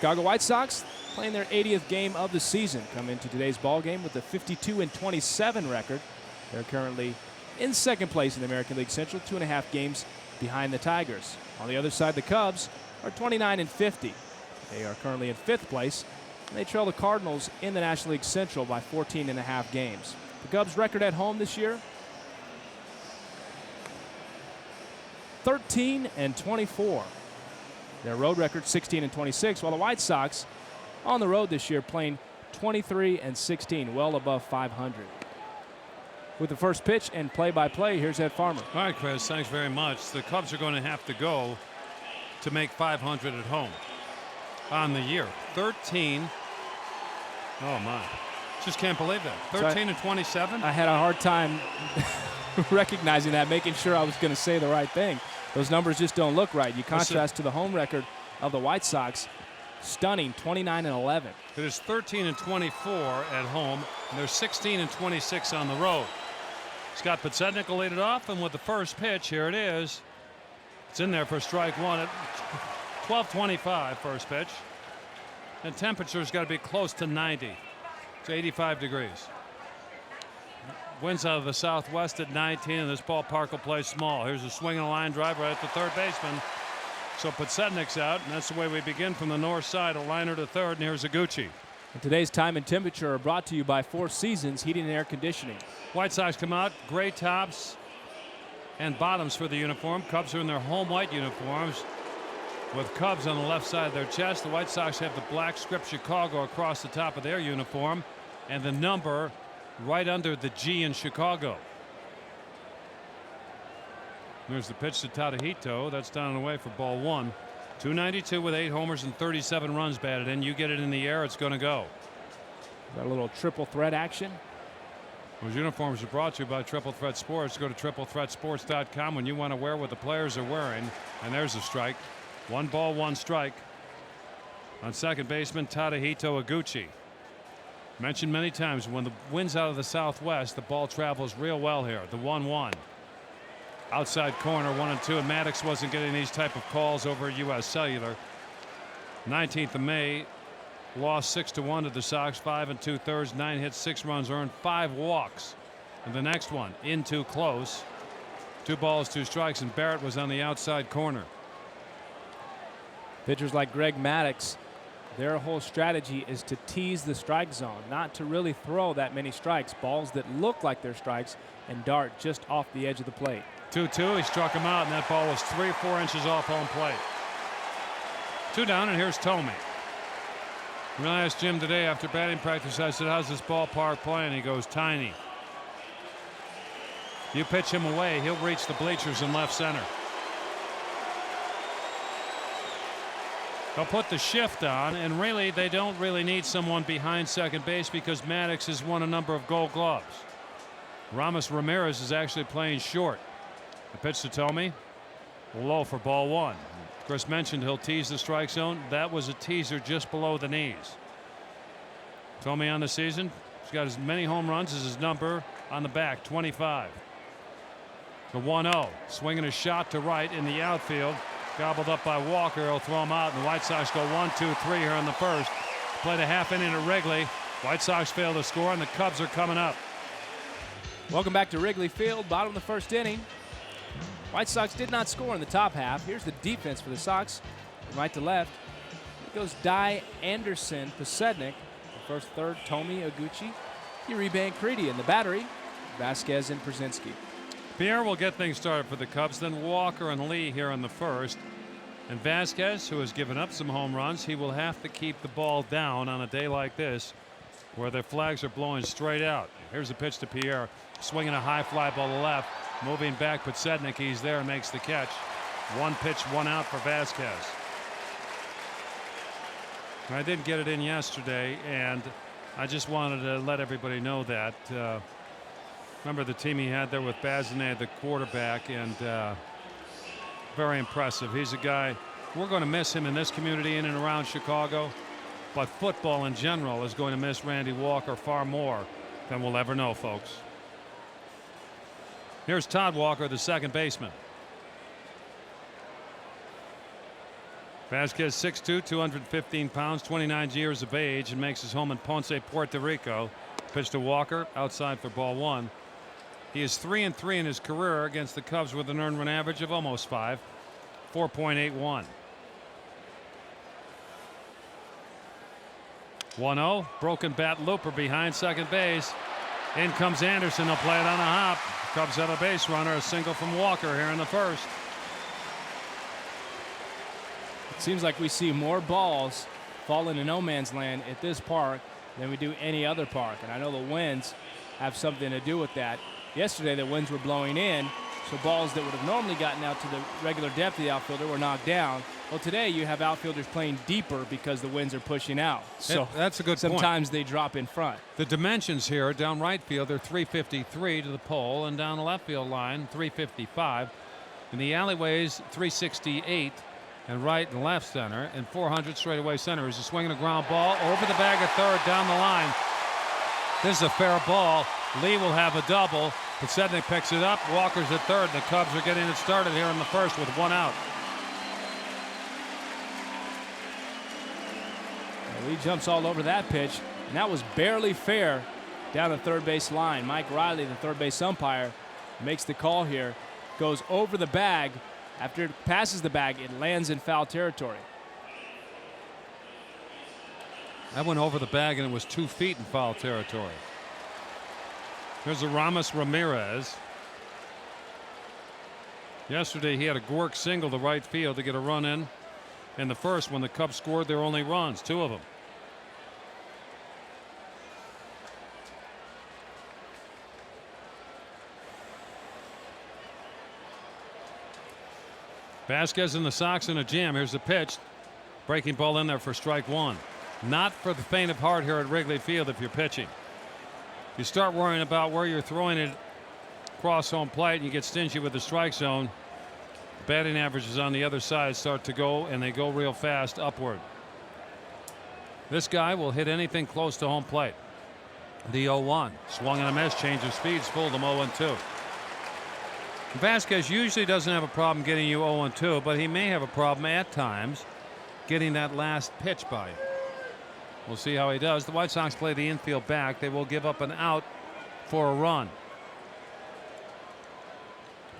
Chicago White Sox playing their 80th game of the season come into today's ball game with a 52-27 record. They're currently in second place in the American League Central, 2.5 games behind the Tigers. On the other side, the Cubs are 29-50. They are currently in fifth place, and they trail the Cardinals in the National League Central by 14.5 games. The Cubs' record at home this year, 13-24. Their road record, 16-26, while the White Sox on the road this year playing 23-16, well above 500. With the first pitch and play-by-play, here's Ed Farmer. All right, Chris, thanks very much. The Cubs are going to have to go to make 500 at home on the year. 13. Oh, my. Just can't believe that. 13-27? I had a hard time recognizing that, making sure I was going to say the right thing. Those numbers just don't look right. You contrast to the home record of the White Sox, stunning 29-11. It is 13-24 at home, and they're 16-26 on the road. Scott Podsednik will lead it off, and with the first pitch, here it is. It's in there for strike one at 12:25 first pitch. And temperature's got to be close to 90. It's 85 degrees. Winds out of the southwest at 19, and this ballpark will play small. Here's a swing and a line drive right at the third baseman. So Podsednik's out, and that's the way we begin from the north side. A liner to third, and here's Iguchi. And today's time and temperature are brought to you by Four Seasons Heating and Air Conditioning. White Sox come out, gray tops and bottoms for the uniform. Cubs are in their home white uniforms with Cubs on the left side of their chest. The White Sox have the black script Chicago across the top of their uniform and the number right under the G in Chicago. There's the pitch to Tadahito. That's down and away for ball one. 292 with 8 homers and 37 runs batted in. You get it in the air, it's going to go. Got a little triple threat action. Those uniforms are brought to you by Triple Threat Sports. Go to triplethreatsports.com when you want to wear what the players are wearing. And there's a strike. 1 ball, 1 strike. On second baseman, Tadahito Iguchi. Mentioned many times, when the wind's out of the southwest, the ball travels real well here. The 1-1. Outside corner, 1-2, and Maddox wasn't getting these type of calls over U.S. Cellular. 19th of May, lost 6-1 to the Sox, 5 2/3, 9 hits, 6 runs earned, 5 walks. And the next one, in too close. 2 balls, 2 strikes, and Barrett was on the outside corner. Pitchers like Greg Maddox, their whole strategy is to tease the strike zone, not to really throw that many strikes. Balls that look like they're strikes and dart just off the edge of the plate. 2-2, he struck him out, and that ball was 3 or 4 inches off home plate. 2 down, and here's Tomey. When I asked Jim today after batting practice, I said, how's this ballpark playing? He goes, tiny. You pitch him away, he'll reach the bleachers in left center. They'll put the shift on, and really they don't really need someone behind second base because Maddox has won a number of Gold Gloves. Ramos Ramirez is actually playing short. The pitch to Tomey, low for ball 1. Chris mentioned he'll tease the strike zone. That was a teaser just below the knees. Tomey on the season, he's got as many home runs as his number on the back, 25. The 1-0, swinging a shot to right in the outfield. Gobbled up by Walker. He'll throw him out, and the White Sox go 1-2-3 here in the first. Played a half inning at Wrigley. White Sox fail to score, and the Cubs are coming up. Welcome back to Wrigley Field, bottom of the first inning. White Sox did not score in the top half. Here's the defense for the Sox. From right to left. It goes Dye, Anderson, Podsednik. The first, third, Tomey, Iguchi, Uribe, and Creedy in the battery. Vasquez and Przinsky. Pierre will get things started for the Cubs, then Walker and Lee here in the first. And Vasquez, who has given up some home runs, he will have to keep the ball down on a day like this where the flags are blowing straight out. Here's a pitch to Pierre, swinging a high fly ball to left. Moving back, Podsednik, he's there and makes the catch. 1 pitch, 1 out for Vasquez. I did get it in yesterday, and I just wanted to let everybody know that. Remember the team he had there with Bazinet, the quarterback, and very impressive. He's a guy, we're going to miss him in this community in and around Chicago, but football in general is going to miss Randy Walker far more than we'll ever know, folks. Here's Todd Walker, the second baseman. Vasquez 6'2", 215 pounds, 29 years of age, and makes his home in Ponce, Puerto Rico. Pitch to Walker outside for ball one. He is 3-3 in his career against the Cubs with an earned run average of almost 5, 4.81. 1-0, broken bat looper behind second base. In comes Anderson. They'll play it on a hop. Cubs have a base runner, a single from Walker here in the first. It seems like we see more balls fall into no man's land at this park than we do any other park. And I know the winds have something to do with that. Yesterday the winds were blowing in, so balls that would have normally gotten out to the regular depth of the outfielder were knocked down. Well, today you have outfielders playing deeper because the winds are pushing out. So that's a good point. Sometimes they drop in front. The dimensions here down right field, they're 353 to the pole, and down the left field line 355. In the alleyways 368, and right and left center, and 400 straightaway center. Is a swinging a ground ball over the bag at third down the line. This is a fair ball. Lee will have a double. Podsednik picks it up. Walker's at third. The Cubs are getting it started here in the first with one out. Lee jumps all over that pitch, and that was barely fair down the third base line. Mike Riley, the third base umpire, makes the call here. Goes over the bag. After it passes the bag, it lands in foul territory. That went over the bag, and it was 2 feet in foul territory. Here's a Ramos Ramirez. Yesterday he had a Gwork single to right field to get a run in the first when the Cubs scored their only runs, 2 of them. Vasquez and the Sox in a jam. Here's the pitch. Breaking ball in there for strike one. Not for the faint of heart here at Wrigley Field if you're pitching. You start worrying about where you're throwing it across home plate and you get stingy with the strike zone. Batting averages on the other side start to go, and they go real fast upward. This guy will hit anything close to home plate. The 0-1. Swung and a miss. Change of speeds. Fooled him 0-2. Vasquez usually doesn't have a problem getting you 0-2, but he may have a problem at times getting that last pitch by you. We'll see how he does. The White Sox play the infield back. They will give up an out for a run.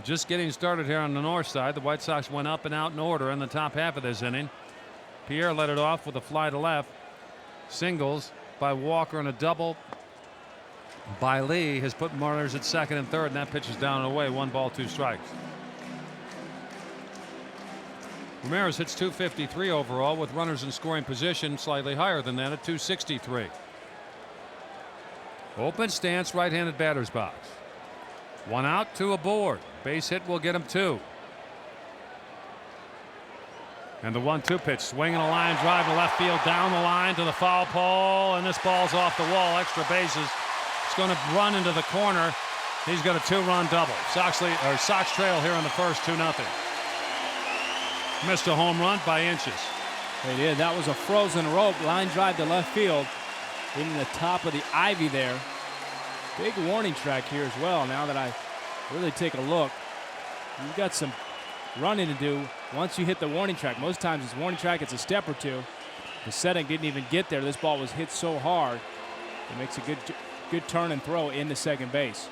Just getting started here on the north side. The White Sox went up and out in order in the top half of this inning. Pierre led it off with a fly to left. Singles by Walker and a double by Lee has put Martyrs at second and third, and that pitch is down and away. 1 ball, 2 strikes. Ramirez hits 253 overall with runners in scoring position, slightly higher than that at 263. Open stance, right-handed batter's box. 1 out, 2 aboard. Base hit will get him 2. And the 1-2 pitch, swinging a line drive to left field, down the line to the foul pole, and this ball's off the wall. Extra bases. It's going to run into the corner. He's got a 2-run double. Sox trail here in the first, 2-0. Missed a home run by inches. They did. That was a frozen rope line drive to left field, hitting the top of the ivy there. Big warning track here as well. Now that I really take a look, you've got some running to do once you hit the warning track. Most times it's warning track, it's a step or two. The setting didn't even get there. This ball was hit so hard. It makes a good turn and throw into second base.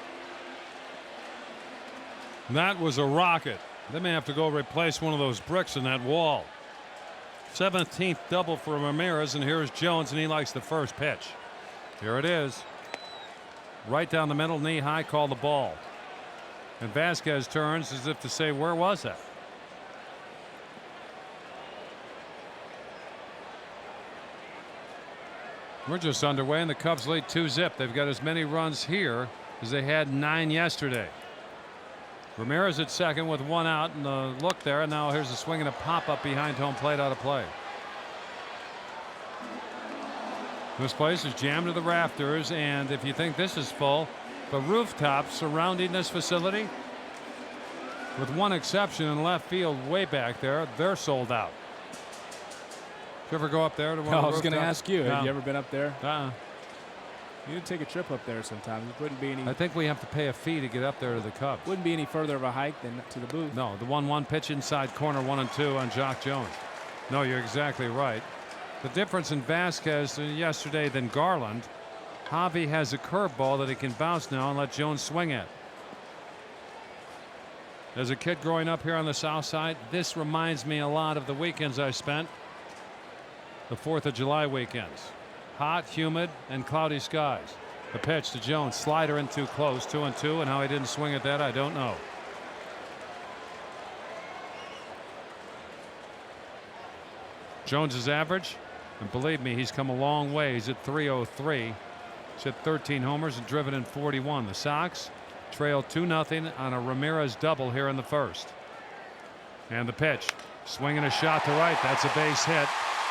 That was a rocket. They may have to go replace one of those bricks in that wall. 17th double for Ramirez, and here's Jones, and he likes the first pitch. Here it is. Right down the middle, knee high, call the ball. And Vasquez turns as if to say, where was that? We're just underway, and the Cubs lead 2-0. They've got as many runs here as they had 9 yesterday. Ramirez at second with 1 out, and the look there. And now here's a swing and a pop up behind home plate, out of play. This place is jammed to the rafters, and if you think this is full, the rooftops surrounding this facility, with one exception in left field way back there, they're sold out. Did you ever go up there to one of the I was going to ask you, No. have you ever been up there? Uh-uh. You need to take a trip up there sometime. It wouldn't be any. I think we have to pay a fee to get up there to the Cubs. Wouldn't be any further of a hike than to the booth. No, the 1-1 pitch inside corner, 1-2 on Jock Jones. No, you're exactly right. The difference in Vasquez yesterday than Garland, Javi has a curveball that he can bounce now and let Jones swing at. As a kid growing up here on the south side, this reminds me a lot of the weekends I spent, the 4th of July weekends. Hot, humid, and cloudy skies. The pitch to Jones, slider in too close, 2-2, and how he didn't swing at that, I don't know. Jones's average, and believe me, he's come a long way. He's at 303. He's hit 13 homers and driven in 41. The Sox trail 2-0 on a Ramirez double here in the first. And the pitch, swinging a shot to right. That's a base hit.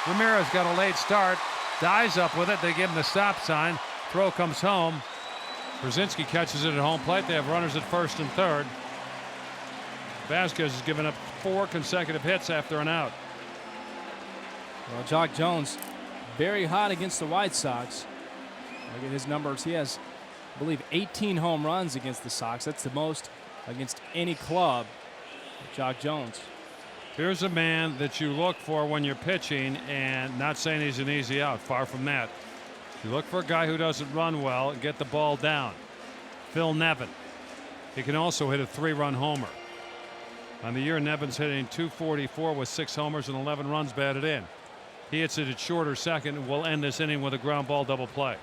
Ramirez got a late start, dies up with it. They give him the stop sign. Throw comes home. Brzezinski catches it at home plate. They have runners at first and third. Vasquez has given up 4 consecutive hits after an out. Well, Jock Jones, very hot against the White Sox. Look at his numbers. He has, I believe, 18 home runs against the Sox. That's the most against any club. Jock Jones. Here's a man that you look for when you're pitching, and not saying he's an easy out. Far from that. You look for a guy who doesn't run well and get the ball down. Phil Nevin. He can also hit a 3-run homer. On the year, Nevin's hitting .244 with 6 homers and 11 runs batted in. He hits it at shorter second and will end this inning with a ground ball double play.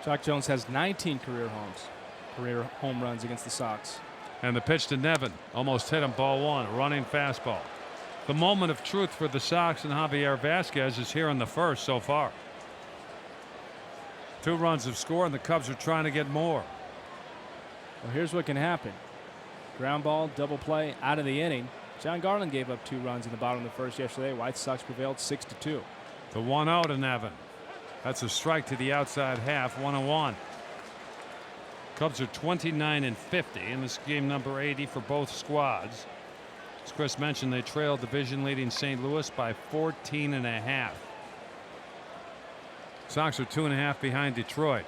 Jock Jones has 19 career home runs against the Sox. And the pitch to Nevin, almost hit him, ball 1, a running fastball. The moment of truth for the Sox and Javier Vasquez is here in the first so far. 2 runs have scored, and the Cubs are trying to get more. Well, here's what can happen. Ground ball, double play, out of the inning. John Garland gave up 2 runs in the bottom of the first yesterday. White Sox prevailed 6-2. The 1-0 to Nevin. That's a strike to the outside half, 1-1. Cubs are 29-50 in this game number 80 for both squads. As Chris mentioned, they trailed division leading St. Louis by 14.5. Sox are 2.5 behind Detroit.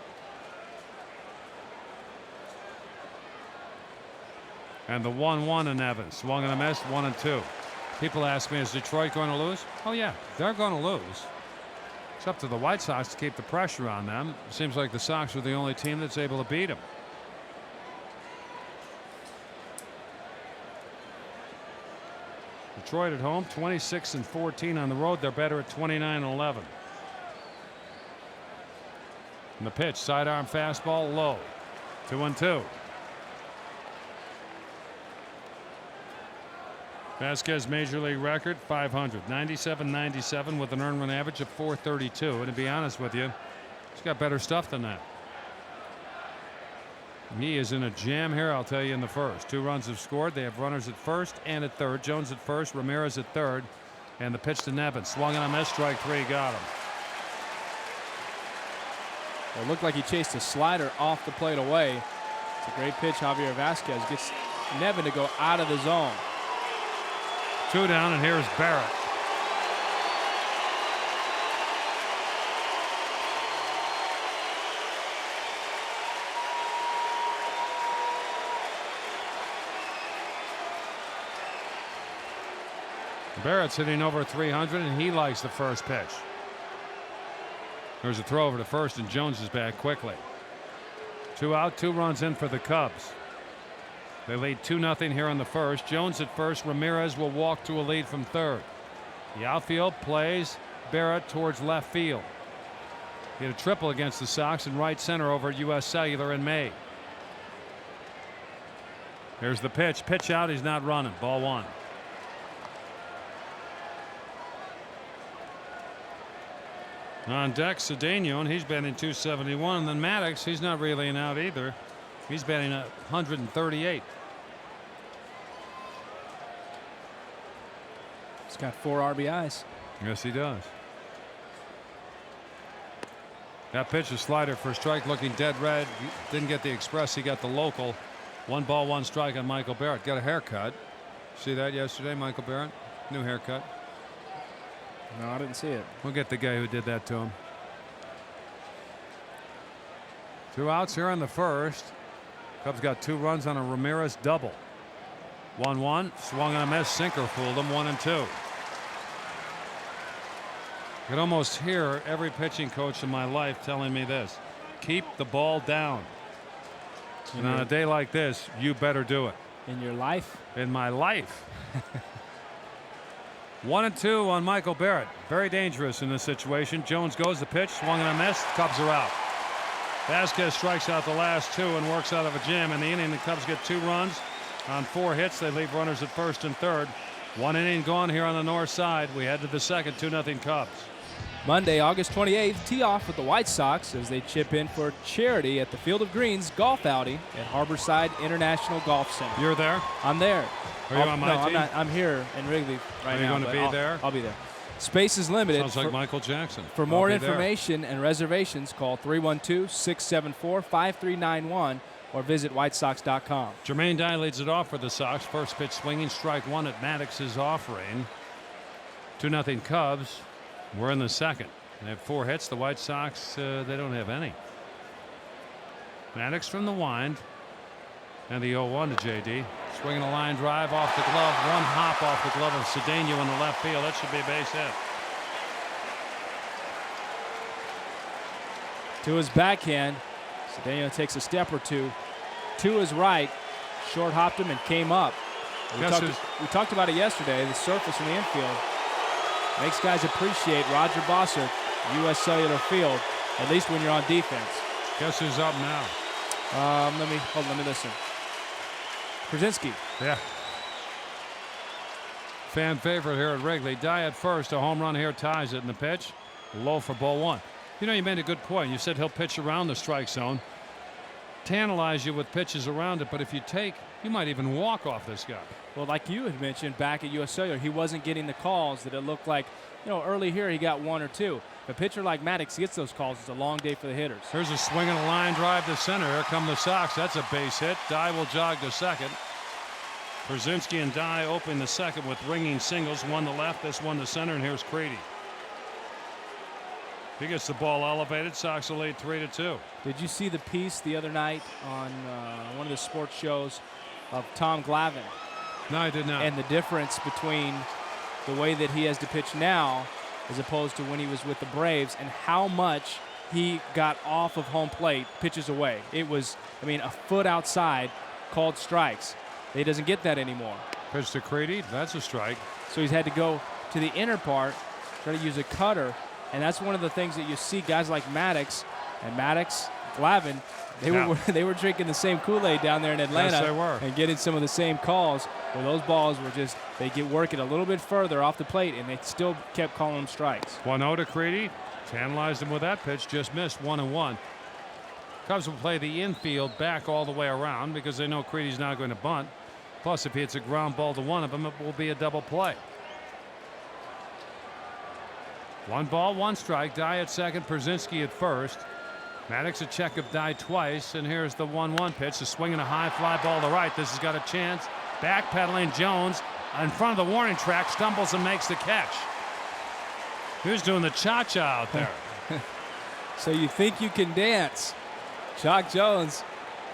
And the 1-1 in Evans. Swung and a miss, 1-2. People ask me, is Detroit going to lose? Oh, yeah, they're going to lose. It's up to the White Sox to keep the pressure on them. It seems like the Sox are the only team that's able to beat them. Detroit at home, 26-14 on the road. They're better at 29-11. And the pitch, sidearm fastball, low. 2-2. Vasquez major league record 500, 97-97 with an earned run average of 432. And to be honest with you, he's got better stuff than that. He is in a jam here, I'll tell you, in the first. 2 runs have scored. They have runners at first and at third. Jones at first, Ramirez at third. And the pitch to Nevin. Swung on a miss, strike 3, got him. Well, it looked like he chased a slider off the plate away. It's a great pitch. Javier Vasquez gets Nevin to go out of the zone. 2 down, and here's Barrett. Barrett's hitting over 300, and he likes the first pitch. There's a throw over to first, and Jones is back quickly. 2 out, 2 runs in for the Cubs. They lead 2-0 here in the first. Jones at first. Ramirez will walk to a lead from third. The outfield plays Barrett towards left field. He had a triple against the Sox in right center over at U.S. Cellular in May. Here's the pitch. Pitch out. He's not running. Ball 1. On deck, Cedeno, and he's batting .271. And then Maddox, he's not really an out either. He's batting 138. He's got 4 RBIs. Yes, he does. That pitch, a slider for a strike, looking dead red. Didn't get the express. He got the local. 1 ball, 1 strike on Michael Barrett. Got a haircut. See that yesterday, Michael Barrett? New haircut. No, I didn't see it. We'll get the guy who did that to him. 2 outs here in the first. Cubs got 2 runs on a Ramirez double. 1-1. Swung on a miss. Sinker fooled him. 1-2. could almost hear every pitching coach in my life telling me this: keep the ball down. And on a day like this, you better do it. In your life? In my life. 1-2 on Michael Barrett. Very dangerous in this situation. Jones goes the pitch, swung and a miss. Cubs are out. Vasquez strikes out the last two and works out of a jam. In the inning, the Cubs get 2 runs on 4 hits. They leave runners at first and third. 1 inning gone here on the north side. We head to the second. 2-0 Cubs. Monday, August 28th, tee off with the White Sox as they chip in for charity at the Field of Greens golf outing at Harborside International Golf Center. You're there? I'm there. Are you on my team? I'm not. I'm here in Wrigley right now. Are you going to be there? I'll be there. Space is limited. Sounds like Michael Jackson. For more information and reservations, call 312-674-5391 or visit whitesox.com. Jermaine Dye leads it off for the Sox. First pitch swinging, strike one at Maddox's offering. 2-0 Cubs. We're in the second. They have 4 hits. The White Sox, they don't have any. Maddox from the wind. And the 0-1 to J.D. Swinging a line drive off the glove. One hop off the glove of Cedeno in the left field. That should be a base hit. To his backhand. Cedeno takes a step or two. To his right. Short hopped him and came up. We talked about it yesterday. The surface in the infield makes guys appreciate Roger Bossert, U.S. Cellular Field, at least when you're on defense. Guess who's up now? Let me listen. Krasinski. Yeah. Fan favorite here at Wrigley. Dye at first. A home run here ties it in the pitch. Low for ball 1. You know, you made a good point. You said he'll pitch around the strike zone. Tantalize you with pitches around it, but if you you might even walk off this guy. Well, like you had mentioned back at U.S. Cellular, he wasn't getting the calls that it looked like, early here he got 1 or 2. If a pitcher like Maddox gets those calls, it's a long day for the hitters. Here's a swing and a line drive to center. Here come the Sox. That's a base hit. Dye will jog to second. Brzezinski and Dye open the second with ringing singles. One to left, this one to center, and here's Creedy. He gets the ball elevated. Sox will lead 3-2. Did you see the piece the other night on one of the sports shows of Tom Glavine? No, I did not. And the difference between the way that he has to pitch now as opposed to when he was with the Braves and how much he got off of home plate, pitches away. It was, a foot outside, called strikes. He doesn't get that anymore. Pitch to Creedy. That's a strike. So he's had to go to the inner part, try to use a cutter. And that's one of the things that you see guys like Maddox, Glavine, they were drinking the same Kool-Aid down there in Atlanta. Yes, they were. And getting some of the same calls where those balls were just, they get working a little bit further off the plate, and they still kept calling them strikes. 1-0 to Creedy. Tantalized him with that pitch. Just missed 1-1. Cubs will play the infield back all the way around because they know Creedy's not going to bunt. Plus, if he hits a ground ball to one of them, it will be a double play. 1 ball, 1 strike. Dye at second, Brzezinski at first. Maddox a check of Dye twice, and here's the 1-1 pitch. A swing and a high fly ball to right. This has got a chance. Backpedaling Jones in front of the warning track, stumbles and makes the catch. Who's doing the cha-cha out there? So you think you can dance. Chalk Jones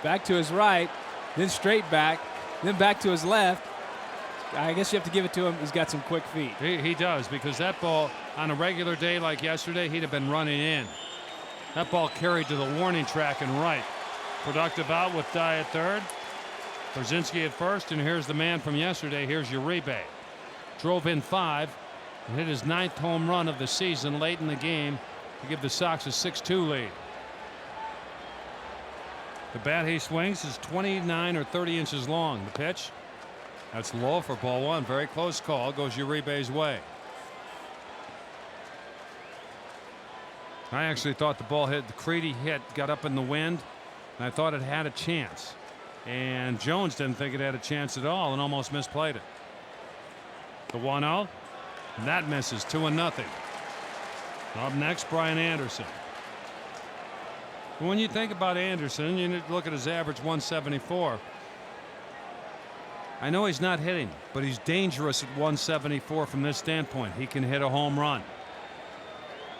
back to his right, then straight back, then back to his left. I guess you have to give it to him. He's got some quick feet. He does, because that ball on a regular day like yesterday, he'd have been running in. That ball carried to the warning track and right. Productive out with Dye at third. Brzezinski at first, and here's the man from yesterday. Here's Uribe. Drove in 5 and hit his 9th home run of the season late in the game to give the Sox a 6-2 lead. The bat he swings is 29 or 30 inches long. The pitch, that's low for ball 1. Very close call. Goes Uribe's way. I actually thought the ball hit, the Creedy hit, got up in the wind, and I thought it had a chance. And Jones didn't think it had a chance at all and almost misplayed it. The 1-0, and that misses. 2-0. Up next, Brian Anderson. When you think about Anderson, you need to look at his average 174. I know he's not hitting, but he's dangerous at 174 from this standpoint. He can hit a home run.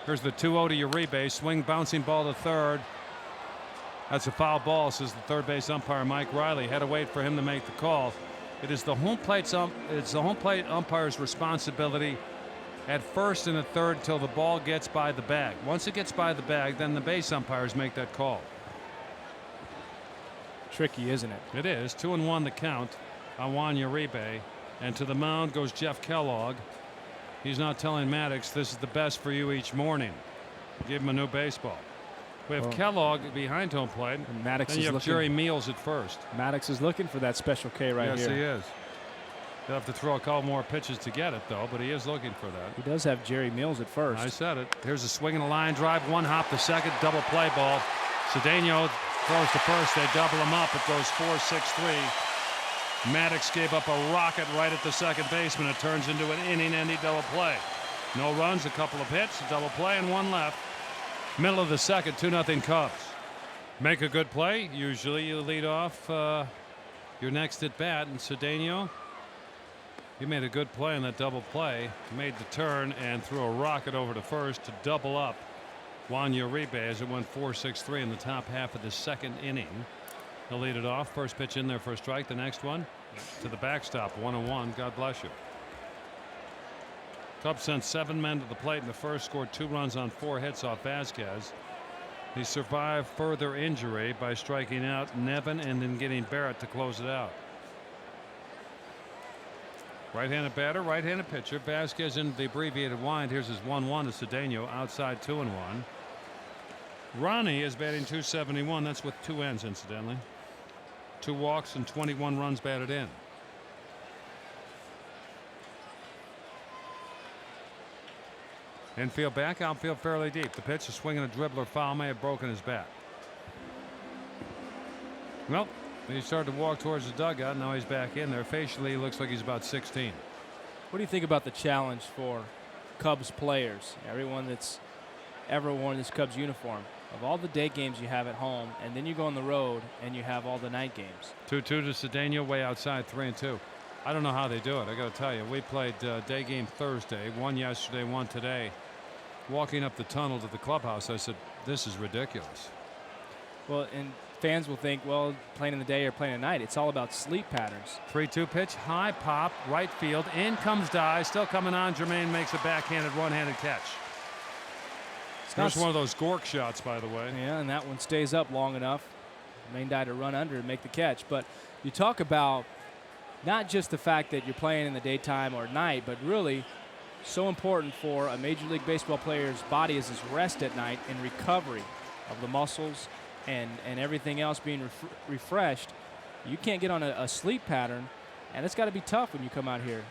Here's the 2-0 to Uribe. Swing, bouncing ball to third. That's a foul ball, says the third base umpire Mike Riley. Had to wait for him to make the call. It is the home plate umpire's responsibility at first and at third till the ball gets by the bag. Once it gets by the bag, then the base umpires make that call. Tricky, isn't it? It is. 2-1 the count on Juan Uribe. And to the mound goes Jeff Kellogg. He's not telling Maddox this is the best for you each morning. Give him a new baseball. We have Kellogg behind home plate. And Maddox then you is have Jerry Meals at first. Maddox is looking for that special K right here. Yes, he is. He'll have to throw a couple more pitches to get it, though, but he is looking for that. He does have Jerry Meals at first. I said it. Here's a swing and a line drive. One hop to second. Double play ball. Cedeno throws to first. They double him up. It goes 4-6-3. Maddox gave up a rocket right at the second baseman. It turns into an inning-ending double play. No runs, a couple of hits, a double play, and one left. Middle of the second, 2-0 Cubs. Make a good play. Usually you lead off your next at bat, and Cedeno, he made a good play on that double play. Made the turn and threw a rocket over to first to double up Juan Uribe as it went 4-6-3 in the top half of the second inning. He'll lead it off. First pitch in there for a strike. The next one to the backstop. 1-1. God bless you. Cubs sent 7 men to the plate in the first. Scored 2 runs on 4 hits off Vasquez. He survived further injury by striking out Nevin and then getting Barrett to close it out. Right-handed batter, right-handed pitcher. Vasquez into the abbreviated wind. Here's his 1-1 to Cedeno. Outside 2-1. Ronnie is batting .271. That's with 2 ends, incidentally. 2 walks and 21 runs batted in. Infield back, outfield fairly deep. The pitch, a swing and a dribbler foul, may have broken his bat. Well, he started to walk towards the dugout. Now he's back in there. Facially, he looks like he's about 16. What do you think about the challenge for Cubs players? Everyone that's ever worn this Cubs uniform. Of all the day games you have at home, and then you go on the road and you have all the night games. 2-2 to Cedeno, way outside, 3-2. I don't know how they do it. I got to tell you, we played day game Thursday, one yesterday, one today. Walking up the tunnel to the clubhouse, I said, this is ridiculous. Well, and fans will think, well, playing in the day or playing at night, it's all about sleep patterns. 3-2 pitch, high pop, right field, in comes Dye, still coming on. Jermaine makes a backhanded one-handed catch. There's one of those Gork shots, by the way. Yeah, and that one stays up long enough. Jermaine Dye to run under and make the catch. But you talk about not just the fact that you're playing in the daytime or night, but really so important for a Major League Baseball player's body is his rest at night and recovery of the muscles and everything else being refreshed. You can't get on a sleep pattern, and it's got to be tough when you come out here.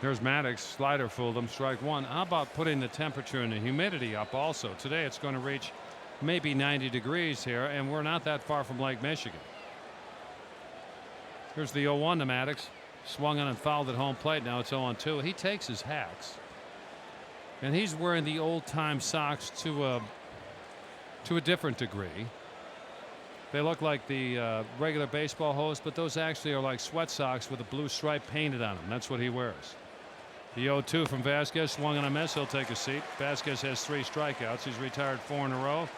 There's Maddox. Slider fooled him. Strike one. How about putting the temperature and the humidity up also? Today it's going to reach maybe 90 degrees here, and we're not that far from Lake Michigan. Here's the 0-1 to Maddox. Swung on and fouled at home plate. Now it's 0-2. He takes his hacks. And he's wearing the old-time Sox to a different degree. They look like the regular baseball hose, but those actually are like sweat socks with a blue stripe painted on them. That's what he wears. The 0-2 from Vasquez, swung on a miss. He'll take a seat. Vasquez has 3 strikeouts. He's retired 4 in a row.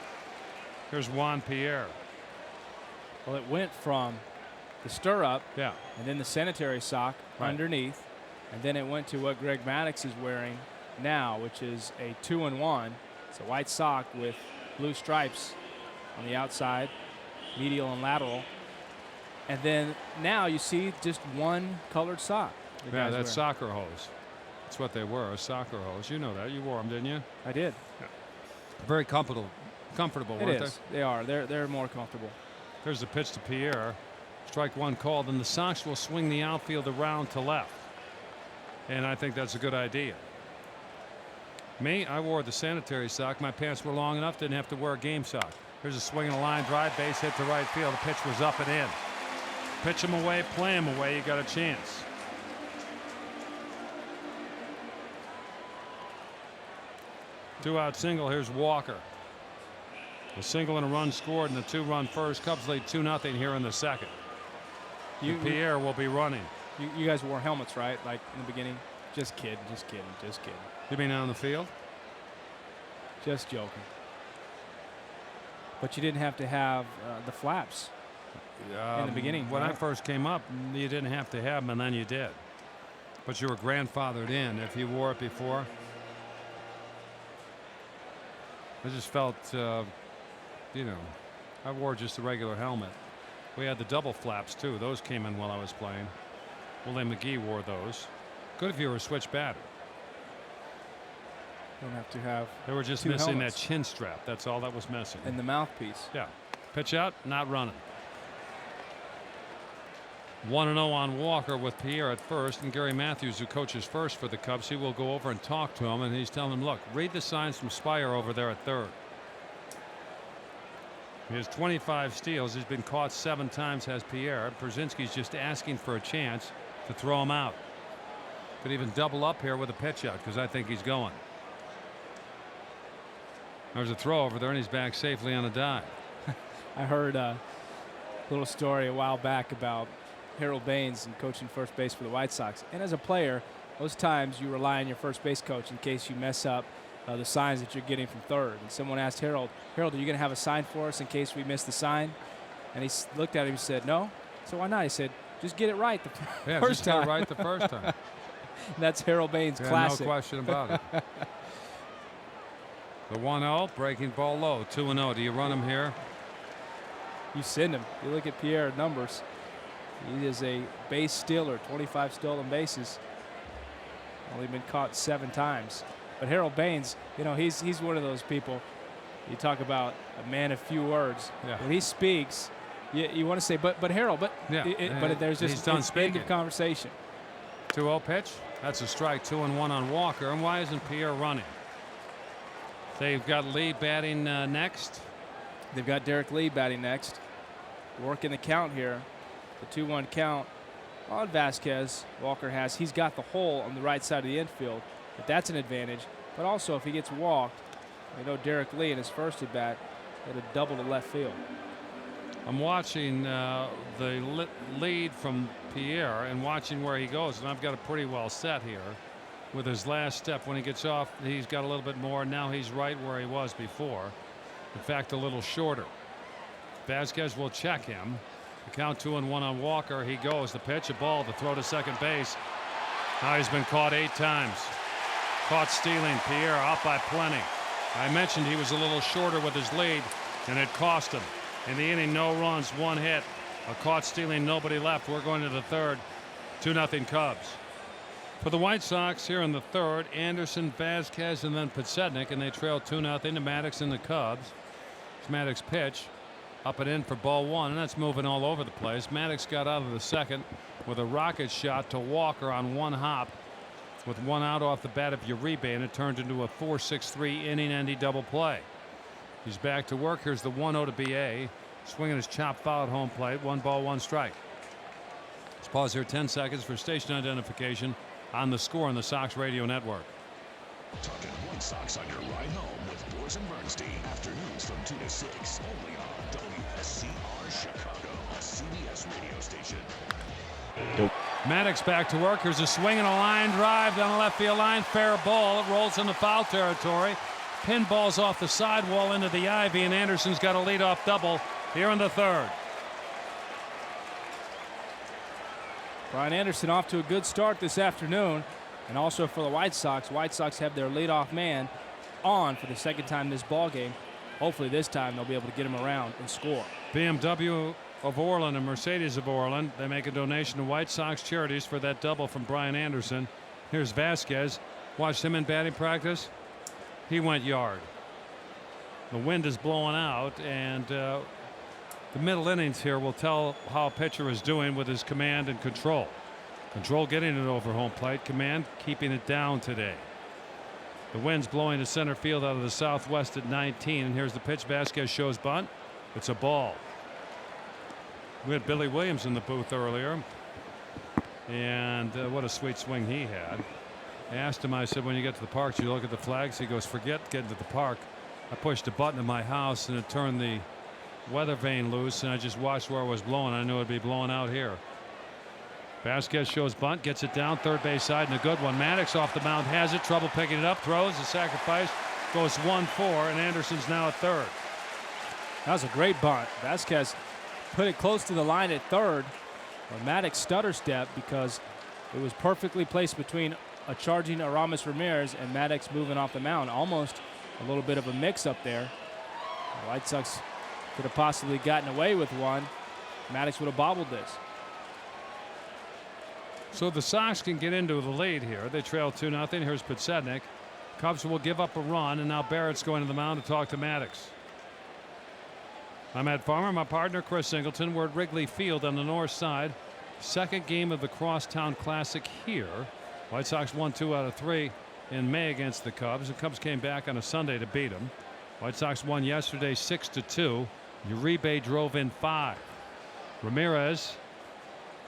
Here's Juan Pierre. Well, it went from the stirrup, yeah, and then the sanitary sock underneath, and then it went to what Greg Maddux is wearing now, which is a 2-in-1. It's a white sock with blue stripes on the outside, medial and lateral, and then now you see just one colored sock. Yeah, that's soccer hose. That's what they were, a soccer hose. You know that. You wore them, didn't you? I did. Yeah. Very comfortable, weren't they? They are. They're more comfortable. There's the pitch to Pierre. Strike one called, and the Sox will swing the outfield around to left. And I think that's a good idea. Me, I wore the sanitary sock. My pants were long enough, didn't have to wear a game sock. Here's a swing and a line drive, base hit to right field. The pitch was up and in. Pitch him away, play him away, you got a chance. Two-out single. Here's Walker. A single and a run scored in the 2-run first. Cubs lead 2-0 here in the second. Pierre will be running. You guys wore helmets, right? Like in the beginning? Just kidding. You mean on the field? Just joking. But you didn't have to have the flaps in the beginning. When I first came up, you didn't have to have them, and then you did. But you were grandfathered in. If you wore it before, I just felt, you know, I wore just a regular helmet. We had the double flaps too. Those came in while I was playing. Willie McGee wore those. Good if you were a switch batter. Don't have to have. They were just missing that chin strap. That's all that was missing. And the mouthpiece. Yeah. Pitch out, not running. 1-0 on Walker with Pierre at first, and Gary Matthews, who coaches first for the Cubs, he will go over and talk to him, and he's telling him, look, read the signs from Spire over there at third. He has 25 steals. He's been caught 7 times, has Pierre. Brzezinski's just asking for a chance to throw him out. Could even double up here with a pitch out because I think he's going. There's a throw over there, and he's back safely on a dive. I heard a little story a while back about Harold Baines and coaching first base for the White Sox. And as a player, most times you rely on your first base coach in case you mess up the signs that you're getting from third. And someone asked Harold, are you going to have a sign for us in case we miss the sign? And he looked at him and said, no. So why not? He said, just get it right the first time. Get it right the first time. That's Harold Baines' classic. No question about it. The 1-0, breaking ball low, 2-0. Do you run him here? You send him. You look at Pierre's numbers. He is a base stealer, 25 stolen bases. Only been caught 7 times. But Harold Baines, you know, he's one of those people. You talk about a man of few words. Yeah. When he speaks, you want to say, but Harold, but yeah. But there's just he's done speaking. End of conversation. 2-0 pitch. That's a strike. 2-1 on Walker. And why isn't Pierre running? They've got Lee batting next. They've got Derek Lee batting next. Working the count here. The 2-1 count on Vasquez. Walker he's got the hole on the right side of the infield, but that's an advantage. But also if he gets walked, you know, Derek Lee in his first at bat had a double to left field. I'm watching the lead from Pierre and watching where he goes, and I've got it pretty well set here. With his last step, when he gets off, he's got a little bit more. Now he's right where he was before. In fact, a little shorter. Vasquez will check him. The count 2-1 on Walker. He goes. The pitch, a ball, the throw to second base. Now he's been caught 8 times. Caught stealing. Pierre out by plenty. I mentioned he was a little shorter with his lead, and it cost him. In the inning, no runs, 1 hit. A caught stealing, nobody left. We're going to the third. 2-0 Cubs. For the White Sox here in the third, Anderson, Vasquez, and then Podsednik, and they trail 2-0 to Maddox and the Cubs. It's Maddox pitch. Up and in for ball 1, and that's moving all over the place. Maddox got out of the second with a rocket shot to Walker on 1 hop with 1 out off the bat of Uribe, and it turned into a 4-6-3 inning-ending double play. He's back to work. Here's the 1-0 to BA. Swinging his chop foul at home plate. 1 ball, 1 strike. Let's pause here 10 seconds for station identification on The Score on the Sox Radio Network. Talking White Sox on your ride home with Boers and Bernstein. Afternoons from 2 to 6. Only on WSCR Chicago, a CBS radio station. Maddox back to work. Here's a swing and a line drive down the left field line. Fair ball. It rolls into foul territory. Pinballs off the sidewall into the ivy, and Anderson's got a leadoff double here in the third. Brian Anderson off to a good start this afternoon. And also for the White Sox have their leadoff man on for the second time this ball game. Hopefully this time they'll be able to get him around and score. BMW of Orland and Mercedes of Orland, they make a donation to White Sox charities for that double from Brian Anderson. Here's Vasquez. Watched him in batting practice. He went yard. The wind is blowing out, and the middle innings here will tell how a pitcher is doing with his command and control. Control getting it over home plate. Command keeping it down today. The wind's blowing to center field out of the southwest at 19. And here's the pitch. Vasquez shows bunt. It's a ball. We had Billy Williams in the booth earlier. And what a sweet swing he had. I asked him, I said, when you get to the park, do you look at the flags? He goes, forget getting to the park. I pushed a button in my house and it turned the weather vane loose. And I just watched where it was blowing. I knew it'd be blowing out here. Vasquez shows bunt, gets it down third base side, and a good one. Maddox off the mound has it, trouble picking it up, throws, a sacrifice, goes 1-4, and Anderson's now at third. That was a great bunt. Vasquez put it close to the line at third. Maddox stutter step because it was perfectly placed between a charging Aramis Ramirez and Maddox moving off the mound. Almost a little bit of a mix-up there. The White Sox could have possibly gotten away with one. Maddox would have bobbled this. So the Sox can get into the lead here. They trail 2-0. Here's Podsednik. Cubs will give up a run, and now Barrett's going to the mound to talk to Maddox. I'm Ed Farmer. My partner, Chris Singleton. We're at Wrigley Field on the north side. Second game of the Crosstown Classic here. White Sox won 2 out of 3 in May against the Cubs. The Cubs came back on a Sunday to beat them. White Sox won yesterday 6-2. Uribe drove in 5. Ramirez,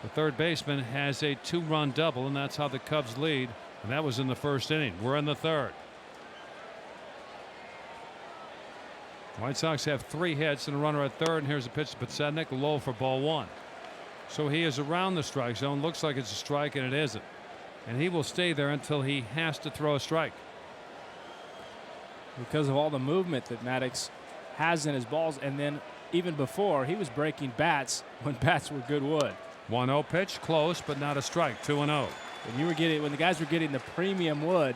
the third baseman, has a 2-run double, and that's how the Cubs lead. And that was in the first inning. We're in the third. White Sox have 3 hits and a runner at third. And here's a pitch to Podsednik, low for ball 1. So he is around the strike zone. Looks like it's a strike, and it isn't. And he will stay there until he has to throw a strike. Because of all the movement that Maddox has in his balls, and then even before, he was breaking bats when bats were good wood. 1-0 pitch, close, but not a strike. 2-0. When the guys were getting the premium wood,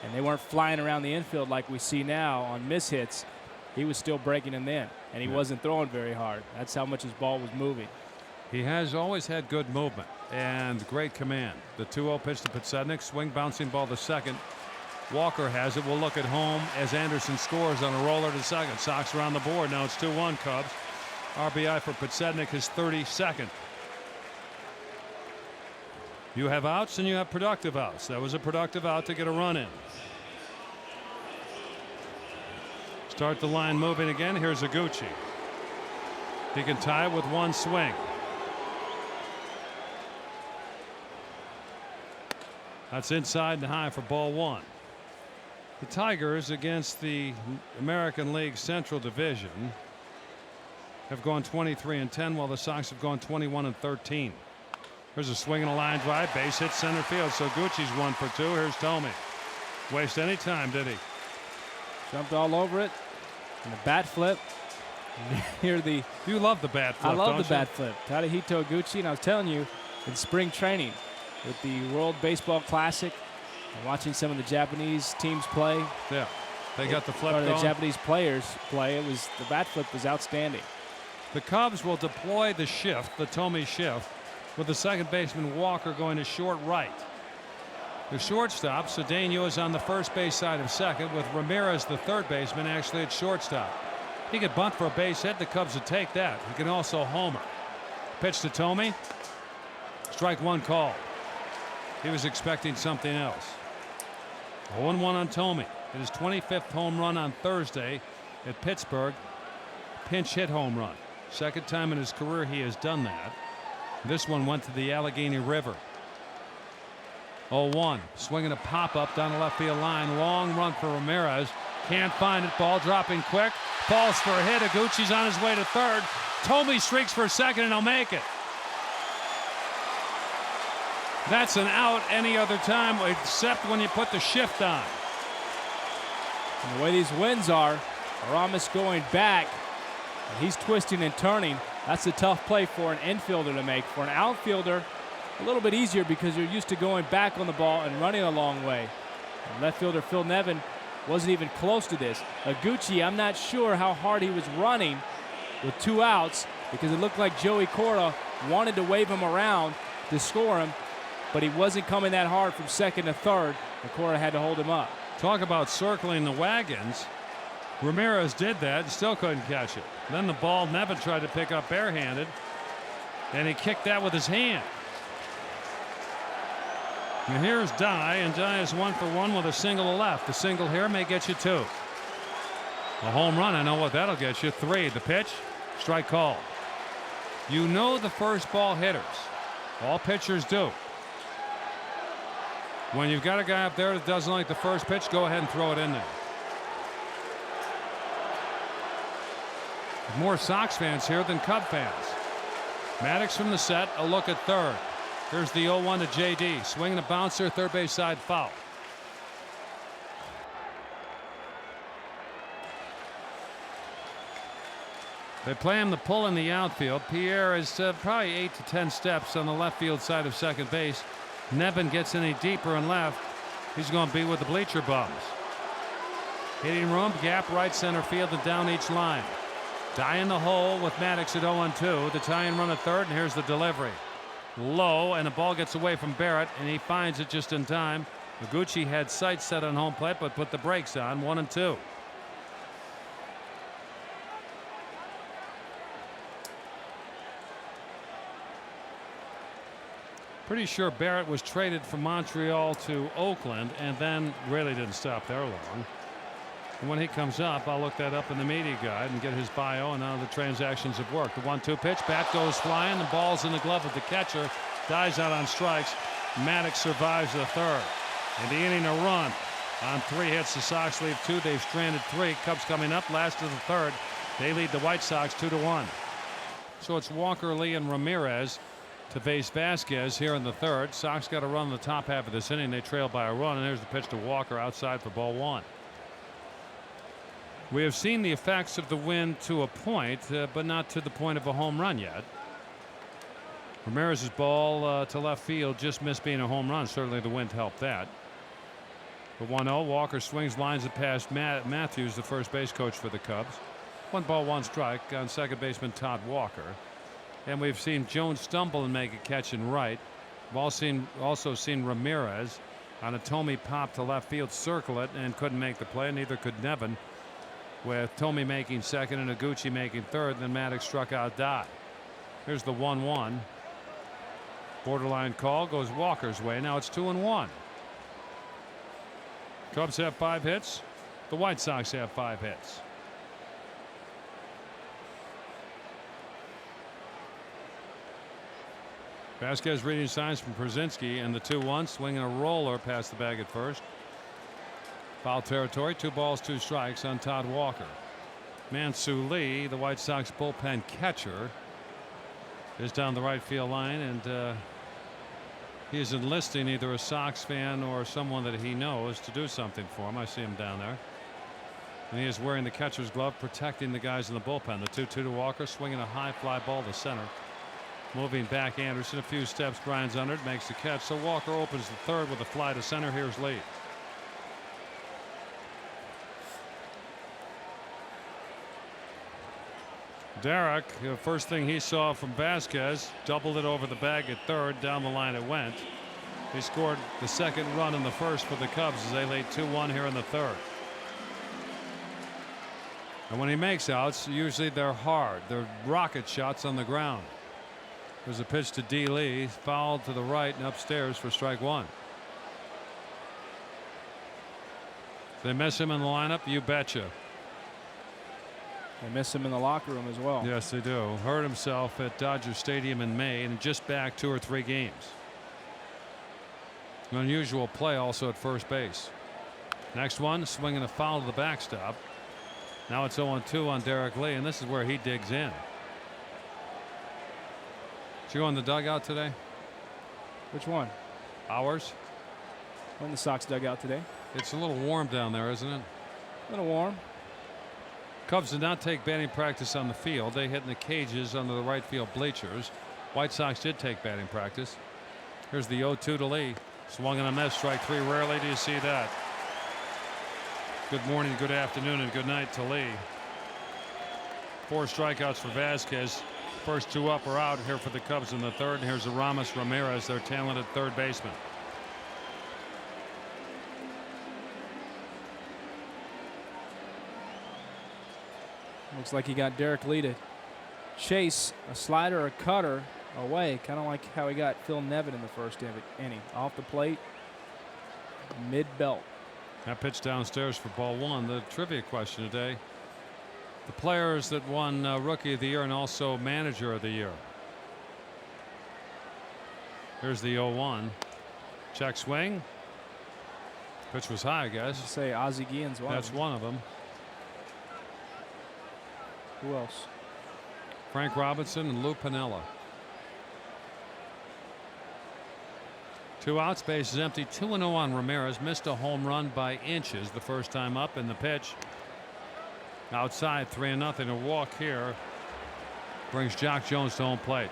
and they weren't flying around the infield like we see now on mishits, he was still breaking them then, and he wasn't throwing very hard. That's how much his ball was moving. He has always had good movement and great command. The 2-0 pitch to Podsednik, swing bouncing ball to second. Walker has it. We'll look at home as Anderson scores on a roller to second. Sox are on the board. Now it's 2-1 Cubs. RBI for Podsednik, his 32nd. You have outs and you have productive outs. That was a productive out to get a run in. Start the line moving again. Here's Iguchi. He can tie it with one swing. That's inside and high for ball 1. The Tigers against the American League Central Division have gone 23-10, while the Sox have gone 21-13. Here's a swing and a line drive, base hit center field. So Gucci's 1 for 2. Here's Tomey. Waste any time, did he? Jumped all over it. And the bat flip. You love the bat flip. I love the you? bat flip. Tadahito Iguchi, and I was telling you, in spring training with the World Baseball Classic, and watching some of the Japanese teams play. Yeah, they got the flip or going. the Japanese players play. The bat flip was outstanding. The Cubs will deploy the shift, the Tomey shift, with the second baseman Walker going to short right. The shortstop, Cedeno, is on the first base side of second, with Ramirez, the third baseman, actually at shortstop. He could bunt for a base hit. The Cubs would take that. He can also homer. Pitch to Tomey. Strike 1 call. He was expecting something else. 0-1 on Tomey. It is 25th home run on Thursday at Pittsburgh. Pinch hit home run. Second time in his career he has done that. This one went to the Allegheny River. 0-1. Swinging a pop-up down the left field line. Long run for Ramirez. Can't find it. Ball dropping quick. Falls for a hit. Iguchi's on his way to third. Tomey streaks for second, and he'll make it. That's an out any other time except when you put the shift on. And the way these winds are Aramis going back, and he's twisting and turning. That's a tough play for an infielder to make. For an outfielder, a little bit easier because you're used to going back on the ball and running a long way. And left fielder Phil Nevin wasn't even close to this. Iguchi, I'm not sure how hard he was running with 2 outs because it looked like Joey Cora wanted to wave him around to score him, but he wasn't coming that hard from second to third, and Cora had to hold him up. Talk about circling the wagons. Ramirez did that and still couldn't catch it. Then the ball Nevin tried to pick up barehanded, and he kicked that with his hand. And here's Dye, and Dye is 1 for 1 with a single to left. The single here may get you 2. A home run, I know what that'll get you. 3. The pitch, strike call. You know the first ball hitters. All pitchers do. When you've got a guy up there that doesn't like the first pitch, go ahead and throw it in there. More Sox fans here than Cub fans. Maddox from the set, a look at third. Here's the 0-1 to J.D. Swinging a bouncer, third base side foul. They play him the pull in the outfield. Pierre is probably 8 to 10 steps on the left field side of second base. Nevin gets any deeper and left, he's going to be with the bleacher bums. Hitting room, gap, right center field, and down each line. Die in the hole with Maddox at 0-2. The tie-in run at third, and here's the delivery. Low, and the ball gets away from Barrett, and he finds it just in time. Noguchi had sights set on home plate, but put the brakes on. 1-2. Pretty sure Barrett was traded from Montreal to Oakland and then really didn't stop there long. And when he comes up, I'll look that up in the media guide and get his bio and how the transactions have worked. The 1-2 pitch, bat goes flying, the ball's in the glove of the catcher, dies out on strikes. Maddox survives the third. In the inning, a run on 3 hits. The Sox leave 2. They've stranded 3. Cubs coming up last of the third. They lead the White Sox 2-1. So it's Walker, Lee, and Ramirez to face Vasquez here in the third. Sox got a run in the top half of this inning. They trail by a run, and there's the pitch to Walker outside for ball 1. We have seen the effects of the wind to a point, but not to the point of a home run yet. Ramirez's ball to left field just missed being a home run. Certainly the wind helped that. The 1-0. Walker swings, lines it past Matthews, the first base coach for the Cubs. 1 ball, 1 strike on second baseman Todd Walker. And we've seen Jones stumble and make a catch in right. We've also seen Ramirez on a Tommy pop to left field circle it and couldn't make the play. Neither could Nevin, with Tommy making second and Noguchi making third. Then Maddox struck out Dodd. Here's the 1-1. Borderline call goes Walker's way. Now it's 2-1. Cubs have 5 hits. The White Sox have 5 hits. Vasquez reading signs from Przinsky, and the 2-1, swinging a roller past the bag at first. Foul territory, 2 balls, 2 strikes on Todd Walker. Mansu Lee, the White Sox bullpen catcher, is down the right field line, and he is enlisting either a Sox fan or someone that he knows to do something for him. I see him down there. And he is wearing the catcher's glove, protecting the guys in the bullpen. The 2-2 to Walker, swinging a high fly ball to center. Moving back Anderson a few steps, grinds under it, makes the catch. So Walker opens the third with a fly to center. Here's Lee. Derek, the first thing he saw from Vasquez, doubled it over the bag at third. Down the line it went. He scored the second run in the first for the Cubs as they lead 2-1 here in the third. And when he makes outs, usually they're hard. They're rocket shots on the ground. There's a pitch to D. Lee, fouled to the right and upstairs for strike 1. They miss him in the lineup, you betcha. They miss him in the locker room as well. Yes, they do. Hurt himself at Dodger Stadium in May and just back 2 or 3 games. An unusual play also at first base. Next one, swinging a foul to the backstop. Now it's 0-2 on Derek Lee, and this is where he digs in. Did you go in the dugout today? Which one? Ours. In the Sox dugout today. It's a little warm down there, isn't it? A little warm. Cubs did not take batting practice on the field. They hit in the cages under the right field bleachers. White Sox did take batting practice. Here's the 0-2 to Lee. Swung and a miss, strike 3. Rarely do you see that. Good morning, good afternoon, and good night to Lee. 4 strikeouts for Vasquez. First 2 up or out here for the Cubs in the third. And here's Aramis Ramirez, their talented third baseman. Looks like he got Derek Lee to chase a slider or a cutter away, kind of like how he got Phil Nevin in the first inning. Off the plate, mid-belt. That pitch downstairs for ball 1. The trivia question today. The players that won Rookie of the Year and also Manager of the Year. Here's the 0-1. Check swing. Pitch was high, I guess. I'd say Ozzie Guillen's one. That's one of them. Who else? Frank Robinson and Lou Piniella. 2 outs, base is empty. 2-0 on Ramirez. Missed a home run by inches the first time up in the pitch. Outside 3-0. A walk here brings Jock Jones to home plate.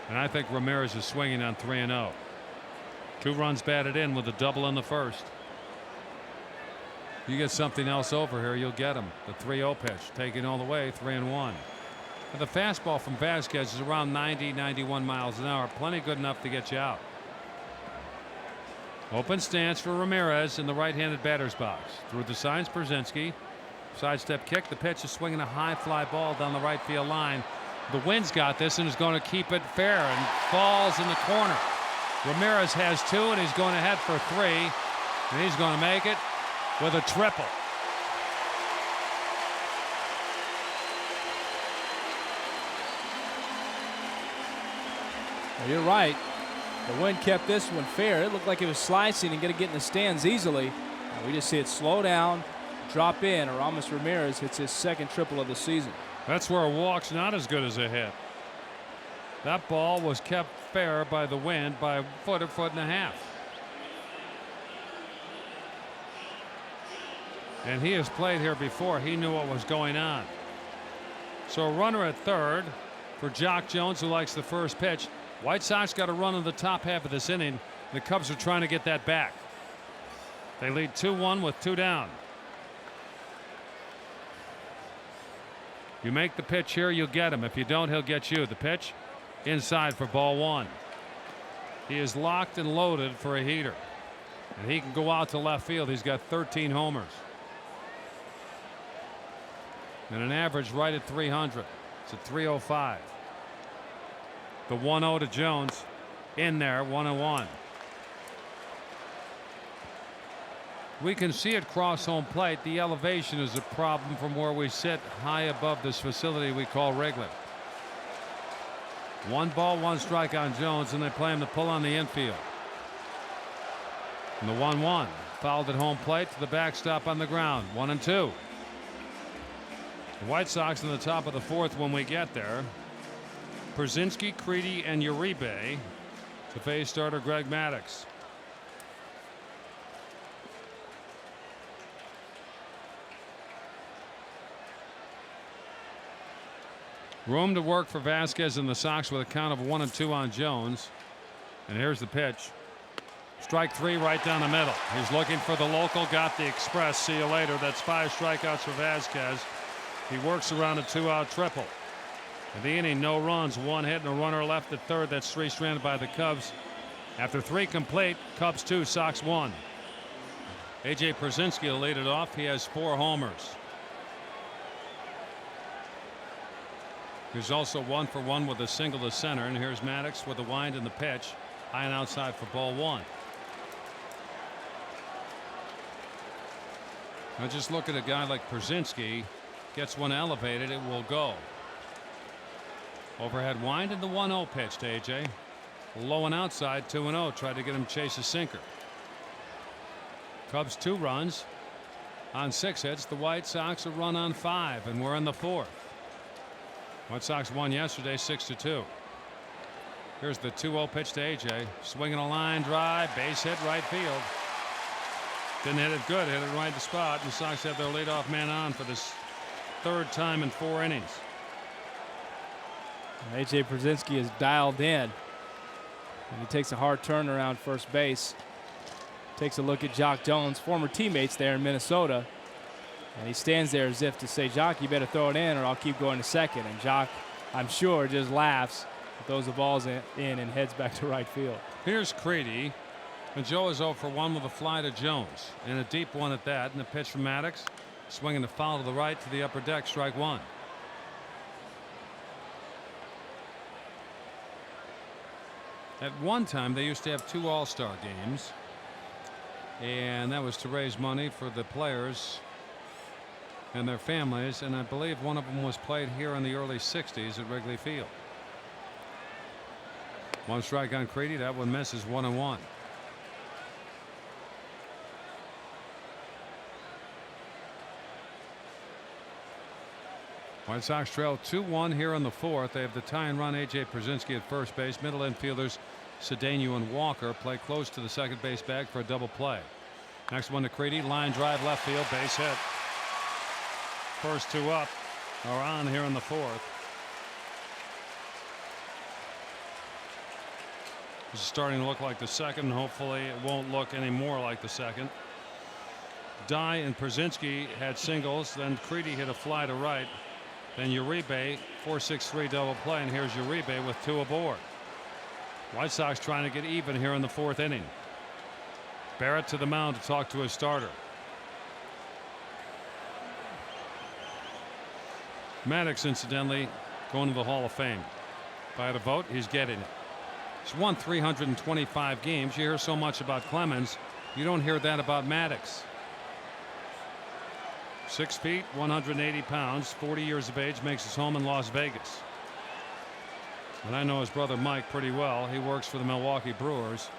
And I think Ramirez is swinging on 3-0. 2 runs batted in with a double in the first. You get something else over here, you'll get him. The 3-0 pitch, taking all the way, 3-1. The fastball from Vasquez is around 90, 91 miles an hour. Plenty good enough to get you out. Open stance for Ramirez in the right-handed batter's box. Through the signs, Brzezinski. Sidestep kick. The pitch is swinging a high fly ball down the right field line. The wind's got this and is going to keep it fair and falls in the corner. Ramirez has 2 and he's going ahead for 3. And he's going to make it with a triple. Well, you're right. The wind kept this one fair. It looked like it was slicing and going to get in the stands easily. We just see it slow down, drop in. Aramis Ramirez hits his second triple of the season. That's where a walk's not as good as a hit. That ball was kept fair by the wind by a foot and a half. And he has played here before. He knew what was going on. So a runner at third for Jock Jones, who likes the first pitch. White Sox got a run in the top half of this inning. The Cubs are trying to get that back. They lead 2-1 with 2 down. You make the pitch here, you'll get him. If you don't, he'll get you. The pitch inside for ball 1. He is locked and loaded for a heater. And he can go out to left field. He's got 13 homers. And an average right at 300. It's a 305. The 1-0 to Jones in there, 1-1. We can see it cross home plate. The elevation is a problem from where we sit high above this facility we call Wrigley. 1 ball, 1 strike on Jones, and they play him to pull on the infield. And the 1-1 fouled at home plate to the backstop on the ground. 1-2. The White Sox in the top of the 4th when we get there. Brzezinski, Creedy, and Uribe to face starter Greg Maddux. Room to work for Vasquez and the Sox with a count of 1-2 on Jones. And here's the pitch. Strike 3 right down the middle. He's looking for the local, got the express. See you later. That's 5 strikeouts for Vasquez. He works around a 2-out triple. In the inning, no runs, 1 hit, and a runner left at third. That's 3 stranded by the Cubs. After 3 complete, Cubs 2, Sox 1. A.J. Brzezinski will lead it off. He has 4 homers. He's also 1 for 1 with a single to center. And here's Maddux with the wind and the pitch. High and outside for ball 1. Now just look at a guy like Brzezinski. Gets one elevated, it will go. Overhead wind and the 1-0 pitch to AJ. Low and outside, 2-0. Tried to get him chase a sinker. Cubs 2 runs on 6 hits. The White Sox a run on 5, and we're in the 4th. White Sox won yesterday 6-2. Here's the 2-0 pitch to AJ. Swinging a line drive, base hit right field. Didn't hit it good, hit it right to spot. And the Sox have their leadoff man on for this 3rd time in 4 innings. A.J. Brzezinski is dialed in. And he takes a hard turn around first base. Takes a look at Jock Jones, former teammates there in Minnesota. And he stands there as if to say, Jock, you better throw it in or I'll keep going to second. And Jock, I'm sure, just laughs, throws the balls in and heads back to right field. Here's Creedy. And Joe is 0 for 1 with a fly to Jones. And a deep one at that. And a pitch from Maddux. Swinging the foul to the right to the upper deck, strike 1. At one time, they used to have 2 All-Star games. And that was to raise money for the players and their families. And I believe one of them was played here in the early 60s at Wrigley Field. 1 strike on Creedy. That one misses, 1-1. White Sox trail 2-1 here in the 4th. They have the tying run. A.J. Brzezinski at first base. Middle infielders Cedeno and Walker play close to the second base bag for a double play. Next one to Creedy. Line drive left field. Base hit. First 2 up are on here in the 4th. This is starting to look like the second. Hopefully it won't look any more like the second. Dye and Przinsky had singles. Then Creedy hit a fly to right. Then Uribe 4-6-3 double play, and here's Uribe with 2 aboard. White Sox trying to get even here in the 4th inning. Barrett to the mound to talk to his starter. Maddox, incidentally, going to the Hall of Fame. If I had a vote, he's getting it. He's won 325 games. You hear so much about Clemens. You don't hear that about Maddox. 6 feet, 180 pounds, 40 years of age, makes his home in Las Vegas. And I know his brother Mike pretty well. He works for the Milwaukee Brewers.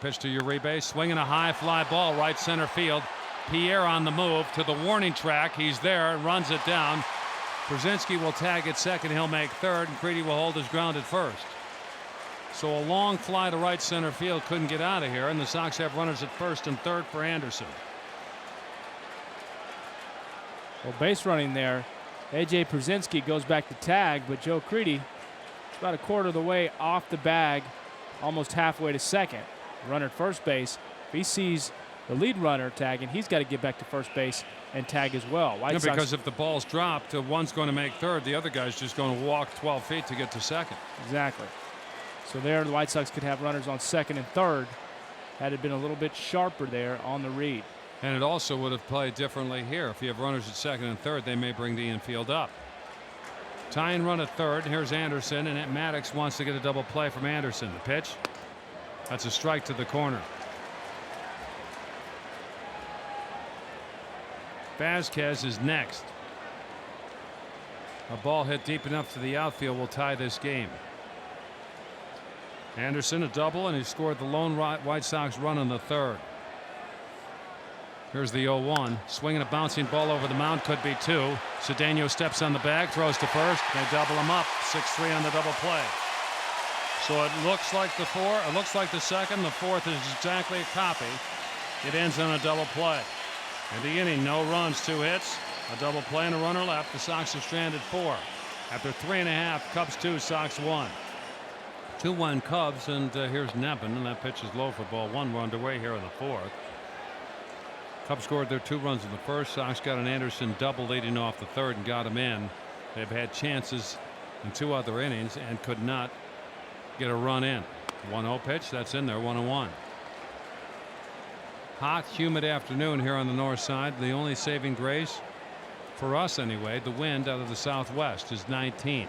Pitch to Uribe, swinging a high fly ball right center field. Pierre on the move to the warning track. He's there, runs it down. Przinsky will tag at second. He'll make third, and Creedy will hold his ground at first. So a long fly to right center field couldn't get out of here, and the Sox have runners at first and third for Anderson. Well, base running there. A.J. Przinsky goes back to tag, but Joe Creedy is about a quarter of the way off the bag, almost halfway to second. Runner at first base. If he sees the lead runner tagging, he's got to get back to first base and tag as well. Yeah, because if the ball's dropped, one's going to make third, the other guy's just going to walk 12 feet to get to second. Exactly. So there, the White Sox could have runners on second and third had it been a little bit sharper there on the read. And it also would have played differently here. If you have runners at second and third, they may bring the infield up. Tying run at third. Here's Anderson, and Maddox wants to get a double play from Anderson. The pitch. That's a strike to the corner. Vasquez is next. A ball hit deep enough to the outfield will tie this game. Anderson a double, and he scored the lone White Sox run in the third. Here's the 0-1. Swinging a bouncing ball over the mound. Could be 2. Cedeno steps on the bag, throws to first. They double him up. 6-3 on the double play. So it looks like the 4. It looks like the second. The 4th is exactly a copy. It ends on a double play. In the inning, no runs, 2 hits, a double play, and a runner left. The Sox are stranded 4. After 3.5, Cubs 2, Sox 1. 2-1 Cubs, and here's Nevin, and that pitch is low for ball 1. We're underway here in the 4th. Cubs scored their 2 runs in the first. Sox got an Anderson double leading off the third and got him in. They've had chances in 2 other innings and could not get a run in. 1-0 pitch, that's in there, 1-1. Hot, humid afternoon here on the north side. The only saving grace, for us anyway, the wind out of the southwest is 19.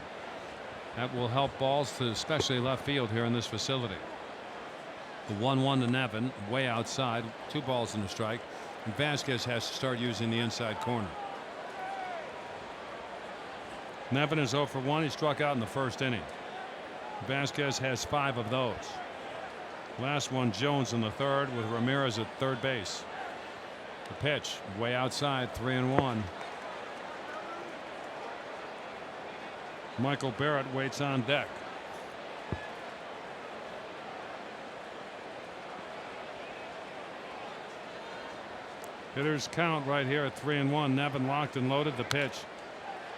That will help balls to especially left field here in this facility. The 1-1 to Nevin, way outside, 2 balls and a strike. And Vasquez has to start using the inside corner. Nevin is 0 for 1. He struck out in the first inning. Vasquez has 5 of those. Last one, Jones in the third, with Ramirez at third base. The pitch way outside, 3-1. Michael Barrett waits on deck. Hitters count right here at 3-1. Nevin locked and loaded. The pitch.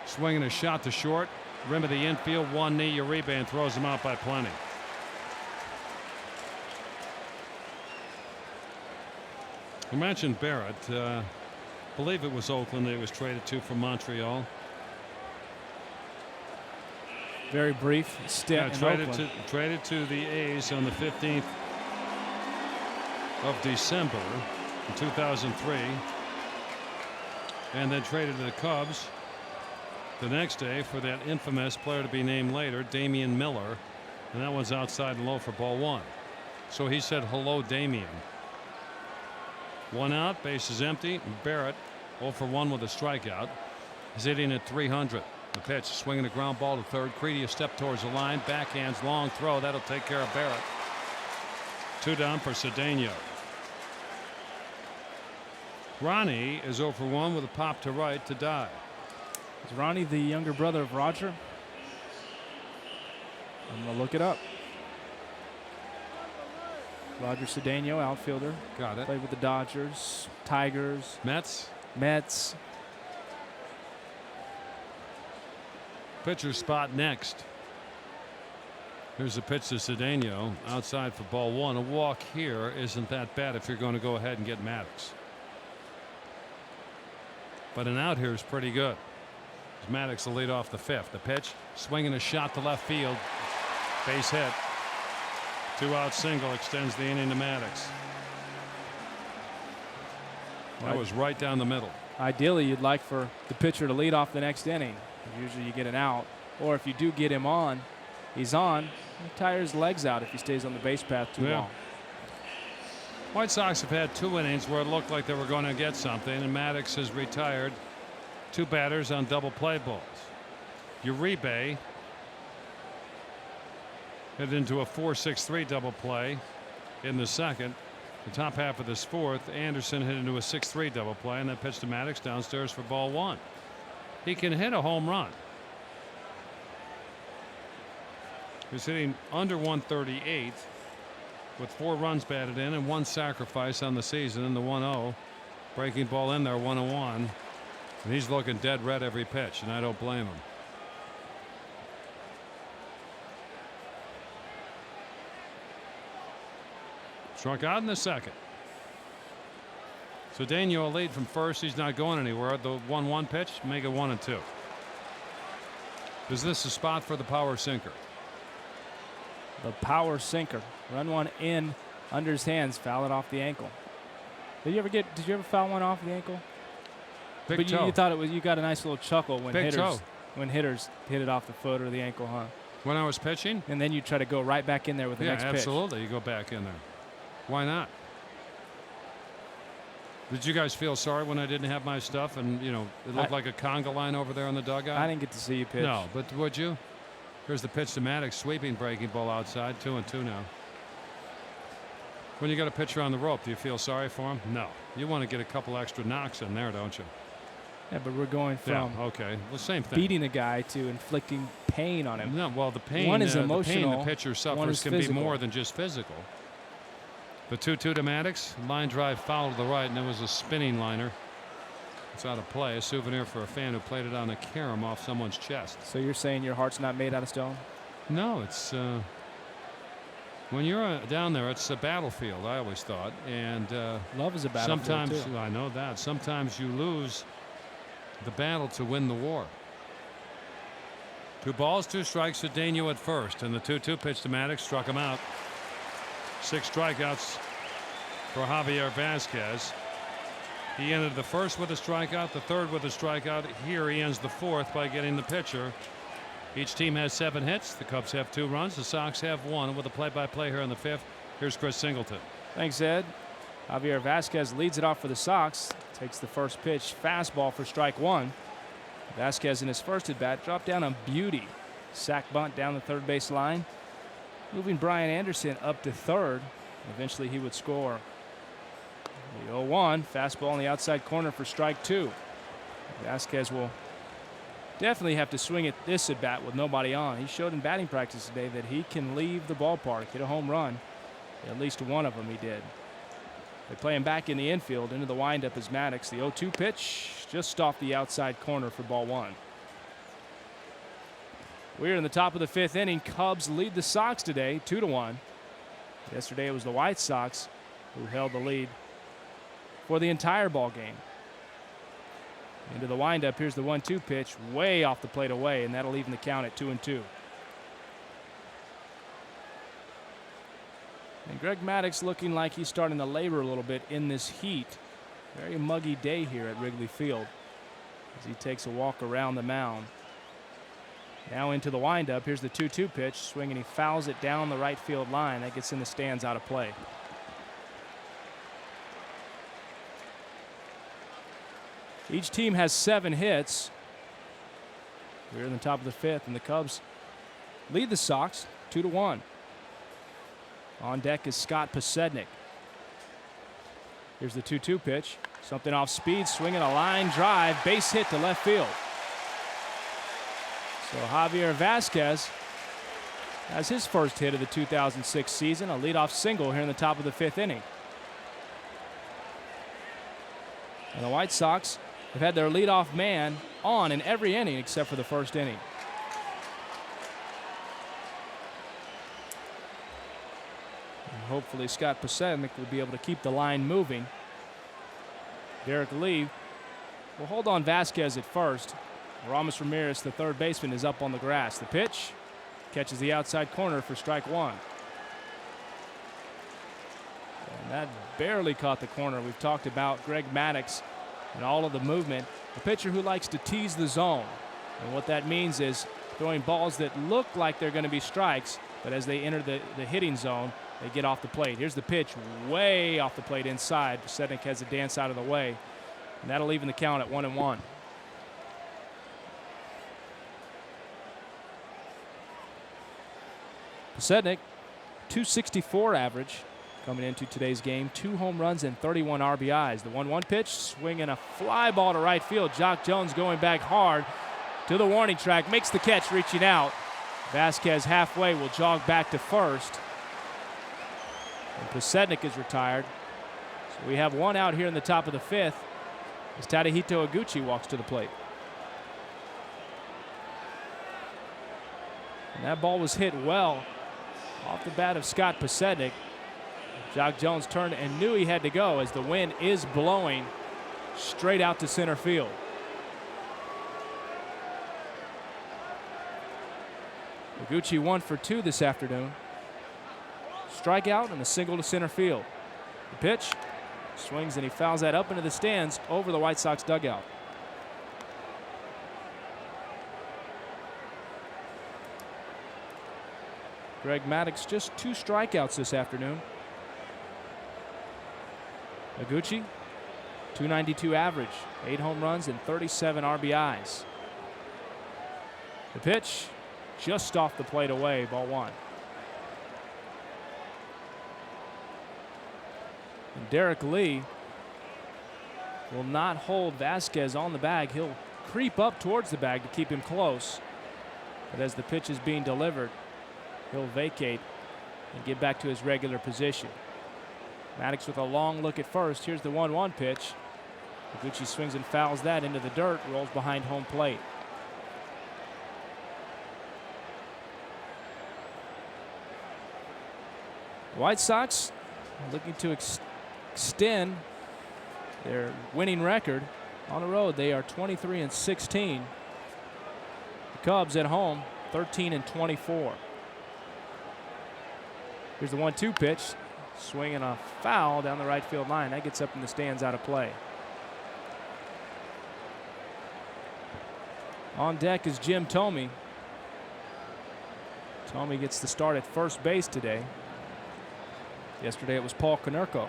Swinging a shot to short. Rim of the infield. One knee. Uribe and throws him out by plenty. You mentioned Barrett. Believe it was Oakland that he was traded to from Montreal. Very brief stint. Traded to the A's on the 15th of December in 2003, and then traded to the Cubs the next day for that infamous player to be named later, Damian Miller, and that one's outside and low for ball 1. So he said hello, Damian. 1 out, base is empty. Barrett 0 for 1 with a strikeout. He's hitting at 300. The pitch, swinging a ground ball to third. Creedy a step towards the line. Backhands, long throw. That'll take care of Barrett. 2 down for Cedeno. Ronnie is 0 for 1 with a pop to right to Dye. Is Ronnie the younger brother of Roger? I'm going to look it up. Roger Cedeno, outfielder. Got it. Played with the Dodgers, Tigers, Mets. Pitcher spot next. Here's the pitch to Cedeno outside for ball 1. A walk here isn't that bad if you're going to go ahead and get Maddox. but an out here is pretty good. Maddox will lead off the 5th. The pitch, swinging a shot to left field. Base hit. 2-out single extends the inning to Maddox. That was right down the middle. Ideally, you'd like for the pitcher to lead off the next inning. Usually you get an out. Or if you do get him on, he's on. He tires his legs out if he stays on the base path too long. White Sox have had 2 innings where it looked like they were going to get something, and Maddox has retired 2 batters on double play balls. Uribe hit into a 4-6-3 double play in the 2nd. The top half of this 4th, Anderson hit into a 6-3 double play, and then pitched to Maddox downstairs for ball 1. He can hit a home run. He's hitting under 138 with 4 runs batted in and 1 sacrifice on the season in the 1-0. Breaking ball in there, 1-1. And he's looking dead red every pitch, and I don't blame him. Struck out in the 2nd. So Daniel lead from first. He's not going anywhere. The 1-1 pitch, make it 1-2. Is this a spot for the power sinker? The power sinker. Run one in under his hands, foul it off the ankle. Did you ever foul one off the ankle? Big toe. You thought it was, you got a nice little chuckle when Big toe. hitters hit it off the foot or the ankle, huh? When I was pitching? And then you try to go right back in there with the next pitch. Yeah, absolutely. You go back in there. Why not? Did you guys feel sorry when I didn't have my stuff and, you know, it looked like a conga line over there in the dugout? I didn't get to see you pitch. No, but would you? Here's the pitch to Maddox, sweeping breaking ball outside, 2-2 now. When you got a pitcher on the rope, do you feel sorry for him? No. You want to get a couple extra knocks in there, don't you? Yeah, but we're going from okay. Well, same thing. beating a guy to inflicting pain on him. No, well, the pain, one is emotional. The pain the pitcher suffers can physical. be more than just physical. The 2-2 to Maddox, line drive foul to the right, and it was a spinning liner. It's out of play. A souvenir for a fan who played it on a carom off someone's chest. So you're saying your heart's not made out of stone? No, it's when you're down there, it's a battlefield. I always thought, and love is a battlefield. Sometimes too. I know that. Sometimes you lose the battle to win the war. 2 balls, 2 strikes to Daniel at first, and the 2-2 pitch to Maddox struck him out. 6 strikeouts for Javier Vasquez. He ended the 1st with a strikeout, the 3rd with a strikeout. Here he ends the 4th by getting the pitcher. Each team has 7 hits. The Cubs have 2 runs. The Sox have 1. With a play-by-play here in the 5th, here's Chris Singleton. Thanks, Ed. Javier Vasquez leads it off for the Sox. Takes the first pitch, fastball for strike 1. Vasquez in his first at bat dropped down on beauty. Sack bunt down the third base line. Moving Brian Anderson up to 3rd. Eventually he would score. The 0-1 fastball on the outside corner for strike 2. Vasquez will definitely have to swing at this at bat with nobody on. He showed in batting practice today that he can leave the ballpark, hit a home run. At least one of them he did. They play him back in the infield. Into the windup is Maddox. The 0-2 pitch just off the outside corner for ball 1. We're in the top of the 5th inning. Cubs lead the Sox today 2-1. Yesterday it was the White Sox who held the lead for the entire ball game. Into the windup. Here's the 1-2 pitch, way off the plate away, and that'll even the count at 2-2. And Greg Maddux looking like he's starting to labor a little bit in this heat. Very muggy day here at Wrigley Field as he takes a walk around the mound. Now into the windup. Here's the 2-2 pitch, swinging. He fouls it down the right field line. That gets in the stands out of play. Each team has 7 hits. We're in the top of the 5th, and the Cubs lead the Sox 2-1. On deck is Scott Posednik. Here's the 2-2 pitch. Something off speed, swinging a line drive, base hit to left field. So Javier Vasquez has his first hit of the 2006 season, a leadoff single here in the top of the 5th inning. And the White Sox have had their leadoff man on in every inning except for the first inning. And hopefully Scott Posednik will be able to keep the line moving. Derek Lee will hold on Vasquez at first. Ramos Ramirez, the third baseman, is up on the grass. The pitch catches the outside corner for strike one. And that barely caught the corner. We've talked about Greg Maddux and all of the movement. A pitcher who likes to tease the zone. And what that means is throwing balls that look like they're going to be strikes, but as they enter the hitting zone, they get off the plate. Here's the pitch way off the plate inside. Sednick has a dance out of the way. And that'll even the count at 1-1. Sednick, .264 average coming into today's game. 2 home runs and 31 RBIs. The 1-1 pitch, swinging a fly ball to right field. Jock Jones going back hard to the warning track, makes the catch, reaching out. Vasquez halfway will jog back to first. And Posednik is retired. So we have one out here in the top of the fifth as Tadahito Iguchi walks to the plate. And that ball was hit well off the bat of Scott Posednik. Jock Jones turned and knew he had to go as the wind is blowing straight out to center field. Iguchi 1 for 2 this afternoon. Strikeout and a single to center field. The pitch swings and he fouls that up into the stands over the White Sox dugout. Greg Maddux just 2 strikeouts this afternoon. Iguchi, .292 average, 8 home runs and 37 RBIs. The pitch just off the plate away, ball 1. And Derek Lee will not hold Vasquez on the bag. He'll creep up towards the bag to keep him close. But as the pitch is being delivered, he'll vacate and get back to his regular position. Maddux with a long look at first. Here's the 1-1 pitch. Iguchi swings and fouls that into the dirt, rolls behind home plate. White Sox looking to extend their winning record on the road. They are 23-16. The Cubs at home 13-24. Here's the 1-2 pitch. Swinging a foul down the right field line. That gets up in the stands out of play. On deck is Jim Thome. Thome gets the start at first base today. Yesterday it was Paul Konerko.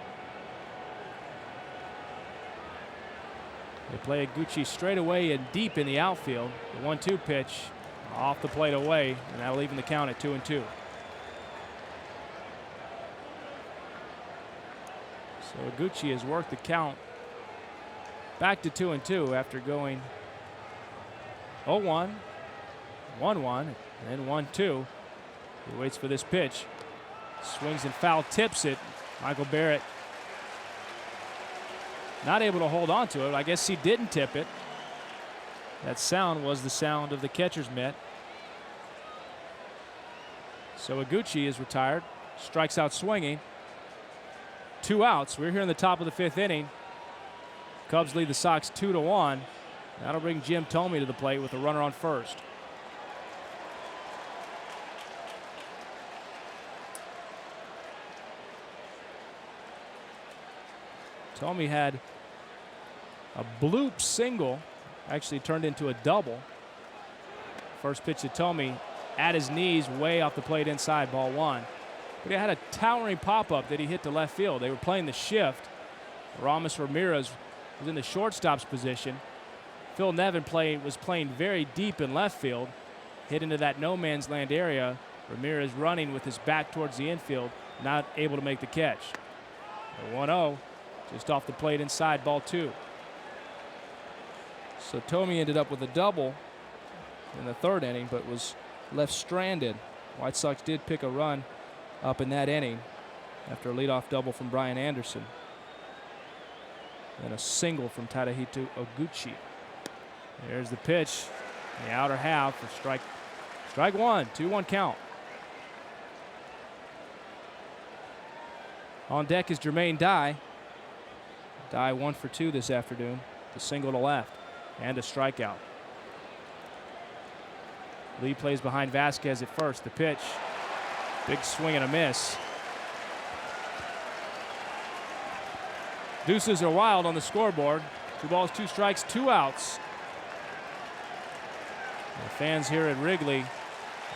They play Iguchi straight away and deep in the outfield. The 1-2 pitch off the plate away, and that'll even the count at 2-2. So Iguchi has worked the count back to 2-2 after going 0-1, 1-1, and then 1-2. He waits for this pitch. Swings and foul tips it. Michael Barrett not able to hold on to it. I guess he didn't tip it. That sound was the sound of the catcher's mitt. So Iguchi is retired. Strikes out swinging. 2 outs. We're here in the top of the 5th inning. Cubs lead the Sox 2-1. That'll bring Jim Thome to the plate with a runner on first. Thome had a bloop single, actually turned into a double. First pitch to Thome at his knees, way off the plate inside, ball 1. But he had a towering pop-up that he hit to left field. They were playing the shift. Ramos Ramirez was in the shortstop's position. Phil Nevin was playing very deep in left field, hit into that no man's land area. Ramirez running with his back towards the infield, not able to make the catch. The 1-0, just off the plate inside, ball 2. So Thome ended up with a double in the 3rd inning, but was left stranded. White Sox did pick a run up in that inning after a leadoff double from Brian Anderson. And a single from Tadahito Iguchi. There's the pitch, the outer half for strike 1, 2-1 count. On deck is Jermaine Dye. Dye 1 for 2 this afternoon. The single to left and a strikeout. Lee plays behind Vasquez at first. The pitch. Big swing and a miss. Deuces are wild on the scoreboard. 2 balls, 2 strikes, 2 outs. The fans here at Wrigley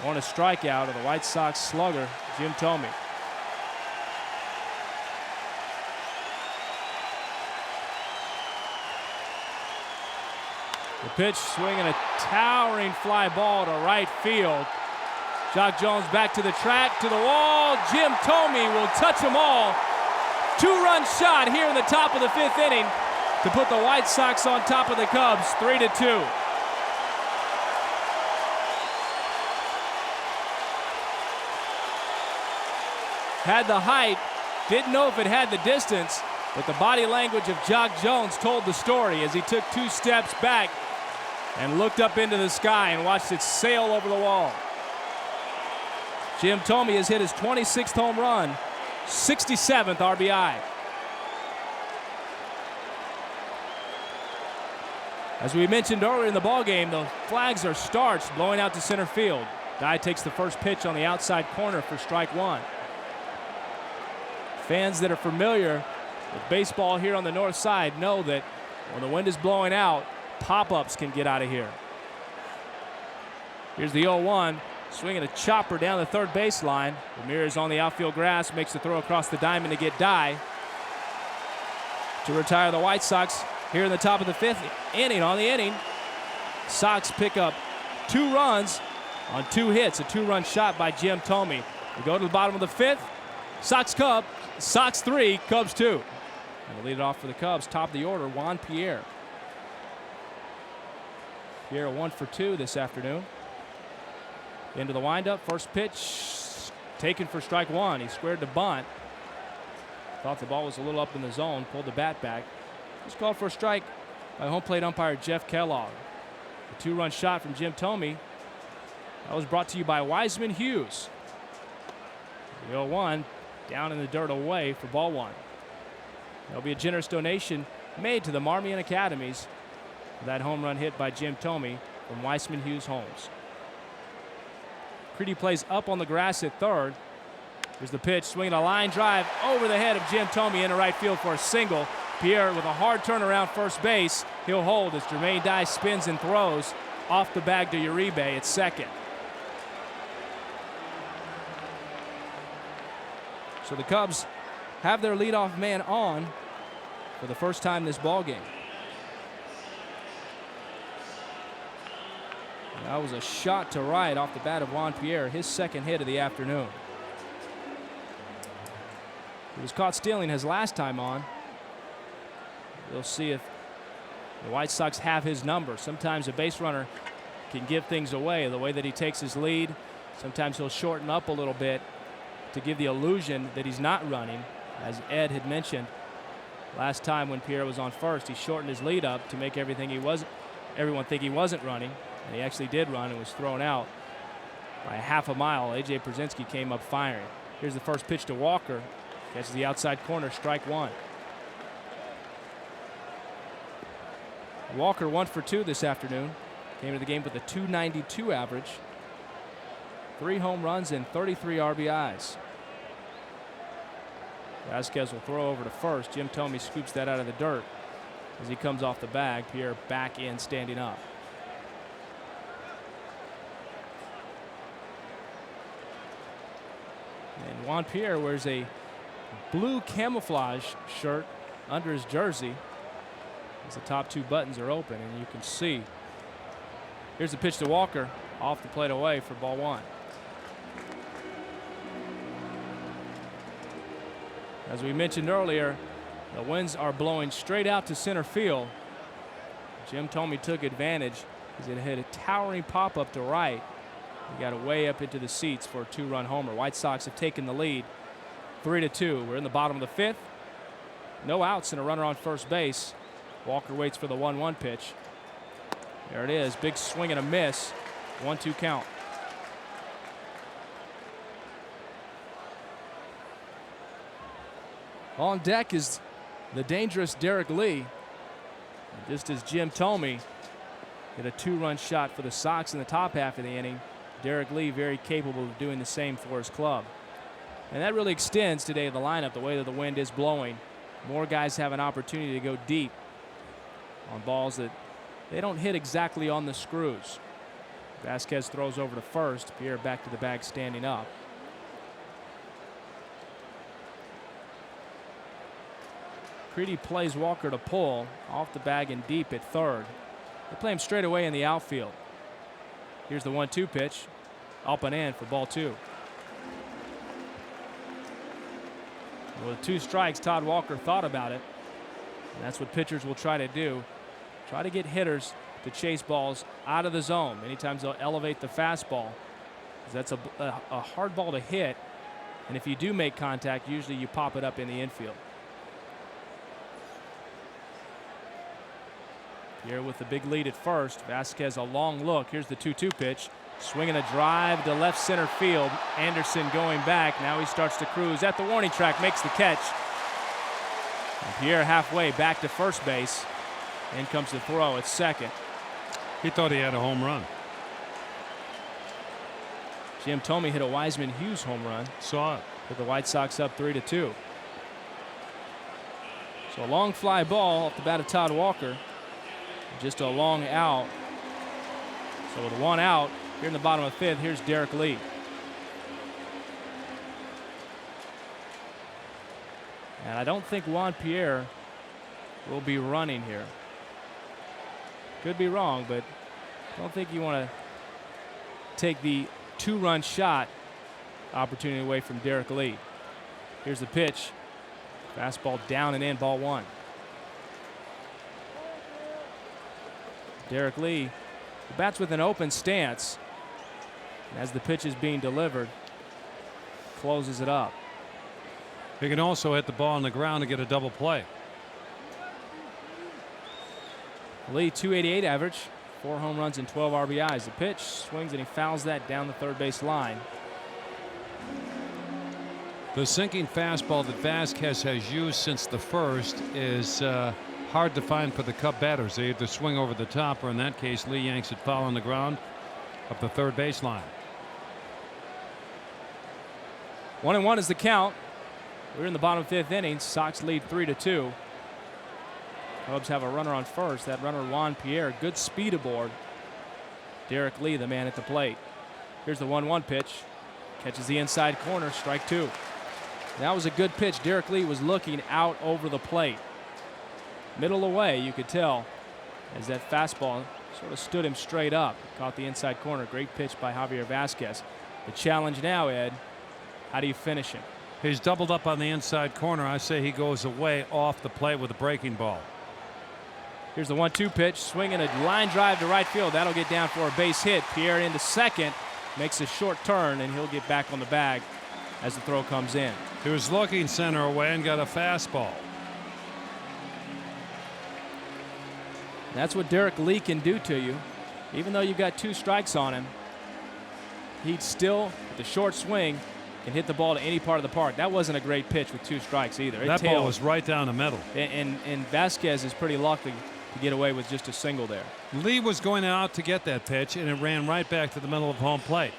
want a strikeout of the White Sox slugger, Jim Thome. The pitch, swinging a towering fly ball to right field. Jock Jones back to the track, to the wall. Jim Thome will touch them all. 2-run shot here in the top of the 5th inning to put the White Sox on top of the Cubs, 3-2. Had the height, didn't know if it had the distance, but the body language of Jock Jones told the story as he took 2 steps back and looked up into the sky and watched it sail over the wall. Jim Thome has hit his 26th home run, 67th RBI. As we mentioned earlier in the ballgame, the flags are starched, blowing out to center field. Dye takes the first pitch on the outside corner for strike 1. Fans that are familiar with baseball here on the north side know that when the wind is blowing out, pop-ups can get out of here. Here's the 0-1, swinging a chopper down the third baseline. Ramirez on the outfield grass, makes the throw across the diamond to get Dye to retire the White Sox here in the top of the 5th inning. On the inning, Sox pick up 2 runs on 2 hits, a 2-run shot by Jim Thome. We go to the bottom of the 5th. Sox 3, Cubs 2. And we'll lead it off for the Cubs. Top of the order, Juan Pierre. Pierre 1 for 2 this afternoon. Into the windup, first pitch taken for strike 1. He squared the bunt. Thought the ball was a little up in the zone, pulled the bat back. He's called for a strike by home plate umpire Jeff Kellogg. A 2-run shot from Jim Thome. That was brought to you by Wiseman Hughes. The 0-1 down in the dirt away for ball 1. There'll be a generous donation made to the Marmion Academies for that home run hit by Jim Thome from Wiseman Hughes Homes. Creedy plays up on the grass at third. Here's the pitch, swinging a line drive over the head of Jim Thome into right field for a single. Pierre with a hard turnaround first base. He'll hold as Jermaine Dye spins and throws off the bag to Uribe at second. So the Cubs have their leadoff man on for the first time this ballgame. That was a shot to right off the bat of Juan Pierre, his 2nd hit of the afternoon. He was caught stealing his last time on. We'll see if the White Sox have his number. Sometimes a base runner can give things away the way that he takes his lead. Sometimes he'll shorten up a little bit to give the illusion that he's not running. As Ed had mentioned last time when Pierre was on first, he shortened his lead up to make everyone think he wasn't running. And he actually did run and was thrown out by a half a mile. A.J. Pierzynski came up firing. Here's the first pitch to Walker. Catches the outside corner, strike 1. Walker 1 for 2 this afternoon. Came into the game with a .292 average. 3 home runs and 33 RBIs. Vasquez will throw over to first. Jim Thome scoops that out of the dirt as he comes off the bag. Pierre back in, standing up. And Juan Pierre wears a blue camouflage shirt under his jersey as the top 2 buttons are open, and you can see. Here's the pitch to Walker, off the plate away for ball 1. As we mentioned earlier, the winds are blowing straight out to center field. Jim Thome took advantage as it hit a towering pop-up to right. He got it way up into the seats for a 2-run homer. White Sox have taken the lead 3-2. We're in the bottom of the 5th. No outs and a runner on first base. Walker waits for the 1-1 pitch. There it is. Big swing and a miss. 1-2 count. On deck is the dangerous Derek Lee. Just as Jim told me, hit a 2-run shot for the Sox in the top half of the inning. Derek Lee very capable of doing the same for his club. And that really extends today the lineup, the way that the wind is blowing. More guys have an opportunity to go deep on balls that they don't hit exactly on the screws. Vasquez throws over to first. Pierre back to the bag standing up. Creedy plays Walker to pull off the bag and deep at third. They play him straight away in the outfield. Here's the 1-2 pitch. Up and in for ball 2. With 2 strikes, Todd Walker thought about it. And that's what pitchers will try to do. Try to get hitters to chase balls out of the zone. Many times they'll elevate the fastball. That's a hard ball to hit. And if you do make contact, usually you pop it up in the infield. Here with the big lead at first. Vasquez a long look. Here's the 2-2 pitch. Swinging a drive to left center field. Anderson going back. Now he starts to cruise at the warning track. Makes the catch. And Pierre halfway back to first base. In comes the throw at second. He thought he had a home run. Jim Thome hit a Wiseman Hughes home run. Saw it. Put the White Sox up 3-2. So a long fly ball off the bat of Todd Walker. Just a long out. So with 1 out here in the bottom of the 5th, here's Derek Lee. And I don't think Juan Pierre will be running here. Could be wrong, but I don't think you want to take the 2-run shot opportunity away from Derek Lee. Here's the pitch. Fastball down and in, ball 1. Derek Lee bats with an open stance. As the pitch is being delivered, closes it up. He can also hit the ball on the ground to get a double play. Lee, 288 average, 4 home runs and 12 RBIs. The pitch swings and he fouls that down the third base line. The sinking fastball that Vasquez has used since the first is hard to find for the Cub batters. They either swing over the top, or in that case, Lee yanks it foul on the ground up the third baseline. 1-1 is the count. We're in the bottom 5th inning. Sox lead 3-2. Cubs have a runner on first. That runner, Juan Pierre, good speed aboard. Derek Lee, the man at the plate. Here's the 1-1 pitch. Catches the inside corner, strike 2. That was a good pitch. Derek Lee was looking out over the plate. Middle away, you could tell, as that fastball sort of stood him straight up. Caught the inside corner. Great pitch by Javier Vasquez. The challenge now, Ed, how do you finish him? He's doubled up on the inside corner. I say he goes away off the plate with a breaking ball. Here's the 1-2 pitch. Swinging a line drive to right field. That'll get down for a base hit. Pierre into second. Makes a short turn, and he'll get back on the bag as the throw comes in. He was looking center away and got a fastball. That's what Derek Lee can do to you. Even though you've got 2 strikes on him, he'd still, with the short swing, can hit the ball to any part of the park. That wasn't a great pitch with 2 strikes either. That ball was right down the middle. And Vasquez is pretty lucky to get away with just a single there. Lee was going out to get that pitch, and it ran right back to the middle of home plate.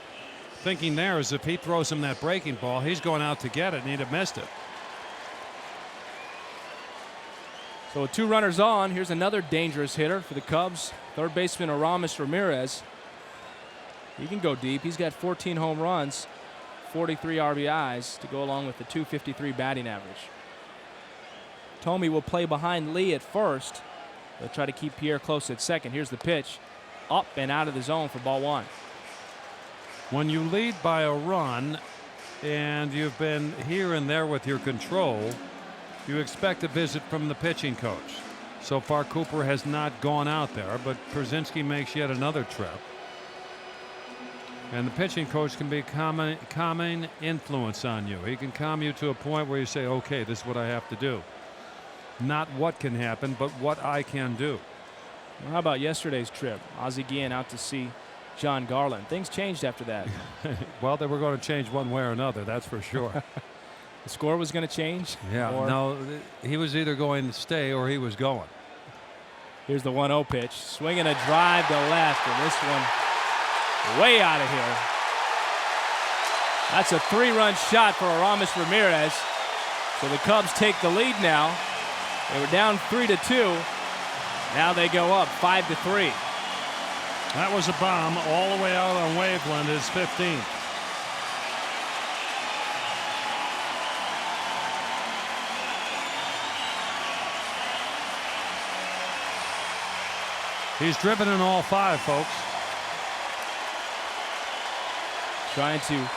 Thinking there is if he throws him that breaking ball, he's going out to get it, and he'd have missed it. So with 2 runners on, here's another dangerous hitter for the Cubs. Third baseman Aramis Ramirez. He can go deep. He's got 14 home runs, 43 RBIs to go along with the .253 batting average. Thome will play behind Lee at first. They'll try to keep Pierre close at second. Here's the pitch. Up and out of the zone for ball 1. When you lead by a run and you've been here and there with your control, you expect a visit from the pitching coach. So far, Cooper has not gone out there, but Przinsky makes yet another trip. And the pitching coach can be a calming influence on you. He can calm you to a point where you say, okay, this is what I have to do. Not what can happen, but what I can do. Well, how about yesterday's trip? Ozzie Guillen out to see John Garland. Things changed after that. Well, they were going to change one way or another, that's for sure. The score was going to change? Yeah, no, he was either going to stay or he was going. Here's the 1-0 pitch. Swinging a drive to left, and this one way out of here. That's a 3-run shot for Aramis Ramirez. So the Cubs take the lead now. They were down 3-2. Now they go up 5-3. That was a bomb all the way out on Waveland, his 15th. He's driven in all 5, folks. Trying to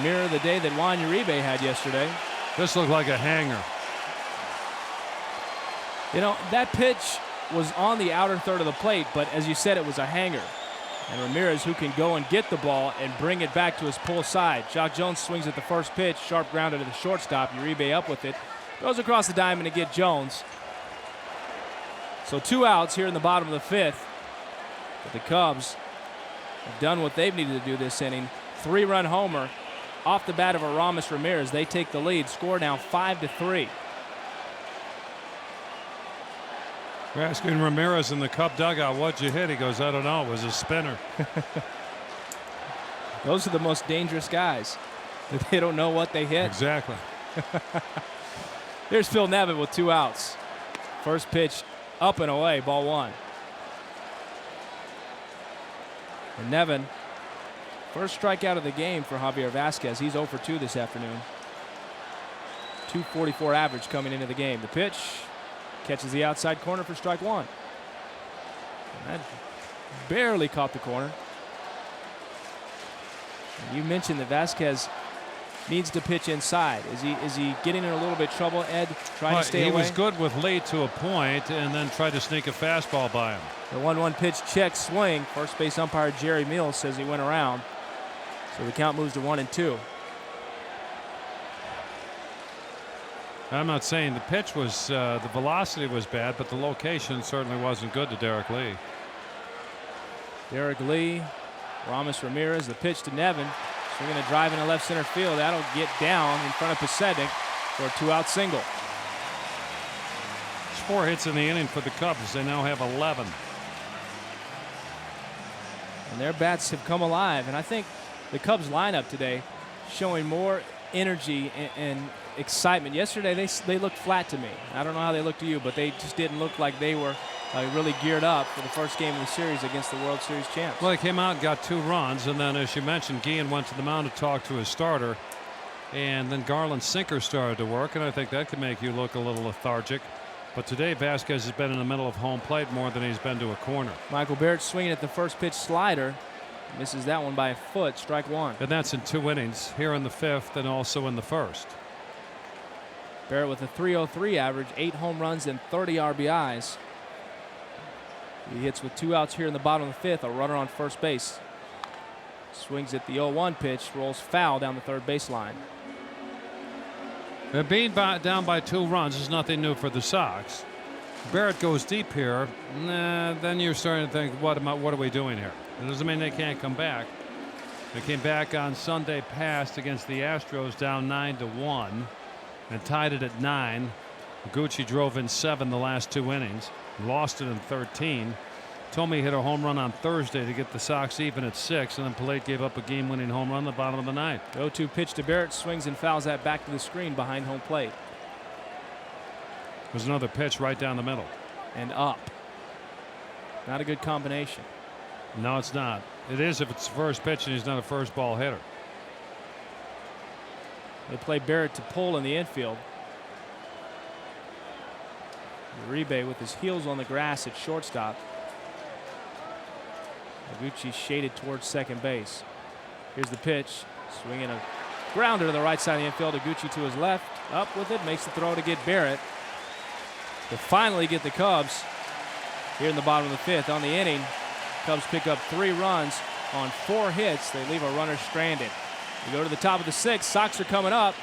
mirror the day that Juan Uribe had yesterday. This looked like a hanger. You know, that pitch was on the outer third of the plate, but as you said, it was a hanger. And Ramirez, who can go and get the ball and bring it back to his pull side. Jock Jones swings at the first pitch, sharp grounder to the shortstop. Uribe up with it, goes across the diamond to get Jones. So 2 outs here in the bottom of the 5th. But the Cubs have done what they've needed to do this inning. 3-run homer off the bat of Aramis Ramirez. They take the lead. Score now 5-3. We're asking Ramirez in the Cub dugout, what'd you hit? He goes, I don't know. It was a spinner. Those are the most dangerous guys. They don't know what they hit. Exactly. Here's Phil Nevin with 2 outs. First pitch up and away, ball 1. And Nevin, first strikeout of the game for Javier Vasquez. He's 0 for 2 this afternoon. 244 average coming into the game. The pitch catches the outside corner for strike 1. And that barely caught the corner. And you mentioned that Vasquez needs to pitch inside. Is he getting in a little bit of trouble, Ed, trying to stay away? He was good with Lee to a point and then tried to sneak a fastball by him. The 1-1 pitch check swing. First base umpire Jerry Mills says he went around. So the count moves to 1-2. I'm not saying the pitch was, the velocity was bad, but the location certainly wasn't good to Derek Lee. Derek Lee, Aramis Ramirez, the pitch to Nevin. Swinging a drive into left center field. That'll get down in front of Pasetic for a 2-out single. There's 4 hits in the inning for the Cubs. They now have 11. And their bats have come alive. And I think the Cubs lineup today showing more energy and excitement. Yesterday they looked flat to me. I don't know how they looked to you, but they just didn't look like they were really geared up for the first game of the series against the World Series champs. Well, they came out and got 2 runs, and then, as you mentioned, Guillen went to the mound to talk to his starter, and then Garland's sinker started to work, and I think that could make you look a little lethargic. But today, Vasquez has been in the middle of home plate more than he's been to a corner. Michael Barrett swinging at the first pitch slider. Misses that one by a foot. Strike 1. And that's in 2 innings, here in the 5th and also in the 1st. Barrett with a .303 average, 8 home runs and 30 RBIs. He hits with 2 outs here in the bottom of the 5th. A runner on first base. Swings at the 0-1 pitch, rolls foul down the third baseline. Being down by 2 runs is nothing new for the Sox. Barrett goes deep here. Then you're starting to think, what are we doing here? It doesn't mean they can't come back. They came back on Sunday past against the Astros down 9-1 and tied it at 9. Gucci drove in 7 the last 2 innings. Lost it in 13. Tomey hit a home run on Thursday to get the Sox even at 6, and then Pallade gave up a game-winning home run in the bottom of the 9th. 0-2 pitch to Barrett, swings and fouls that back to the screen behind home plate. There's another pitch right down the middle. And up. Not a good combination. No, it's not. It is if it's the first pitch and he's not a first ball hitter. They play Barrett to pull in the infield. Uribe with his heels on the grass at shortstop. Iguchi shaded towards second base. Here's the pitch. Swinging a grounder to the right side of the infield. Iguchi to his left. Up with it. Makes the throw to get Barrett. To finally get the Cubs here in the bottom of the 5th. On the inning, Cubs pick up 3 runs on 4 hits. They leave a runner stranded. We go to the top of the 6th. Sox are coming up.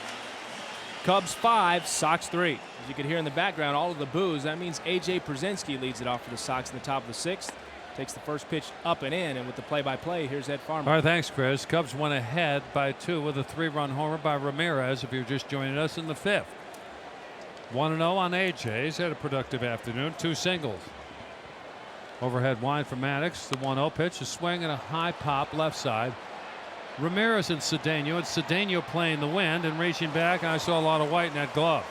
Cubs 5, Sox 3. As you can hear in the background, all of the boos. That means A.J. Przinsky leads it off for the Sox in the top of the 6th. Takes the first pitch up and in, and with the play-by-play, here's Ed Farmer. All right, thanks, Chris. Cubs went ahead by 2 with a 3-run homer by Ramirez, if you're just joining us in the 5th. 1-0 on A.J. He's had a productive afternoon, 2 singles. Overhead wind for Maddox. The 1-0 pitch. A swing and a high pop left side. Ramirez and Cedeno. It's Cedeno playing the wind and reaching back. And I saw a lot of white in that glove.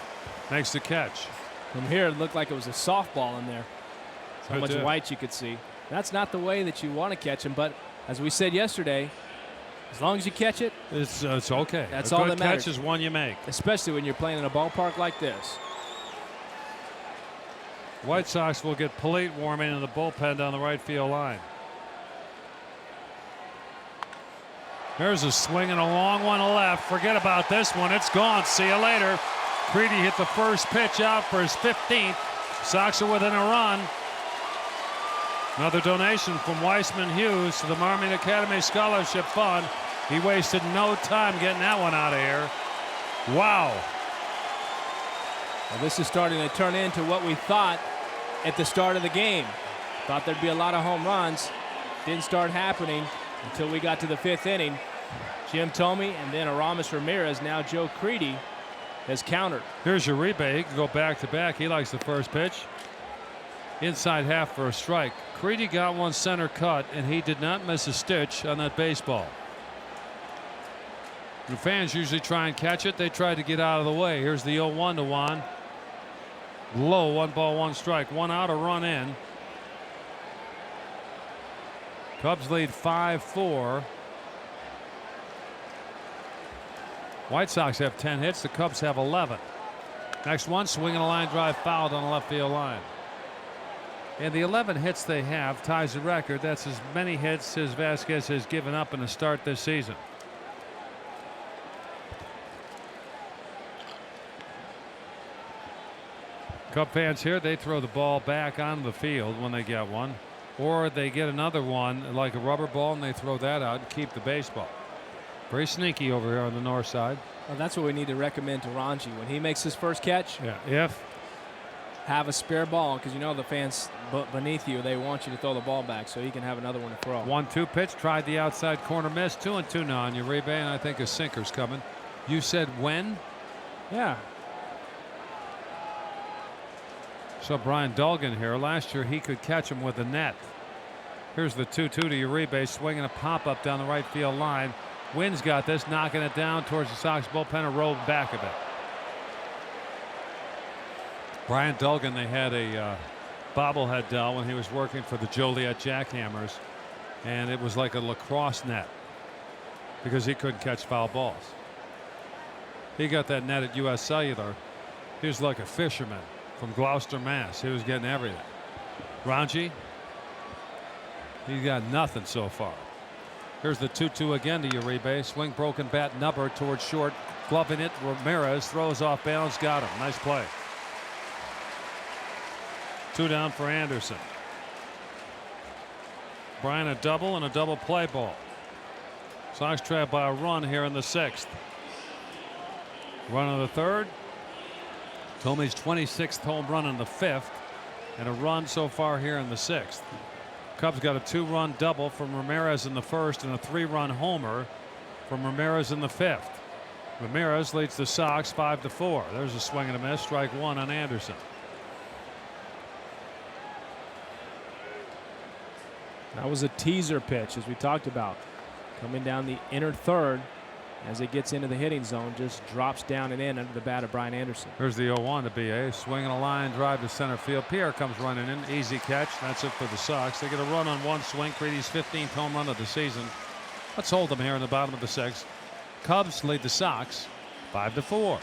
Makes the catch. From here, it looked like it was a softball in there. So how much white you could see. That's not the way that you want to catch him, but as we said yesterday, as long as you catch it, it's okay. That's a all good that matters. catch is one you make. Especially when you're playing in a ballpark like this. White Sox will get Polite warming in the bullpen down the right field line. There's a swing and a long one to left. Forget about this one. It's gone. See you later. Creedy hit the first pitch out for his 15th. Sox are within a run. Another donation from Weissman Hughes to the Marmon Academy Scholarship Fund. He wasted no time getting that one out of here. Wow. Well, this is starting to turn into what we thought at the start of the game. Thought there'd be a lot of home runs. Didn't start happening until we got to the 5th inning. Jim Thome and then Aramis Ramirez. Now Joe Creedy has countered. Here's Uribe. He can go back to back. He likes the first pitch. Inside half for a strike. Creedy got one center cut, and he did not miss a stitch on that baseball. The fans usually try and catch it. They try to get out of the way. Here's the 0-1 to Juan. Low, 1 ball, 1 strike. 1 out, a run in. Cubs lead 5-4. White Sox have 10 hits. The Cubs have 11. Next one, swinging a line drive fouled on the left field line. And the 11 hits they have ties the record. That's as many hits as Vasquez has given up in the start this season. Cub fans here, they throw the ball back on the field when they get one, or they get another one like a rubber ball and they throw that out and keep the baseball. Very sneaky over here on the north side. Well, that's what we need to recommend to Ranji when he makes his first catch. Yeah, have a spare ball, because you know the fans beneath you, they want you to throw the ball back so he can have another one to throw. 1-2 pitch, tried the outside corner, missed. 2-2 now on Uribe, and I think a sinker's coming. You said when? Yeah. So Brian Dulgan here. Last year he could catch him with a net. Here's the 2-2 to Uribe, swinging a pop-up down the right field line. Wynn's got this, knocking it down towards the Sox bullpen and rolled back a bit. Brian Dulgan, they had a bobblehead doll when he was working for the Joliet Jackhammers, and it was like a lacrosse net because he couldn't catch foul balls. He got that net at U.S. Cellular. He was like a fisherman from Gloucester, Mass. He was getting everything. Ranji, he got nothing so far. Here's the 2-2 again to Uribe. Swing, broken bat, number towards short. Gloving it. Ramirez throws off balance. Got him. Nice play. 2 down for Anderson. Brian a double and a double play ball. Sox trapped by a run here in the 6th. Run of the 3rd. Thome's 26th home run in the 5th, and a run so far here in the 6th. Cubs got a 2-run double from Ramirez in the 1st and a 3-run homer from Ramirez in the 5th. Ramirez leads the Sox 5-4. There's a swing and a miss. Strike 1 on Anderson. That was a teaser pitch, as we talked about, coming down the inner 3rd. As it gets into the hitting zone, just drops down and in under the bat of Brian Anderson. Here's the 0-1 to BA. Swinging a line drive to center field. Pierre comes running in. Easy catch. That's it for the Sox. They get a run on one swing. Creedy's 15th home run of the season. Let's hold them here in the bottom of the 6th. Cubs lead the Sox 5-4.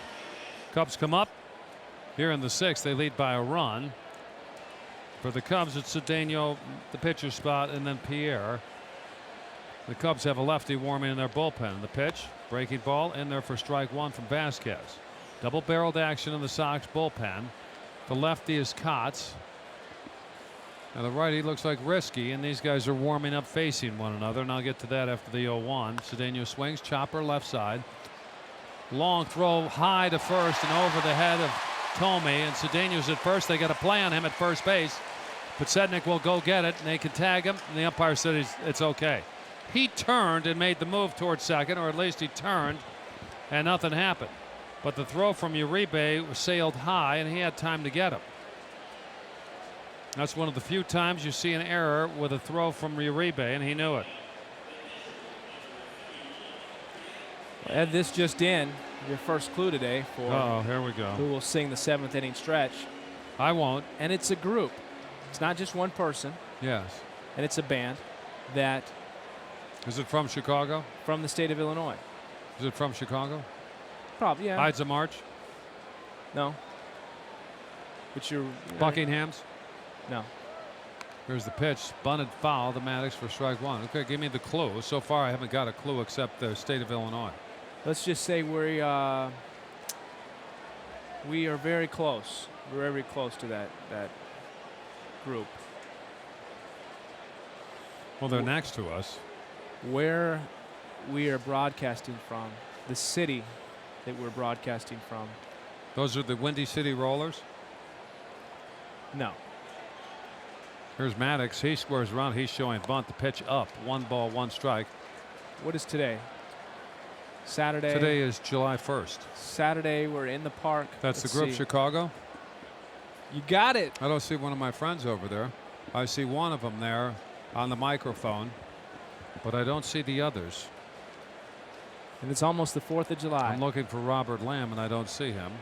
Cubs come up here in the 6th. They lead by a run. For the Cubs, it's Cedeno, the pitcher spot, and then Pierre. The Cubs have a lefty warming in their bullpen. The pitch, breaking ball, in there for strike 1 from Vasquez. Double-barreled action in the Sox bullpen. The lefty is Kotz. Now the righty looks like Risky, and these guys are warming up facing one another, and I'll get to that after the 0-1. Cedeno swings, chopper left side. Long throw high to first and over the head of Thome, and Cedeno's at first. They got a play on him at first base, but Sednick will go get it, and they can tag him, and the umpire said it's okay. He turned and made the move towards second, or at least he turned, and nothing happened. But the throw from Uribe sailed high, and he had time to get him. That's one of the few times you see an error with a throw from Uribe, and he knew it. Add this just in, your first clue today for Oh, here we go. who will sing the 7th inning stretch. I won't. And it's a group. It's not just one person. Yes. And it's a band that Is it from Chicago? from the state of Illinois. Is it from Chicago? Probably, yeah. Ides of March? No. But you're Buckingham's? No. Here's the pitch. Bunted foul to Maddox for strike one. Okay, give me the clue. So far, I haven't got a clue except the state of Illinois. Let's just say we are very close. We're very close to that group. Well, they're next to us. Where we are broadcasting from, the city that we're broadcasting from. Those are the Windy City Rollers? No. Here's Maddox. He squares around. He's showing bunt. The pitch up. 1 ball, 1 strike. What is today? Saturday. Today is July 1st. Saturday, we're in the park. That's Let's the group see. Chicago? You got it. I don't see one of my friends over there. I see one of them there on the microphone, but I don't see the others. And it's almost the 4th of July. I'm looking for Robert Lamb, and I don't see him.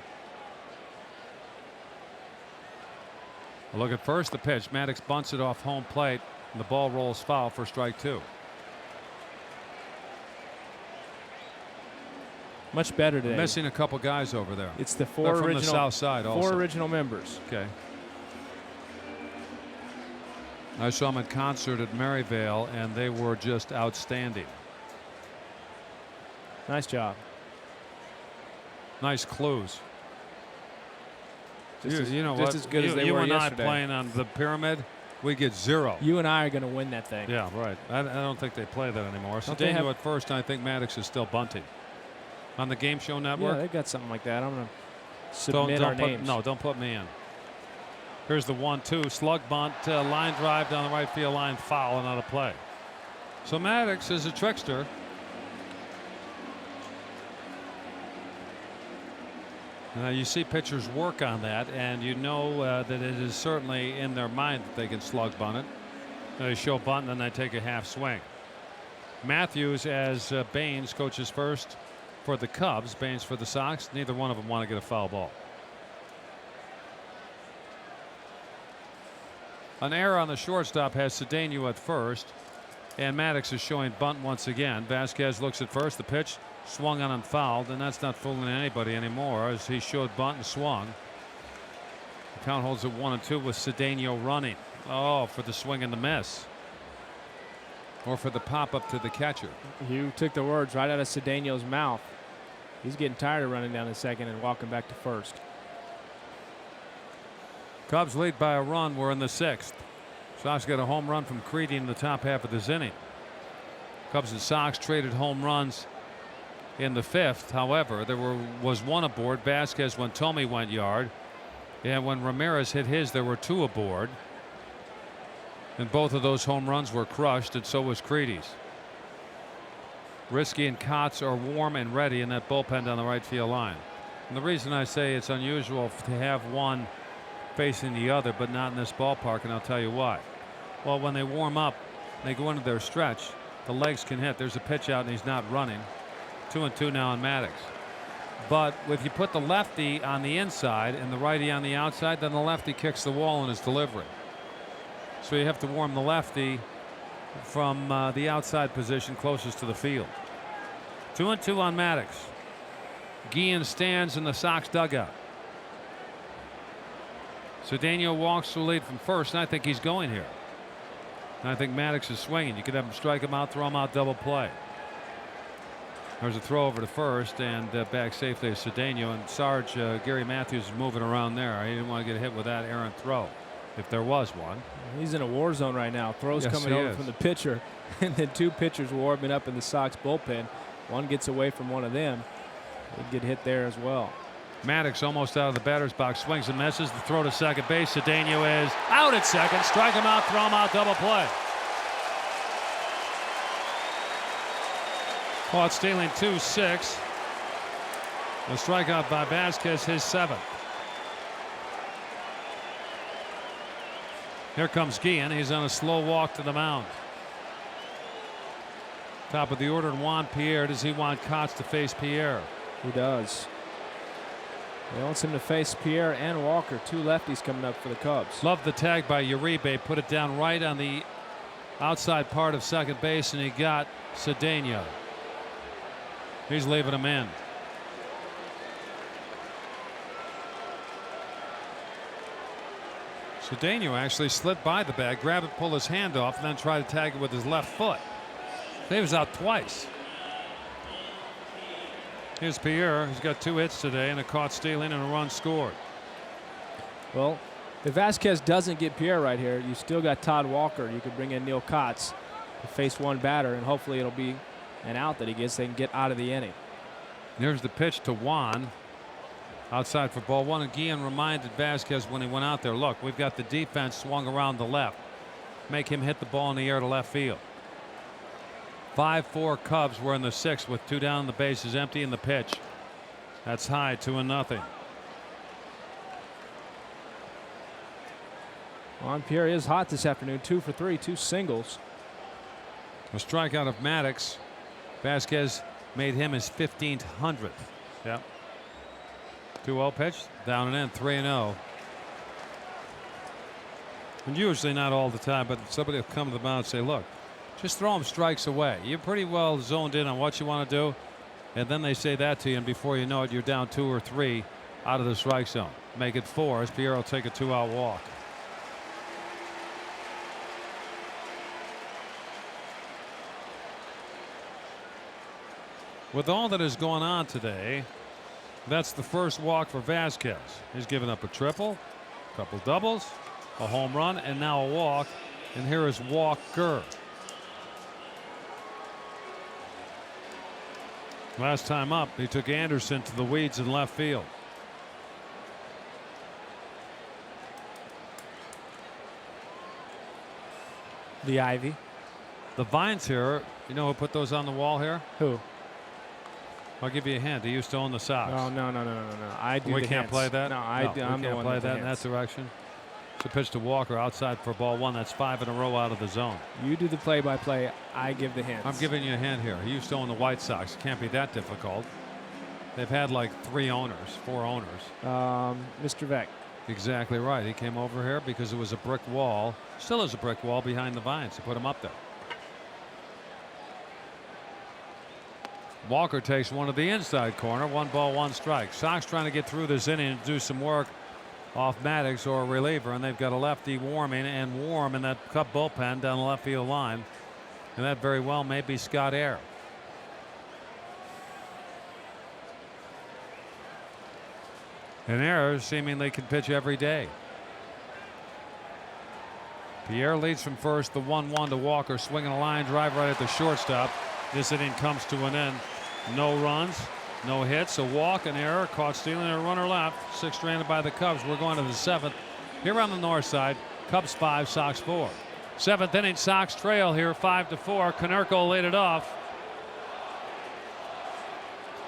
Look at first the pitch. Maddox bunts it off home plate, and the ball rolls foul for strike 2. Much better today. Missing a couple guys over there. It's the They're from the south side also. 4 original members. Okay. I saw them at concert at Maryvale, and they were just outstanding. Nice job. Nice clues. You know just what? as good as they you were and yesterday. I playing on the pyramid, we get 0. You and I are going to win that thing. Yeah, right. I don't think they play that anymore. So Don't they Daniel have- at first, and I think Maddox is still bunting. On the Game Show Network? Yeah, they got something like that. I'm going to submit our names. No, don't put me in. Here's the 1-2 slug bunt, line drive down the right field line, foul and out of play. So Maddox is a trickster. Now you see pitchers work on that, and you know that it is certainly in their mind that they can slug bunt it. They show bunt, and then they take a half swing. Matthews, as Baines coaches first for the Cubs, Baines for the Sox. Neither one of them want to get a foul ball. An error on the shortstop has Cedeno at first, and Maddox is showing bunt once again. Vasquez looks at first. The pitch swung on and fouled, and that's not fooling anybody anymore as he showed bunt and swung. The count holds at 1-2 with Cedeno running. Oh, for the swing and the miss. Or for the pop up to the catcher. You took the words right out of Cedeno's mouth. He's getting tired of running down to second and walking back to first. Cubs lead by a run. We're in the 6th. Sox got a home run from Creedy in the top half of this inning. Cubs and Sox traded home runs in the 5th. However, there was one aboard. Vasquez when Tomey went yard, and when Ramirez hit his, there were 2 aboard. And both of those home runs were crushed, and so was Creedy's. Risky and Kotz are warm and ready in that bullpen down the right field line. And the reason I say it's unusual to have one facing the other, but not in this ballpark, and I'll tell you why. Well, when they warm up, they go into their stretch, the legs can hit. There's a pitch out, and he's not running. 2-2 now on Maddox. But if you put the lefty on the inside and the righty on the outside, then the lefty kicks the wall in his delivery. So you have to warm the lefty from the outside position closest to the field. 2-2 on Maddox. Guillen stands in the Sox dugout. Cedeno walks to the lead from first, and I think he's going here. And I think Maddox is swinging. You could have him strike him out, throw him out, double play. There's a throw over to first, and back safely is Cedeno. And Sarge, Gary Matthews is moving around there. He didn't want to get hit with that errant throw, if there was one. He's in a war zone right now. Throws Yes, coming he over is. from the pitcher, and then 2 pitchers warming up in the Sox bullpen. One gets away from one of them. They get hit there as well. Maddox almost out of the batter's box, swings and misses. The throw to second base. Cedeno is out at second. Strike him out, throw him out, double play. Caught stealing 2-6. A strikeout by Vasquez, his 7th. Here comes Guillen. He's on a slow walk to the mound. Top of the order, Juan Pierre. Does he want Kotz to face Pierre? He does. He wants him to face Pierre and Walker, two lefties coming up for the Cubs. Love the tag by Uribe. Put it down right on the outside part of second base, and he got Cedeno. He's leaving him in. Cedeno actually slid by the bag, grab it, pull his hand off, and then try to tag it with his left foot. He was out twice. Here's Pierre. He's got 2 hits today and a caught stealing and a run scored. Well, if Vasquez doesn't get Pierre right here, you still got Todd Walker. You could bring in Neil Kotz to face one batter, and hopefully it'll be an out that he gets. They can get out of the inning. Here's the pitch to Juan. Outside for ball 1, and Guillen reminded Vasquez when he went out there, look, we've got the defense swung around the left. Make him hit the ball in the air to left field. 5-4 Cubs. Were in the 6th with 2 down. The base is empty, and the pitch. That's high, 2-0. Juan Pierre is hot this afternoon. 2 for 3, 2 singles. A strikeout of Maddox. Vasquez made him his 1500th. Yep. 2-0 pitch, down and in, 3-0. And usually not all the time, but somebody will come to the mound and say, look, just throw him strikes away. You're pretty well zoned in on what you want to do. And then they say that to you, and before you know it, you're down 2 or 3 out of the strike zone. Make it 4 as Pierre will take a 2-out walk. With all that is going on today, that's the first walk for Vasquez. He's given up a triple, a couple doubles, a home run, and now a walk. And here is Walker. Last time up, he took Anderson to the weeds in left field. The ivy. The vines here, you know who put those on the wall here? Who? I'll give you a hint. He used to own the Sox. Oh, no. I do. We the can't hints. play that? No, I'm the can't one play with the that in that hints. direction. It's a pitch to Walker outside for ball 1. That's 5 in a row out of the zone. You do the play-by-play. I give the hints. I'm giving you a hint here. He used to own the White Sox. It can't be that difficult. They've had like 4 owners. Mr. Veck. Exactly right. He came over here because it was a brick wall. Still is a brick wall behind the vines. He put him up there. Walker takes one to the inside corner. 1 ball, 1 strike. Sox trying to get through this inning and do some work off Maddox or a reliever, and they've got a lefty warming and warm in that Cub bullpen down the left field line, and that very well may be Scott Air. And Air seemingly can pitch every day. Pierre leads from first, the 1-1 to Walker, swinging a line drive right at the shortstop. This inning comes to an end. No runs, no hits, a walk, an error, caught stealing, a runner left. 6 stranded by the Cubs. We're going to the 7th. Here on the north side, Cubs 5, Sox 4. 7th inning, Sox trail here 5-4. Konerko laid it off.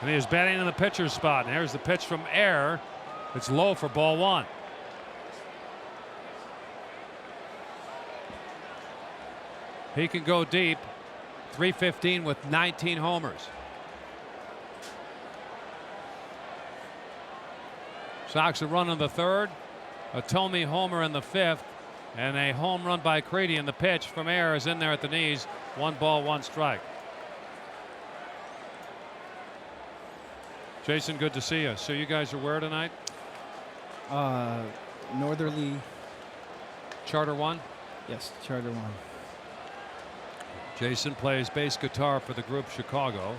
And he is batting in the pitcher's spot. And here's the pitch from Air. It's low for ball 1. He can go deep. 315 with 19 homers. Sox a run in the 3rd, a Tomey homer in the 5th, and a home run by Creedy. And the pitch from Air is in there at the knees. 1 ball, 1 strike. Jason, good to see you. So you guys are where tonight? Northerly. Charter 1? Yes, Charter 1. Jason plays bass guitar for the group Chicago.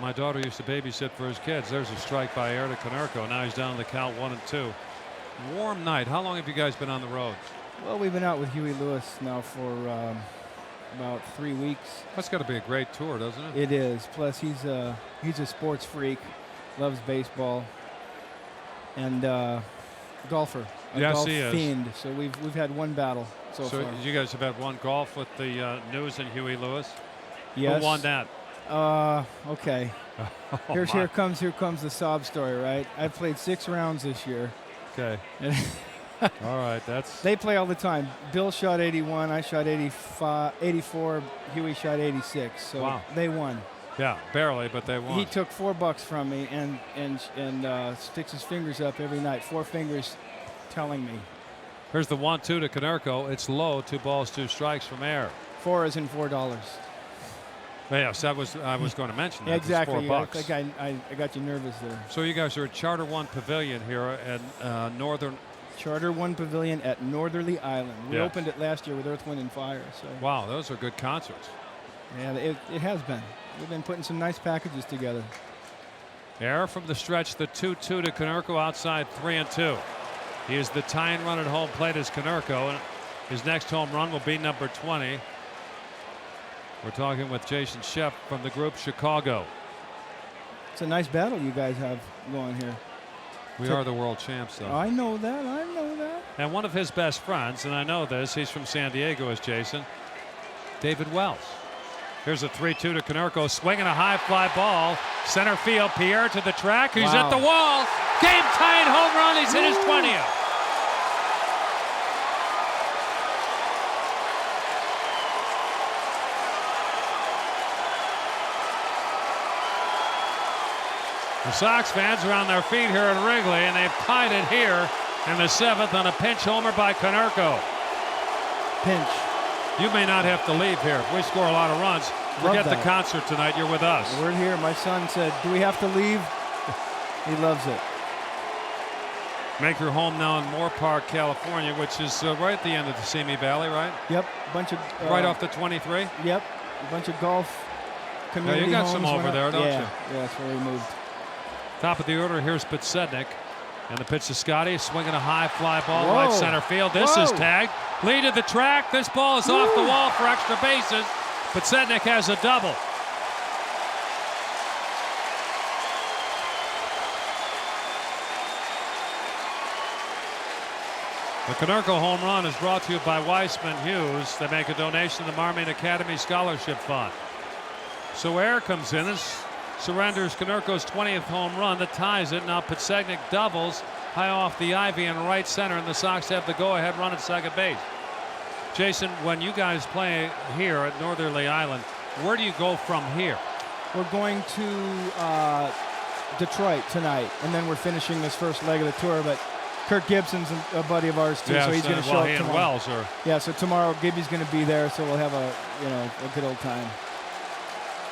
My daughter used to babysit for his kids. There's a strike by Air to Konerko. Now he's down to the count 1-2. Warm night. How long have you guys been on the road? Well, we've been out with Huey Lewis now for about 3 weeks. That's got to be a great tour, doesn't it? It is. Plus, he's a sports freak, loves baseball, and golfer. A Yes, golf he is. fiend. So we've had one battle so far. You guys have had one golf with the News and Huey Lewis. Yes. Who won that? Okay. Oh, Here comes the sob story, right? I've played 6 rounds this year. Okay. All right, that's. They play all the time. Bill shot 81. I shot 85, 84. Huey shot 86. So Wow. they won. Yeah, barely, but they won. He took $4 from me and sticks his fingers up every night. 4 fingers telling me. Here's the 1-2 to Konerko. It's low. 2 balls, 2 strikes from Air. 4 is in $4. Yes, I was going to mention that. Yeah, exactly. It's $4. I think I got you nervous there. So you guys are at Charter One Pavilion here at Northern. Charter One Pavilion at Northerly Island. We Yes. opened it last year with Earth, Wind, and Fire. So Wow, those are good concerts. yeah, it has been. We've been putting some nice packages together. Air from the stretch, the 2-2 to Konerko outside 3-2. He is the tying run at home plate as Konerko, and his next home run will be number 20. We're talking with Jason Shepp from the group Chicago. It's a nice battle you guys have going here. We are the world champs, though. I know that. I know that. And one of his best friends, and I know this, he's from San Diego, is Jason, David Wells. Here's a 3-2 to Konerko, swinging a high fly ball. Center field, Pierre to the track. He's Wow. at the wall. Game-tying home run. He's hit his 20th. The Sox fans are on their feet here at Wrigley, and they've tied it here in the 7th on a pinch homer by Konerko. Pinch. You may not have to leave here. If we score a lot of runs, forget the that. concert tonight. You're with us. We're here. My son said, "Do we have to leave?" He loves it. Make your home now in Moore Park, California, which is right at the end of the Simi Valley, right? Yep. Bunch of Right off the 23. Yep. A bunch of golf community you got some homes over went there, up. don't yeah. you? Yeah, that's where we moved. Top of the order, here's Pitsednik. And the pitch to Scotty, swinging a high fly ball Whoa. right center field. This is Whoa. tagged. Lead to the track. This ball is off the wall for extra bases. Pitsednik has a double. The Konerko home run is brought to you by Weissman Hughes. They make a donation to the Marmion Academy Scholarship Fund. So Air comes in and surrenders Konerko's 20th home run that ties it. Now Pitsednik doubles high off the ivy in right center, and the Sox have the go-ahead run at second base. Jason, when you guys play here at Northerly Island, where do you go from here? We're going to Detroit tonight, and then we're finishing this first leg of the tour. But Kirk Gibson's a buddy of ours too, so he's going to show up he and tomorrow. Wells are. Yeah, so tomorrow Gibby's going to be there, so we'll have a good old time.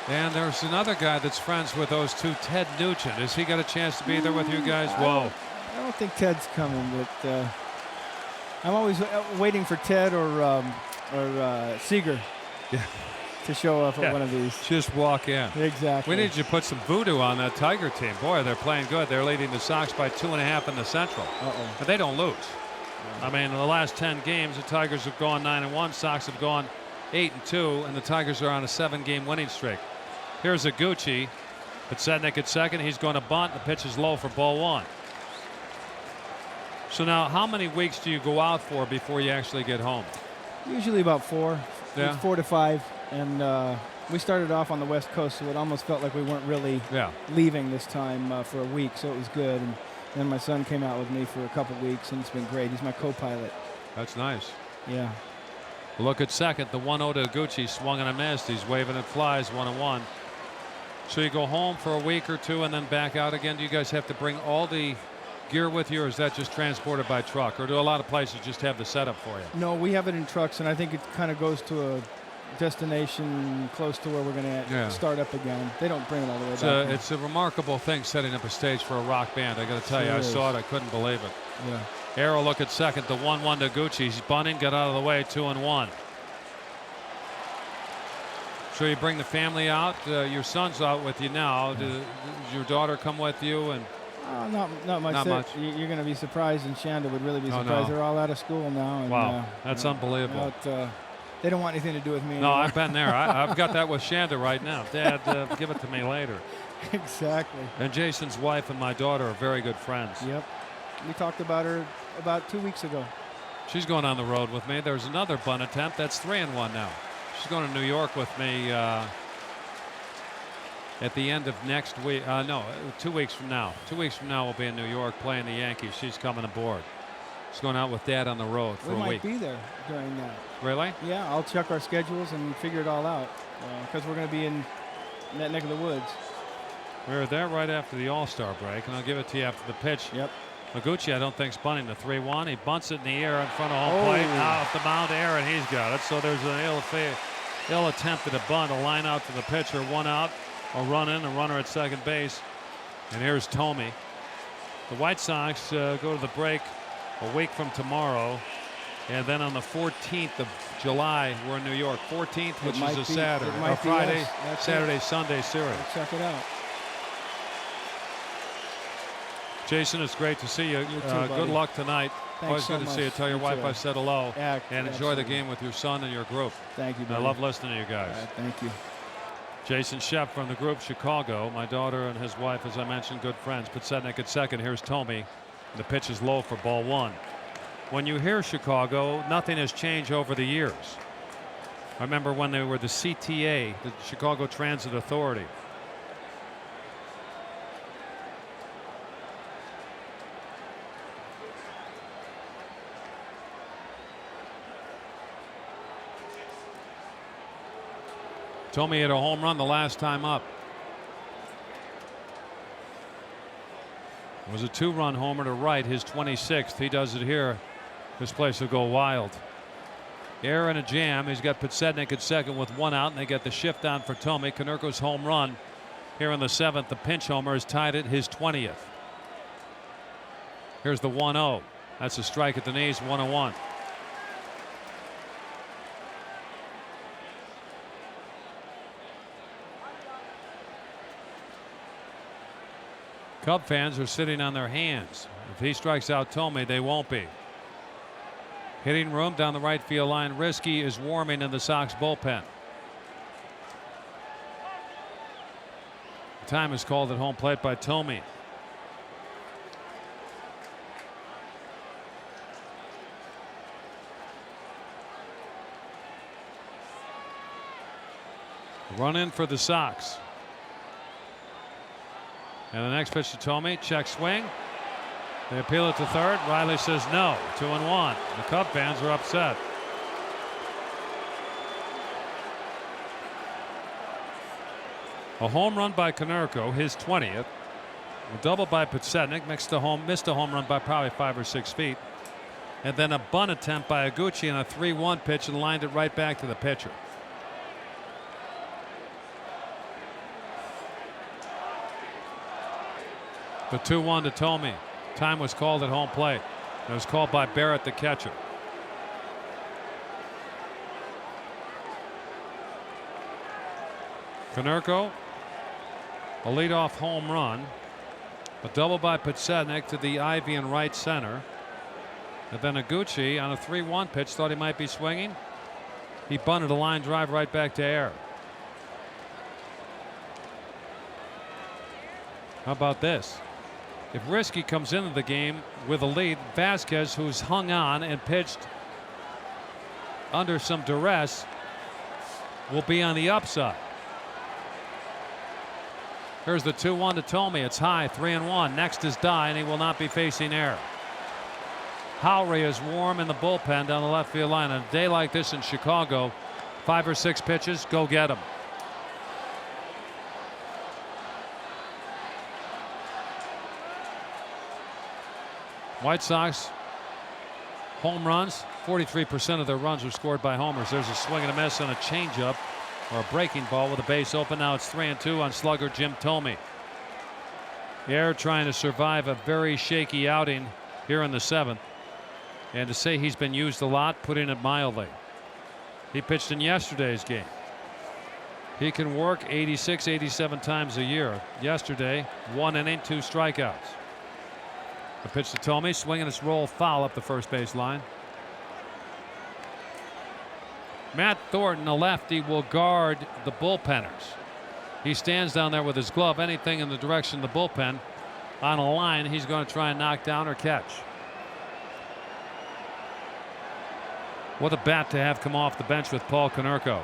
And there's another guy that's friends with those two, Ted Nugent. Has he got a chance to be there with you guys? Whoa. I don't think Ted's coming, but I'm always waiting for Ted or Seager to show up at one of these. Just walk in. Exactly. We need you to put some voodoo on that Tiger team. Boy, they're playing good. They're leading the Sox by 2.5 in the Central. But they don't lose. I mean, in the last 10 games, the Tigers have gone 9-1. Sox have gone 8-2, and the Tigers are on a 7-game winning streak. Here's Gucci. Pitsednik at second. He's going to bunt. The pitch is low for ball 1. So now, how many weeks do you go out for before you actually get home? Usually about 4. Yeah. It's 4 to 5. And we started off on the West Coast, so it almost felt like we weren't really leaving this time for a week, so it was good. And then my son came out with me for a couple weeks, and it's been great. He's my co-pilot. That's nice. Yeah. Look at second. The 1-0 to Gucci, swung and a missed. He's waving at flies, 1-1. So you go home for a week or two and then back out again. Do you guys have to bring all the gear with you, or is that just transported by truck? Or do a lot of places just have the setup for you? No, we have it in trucks, and I think it kind of goes to a destination close to where we're going to start up again. They don't bring it all the way back. It's a remarkable thing setting up a stage for a rock band. I got to tell you, I saw it. I couldn't believe it. Yeah. Arrow look at second. The 1-1 to Gucci. He's bunting, got out of the way, 2-1. So you bring the family out. Your son's out with you now. Does your daughter come with you? And not much. Not much. You're going to be surprised, and Shanda would really be surprised. no. They're all out of school now. And, wow, that's unbelievable. They don't want anything to do with me No, anymore. I've been there. I've got that with Shanda right now. Dad, give it to me later. Exactly. And Jason's wife and my daughter are very good friends. Yep. We talked about her about 2 weeks ago. She's going on the road with me. There's another bunt attempt. That's 3-1 now. She's going to New York with me at the end of next week. No, 2 weeks from now. 2 weeks from now we'll be in New York playing the Yankees. She's coming aboard. He's going out with Dad on the road for We a might week. be there during that. Really? Yeah, I'll check our schedules and figure it all out because we're going to be in that neck of the woods. We were there right after the All-Star break, and I'll give it to you after the pitch. Yep. Maguchi, I don't think, is bunting the 3-1. He bunts it in the air in front of home plate. Now off the mound, Aaron, he's got it. So there's an ill attempt at a bunt, a line out to the pitcher, 1 out, a run in, a runner at second base. And here's Tomey. The White Sox go to the break a week from tomorrow. And then on the 14th of July, we're in New York. 14th, which is a Saturday, or Friday, Saturday, Sunday series. Check it out. Jason, it's great to see you. You too, good luck tonight. Thanks Always so good to much. see you. Tell your wife I said hello. Yeah, and enjoy the game with your son and your group. Thank you, I love listening to you guys. Thank you. Jason Shepp from the group Chicago. My daughter and his wife, as I mentioned, good friends. Petsednik at second. Here's Tomey. The pitch is low for ball 1. When you hear Chicago, nothing has changed over the years. I remember when they were the CTA, the Chicago Transit Authority. Tomey hit a home run the last time up. It was a 2-run homer to right, his 26th. He does it here. This place will go wild. Air and a jam. He's got Petsednik at second with 1 out, and they get the shift on for Tomey. Konerko's home run here in the 7th. The pinch homer is tied at his 20th. Here's the 1-0. That's a strike at the knees, 1-1. Cub fans are sitting on their hands. If he strikes out Tomey, they won't be. Hitting room down the right field line. Risky is warming in the Sox bullpen. Time is called at home plate by Tomey. Run in for the Sox. And the next pitch to Tomey, check swing. They appeal it to third. Riley says no. 2-1. The Cub fans are upset. A home run by Konerko, his 20th. A double by Petsednik, missed a home run by probably 5 or 6 feet. And then a bunt attempt by Iguchi on a 3-1 pitch and lined it right back to the pitcher. The 2-1 to Tomey. Time was called at home plate. It was called by Barrett, the catcher. Konerko, a leadoff home run. A double by Petsednik to the ivy in right center. And then Iguchi on a 3-1 pitch thought he might be swinging. He bunted a line drive right back to air. How about this? If Risky comes into the game with a lead, Vasquez, who's hung on and pitched under some duress, will be on the upside. Here's the 2-1 to Tomey. It's high, 3-1. Next is Dye, and he will not be facing air. Howry is warm in the bullpen down the left field line. On a day like this in Chicago, 5 or 6 pitches, go get them. White Sox home runs, 43% of their runs are scored by homers. There's a swing and a miss on a changeup or a breaking ball with a base open. Now it's 3-2 on slugger Jim Tomey. Air trying to survive a very shaky outing here in the 7th. And to say he's been used a lot, putting it mildly. He pitched in yesterday's game. He can work 86, 87 times a year. Yesterday, 1 inning, 2 strikeouts. The pitch to Tomey, swinging its roll foul up the first base line. Matt Thornton, a lefty, will guard the bullpenners. He stands down there with his glove. Anything in the direction of the bullpen on a line, he's going to try and knock down or catch. What a bat to have come off the bench with Paul Konerko.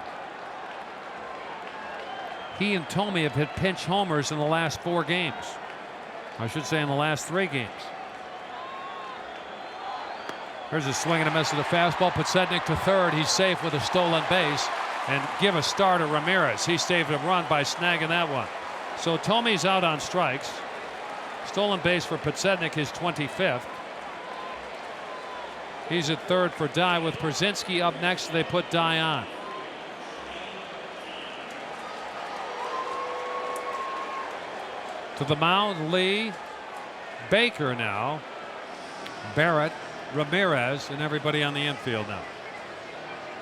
He and Tomey have hit pinch homers in the last 4 games. I should say in the last 3 games. Here's a swing and a miss of the fastball. Podsednik to third. He's safe with a stolen base. And give a star to Ramirez. He saved a run by snagging that one. So Tomey's out on strikes. Stolen base for Podsednik, his 25th. He's at third for Dye with Brzezinski up next. They put Dye on. To the mound, Lee, Baker now, Barrett, Ramirez, and everybody on the infield now.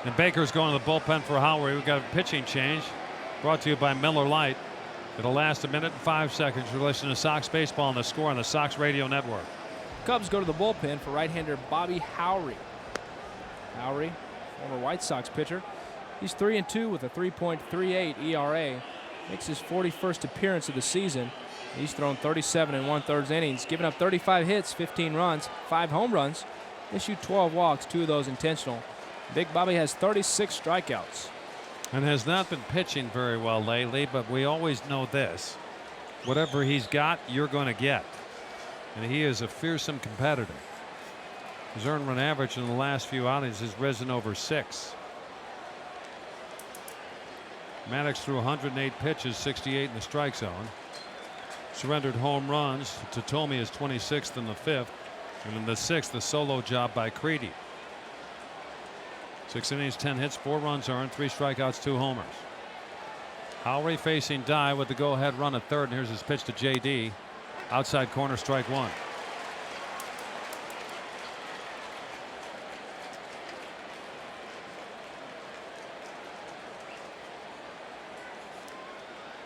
And Baker's going to the bullpen for Howry. We've got a pitching change brought to you by Miller Lite. It'll last a minute and 5 seconds. You're listening to Sox Baseball on the Score on the Sox Radio Network. Cubs go to the bullpen for right-hander Bobby Howry. Howry, former White Sox pitcher. He's 3-2 with a 3.38 ERA. Makes his 41st appearance of the season. He's thrown 37 1/3 innings, given up 35 hits, 15 runs, 5 home runs, issued 12 walks, 2 of those intentional. Big Bobby has 36 strikeouts. And has not been pitching very well lately, but we always know this. Whatever he's got, you're going to get. And he is a fearsome competitor. His earned run average in the last few outings has risen over 6. Maddox threw 108 pitches, 68 in the strike zone. Surrendered home runs to Tomey is 26th in the 5th. And in the 6th, the solo job by Creedy. 6 innings, 10 hits, 4 runs earned, 3 strikeouts, 2 homers. Howry facing Dye with the go-ahead run at third. And here's his pitch to JD. Outside corner, strike 1.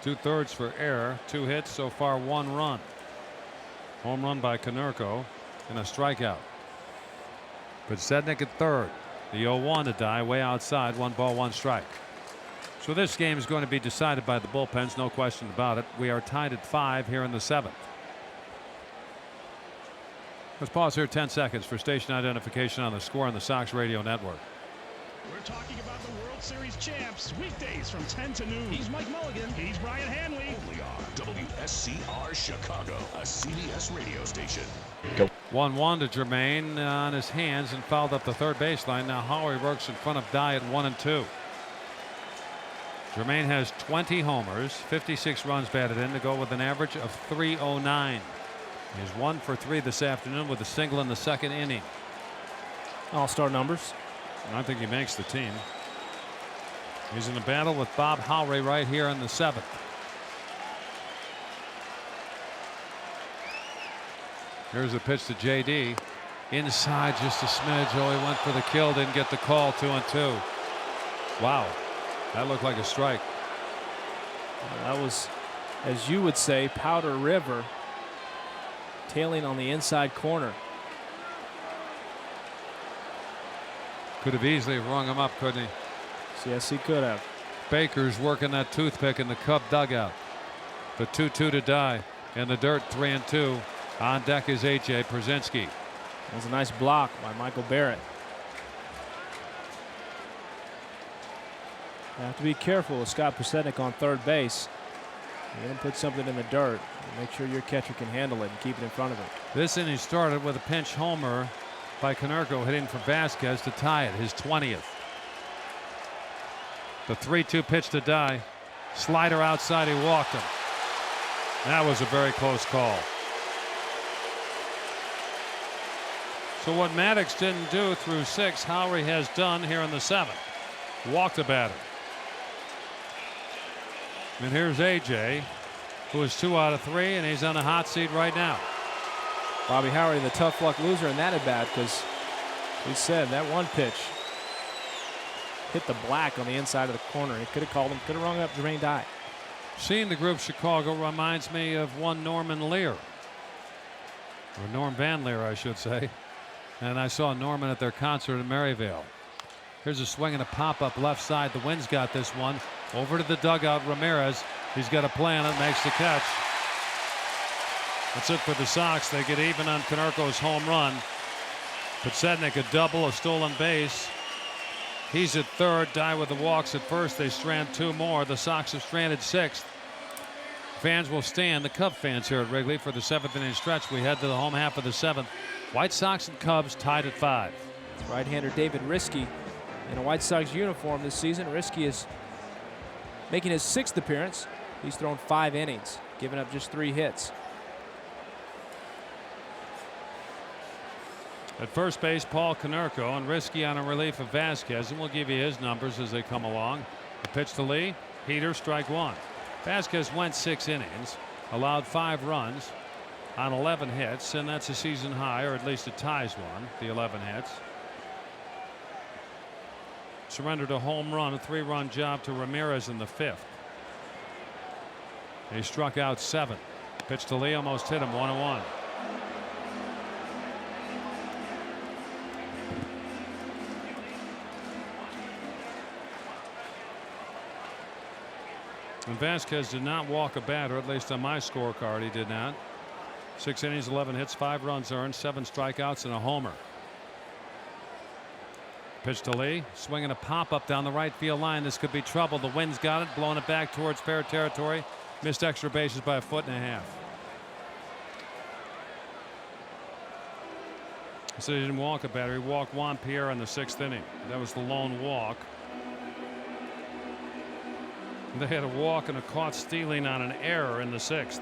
Two-thirds for error. 2 hits so far, 1 run. Home run by Konerko and a strikeout. Podsednik at third. The 0-1 to Dye, way outside, 1 ball, 1 strike. So this game is going to be decided by the bullpens, no question about it. We are tied at 5 here in the 7th. Let's pause here 10 seconds for station identification on the Score on the Sox Radio Network. We're talking about the World Series champs weekdays from 10 to noon. He's Mike Mulligan. He's Brian Hanley. Only on WSCR Chicago, a CBS radio station. 1-1 to Jermaine on his hands and fouled up the third baseline. Now Howry works in front of Dye at 1-2. Jermaine has 20 homers, 56 runs batted in to go with an average of .309. He's 1 for 3 this afternoon with a single in the 2nd inning. All-star numbers. I think he makes the team. He's in a battle with Bob Howry right here in the 7th. Here's a pitch to JD. Inside just a smidge. Oh, he went for the kill, didn't get the call. 2-2. Wow. That looked like a strike. That was, as you would say, Powder River. Tailing on the inside corner. Could have easily rung him up, couldn't he? Yes, he could have. Baker's working that toothpick in the Cub dugout. The 2-2 to Dye. In the dirt, 3-2. On deck is A.J. Brzezinski. That was a nice block by Michael Barrett. You have to be careful with Scott Podsednik on third base. You're going to put something in the dirt. Make sure your catcher can handle it and keep it in front of him. This inning started with a pinch homer by Konerko hitting for Vasquez to tie it, his 20th. The 3-2 pitch to Dye. Slider outside, he walked him. That was a very close call. So what Maddox didn't do through 6, Howry has done here in the 7th. Walked a batter. And here's AJ, who is 2 out of 3, and he's on a hot seat right now. Bobby Howry, the tough luck loser in that at bat, because we said that one pitch hit the black on the inside of the corner. He could have called him, could have rung up Jermaine Dye. Seeing the group Chicago reminds me of one Norman Lear, or Norm Van Leer, I should say. And I saw Norman at their concert in Maryvale. Here's a swing and a pop-up left side. The wind's got this one. Over to the dugout, Ramirez. He's got a play on it, makes the catch. That's it for the Sox. They get even on Konerko's home run. Podsednik a double, a stolen base. He's at third. Dye with the walks at first. They strand 2 more. The Sox have stranded 6th. Fans will stand, the Cub fans here at Wrigley, for the 7th inning stretch. We head to the home half of the 7th. White Sox and Cubs tied at 5. It's right-hander David Riskey in a White Sox uniform this season. Riskey is making his 6th appearance. He's thrown 5 innings, giving up just 3 hits. At first base, Paul Konerko, and Riskey on a relief of Vasquez, and we'll give you his numbers as they come along. The pitch to Lee, heater, strike 1. Vasquez went 6 innings, allowed 5 runs on 11 hits, and that's a season high, or at least it ties one, the 11 hits. Surrendered a home run, a 3-run job to Ramirez in the 5th. He struck out 7. Pitch to Lee, almost hit him, 1-1. And Vasquez did not walk a batter, at least on my scorecard he did not. 6 innings, 11 hits, 5 runs earned, 7 strikeouts, and a homer. Pitch to Lee, swinging a pop-up down the right field line. This could be trouble. The wind's got it, blowing it back towards fair territory. Missed extra bases by 1.5 feet. So he didn't walk a batter. He walked Juan Pierre in the 6th inning. That was the lone walk. They had a walk and a caught stealing on an error in the 6th.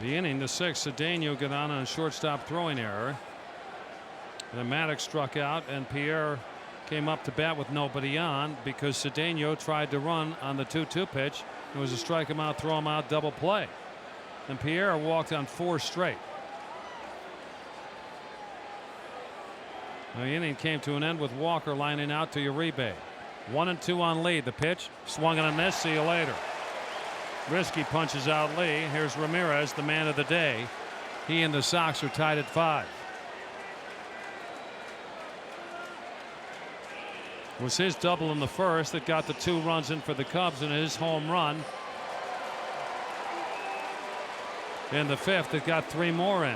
The inning, the 6th, Cedeno got on a shortstop throwing error. And then Maddox struck out, and Pierre came up to bat with nobody on because Cedeno tried to run on the 2-2 pitch. It was a strike him out, throw him out, double play. And Pierre walked on 4 straight. The inning came to an end with Walker lining out to Uribe. 1-2 on Lee. The pitch swung and a miss. See you later. Riskey punches out Lee. Here's Ramirez, the man of the day. He and the Sox are tied at 5. It was his double in the 1st that got the 2 runs in for the Cubs, and his home run in the 5th that got 3 more in.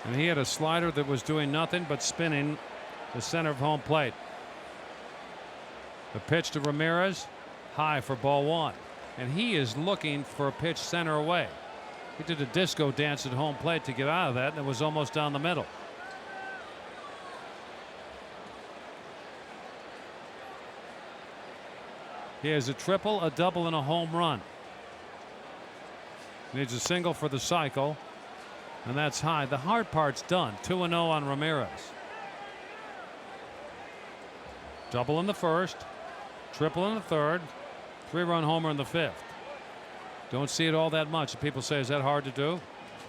And he had a slider that was doing nothing but spinning the center of home plate. The pitch to Ramirez, high for ball 1. And he is looking for a pitch center away. He did a disco dance at home plate to get out of that, and it was almost down the middle. He has a triple, a double, and a home run. Needs a single for the cycle. And that's high. The hard part's done. 2-0 on Ramirez. Double in the 1st, triple in the 3rd, 3-run homer in the 5th. Don't see it all that much. People say, is that hard to do?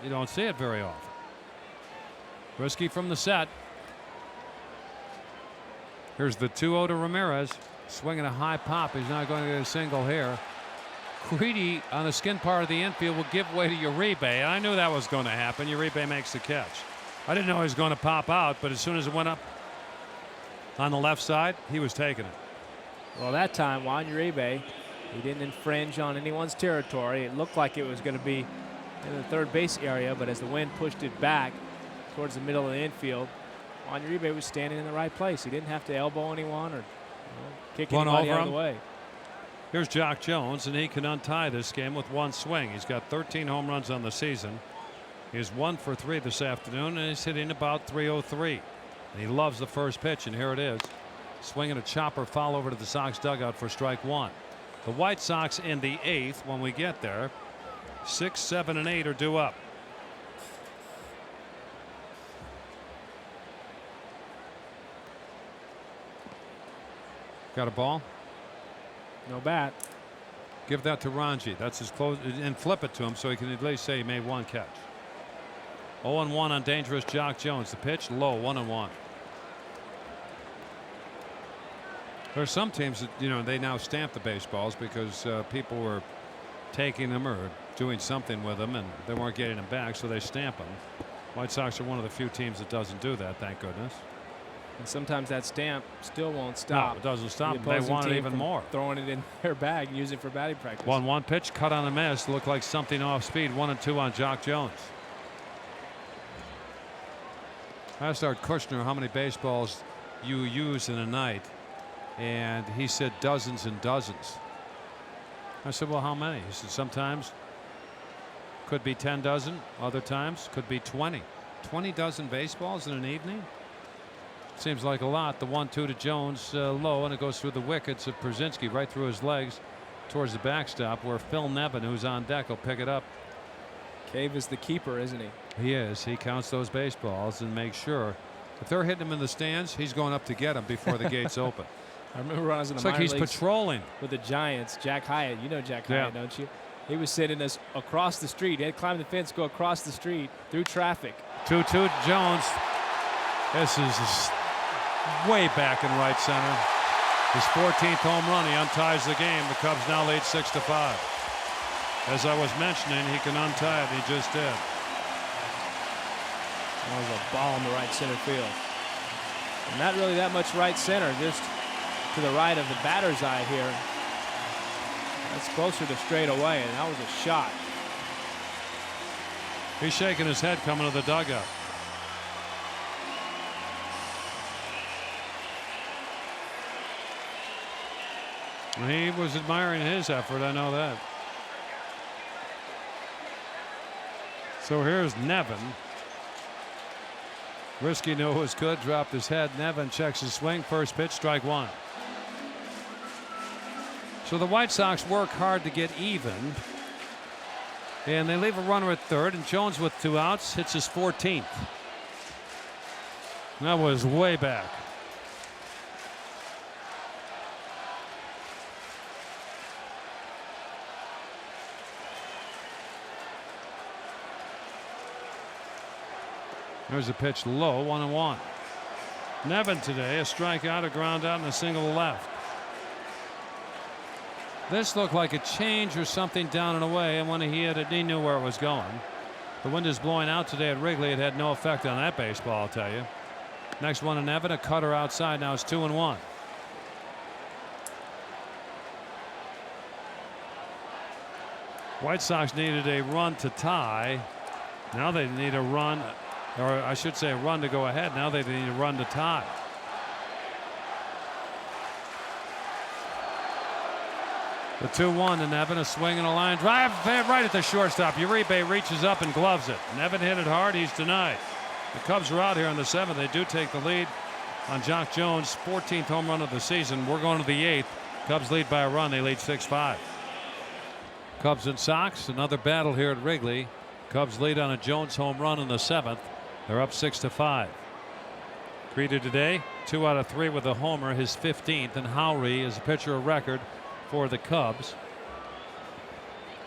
You don't see it very often. Riskey from the set. Here's the 2-0 to Ramirez. Swinging a high pop. He's not going to get a single here. Greedy on the skin part of the infield will give way to Uribe. I knew that was going to happen. Uribe makes the catch. I didn't know he was going to pop out, but as soon as it went up on the left side, he was taking it. Well, that time, Juan Uribe, he didn't infringe on anyone's territory. It looked like it was going to be in the 3rd base area, but as the wind pushed it back towards the middle of the infield, Juan Uribe was standing in the right place. He didn't have to elbow anyone or kick anybody out of the way. Here's Jock Jones, and he can untie this game with 1 swing. He's got 13 home runs on the season. He's 1 for 3 this afternoon, and he's hitting about .303. And he loves the first pitch, and here it is. Swinging a chopper foul over to the Sox dugout for strike 1. The White Sox in the 8th when we get there. 6, 7, and 8 are due up. Got a ball? No bat. Give that to Ranji. That's his close, and flip it to him so he can at least say he made 1 catch. 0-1 on dangerous Jock Jones. The pitch low, 1-1. There are some teams that they now stamp the baseballs because people were taking them or doing something with them and they weren't getting them back, so they stamp them. White Sox are one of the few teams that doesn't do that, thank goodness. And sometimes that stamp still won't stop. No, it doesn't stop. They want it even more. Throwing it in their bag and using it for batting practice. 1-1 pitch, cut on a miss. Looked like something off speed. 1-2 on Jock Jones. I asked Art Kushner how many baseballs you use in a night? And he said dozens and dozens. I said, well, how many? He said, sometimes could be 10 dozen, other times could be 20. 20 dozen baseballs in an evening? Seems like a lot. The 1-2 to Jones low, and it goes through the wickets of Przinsky right through his legs towards the backstop, where Phil Nevin, who's on deck, will pick it up. Cave is the keeper, isn't he? He is. He counts those baseballs and makes sure if they're hitting him in the stands, he's going up to get them before the gates open. I remember when I was in the It's like minor he's leagues patrolling with the Giants. Jack Hyatt, you know Jack Hyatt, don't you? He was sitting us across the street. He had to climb the fence, go across the street through traffic. 2-2 Jones. This is way back in right center. His 14th home run. He unties the game. The Cubs now lead 6-5. As I was mentioning, he can untie it. He just did. That was a ball in the right center field. And not really that much right center, just to the right of the batter's eye here. That's closer to straight away, and that was a shot. He's shaking his head coming to the dugout. He was admiring his effort, I know that. So here's Nevin. Risky knew it was good, dropped his head. Nevin checks his swing. First pitch, strike one. So the White Sox work hard to get even. And they leave a runner at third, and Jones with 2 outs hits his 14th. That was way back. There's a pitch low, 1-1. Nevin today, a strikeout, a ground out, and a single to left. This looked like a change or something down and away, and when he hit it, he knew where it was going. The wind is blowing out today at Wrigley. It had no effect on that baseball, I'll tell you. Next one to Nevin, a cutter outside. Now it's 2-1. White Sox needed a run to tie. Now they need a run, or I should say a run to go ahead. Now they need a run to tie. The 2-1 to Nevin, a swing and a line drive right at the shortstop. Uribe reaches up and gloves it. Nevin hit it hard. He's denied. The Cubs are out here in the 7th. They do take the lead on Jock Jones' 14th home run of the season. We're going to the 8th. Cubs lead by a run. They lead 6-5. Cubs and Sox, another battle here at Wrigley. Cubs lead on a Jones home run in the 7th. They're up 6-5. Creedy today, 2 out of 3 with a homer, his 15th, and Howry is a pitcher of record for the Cubs.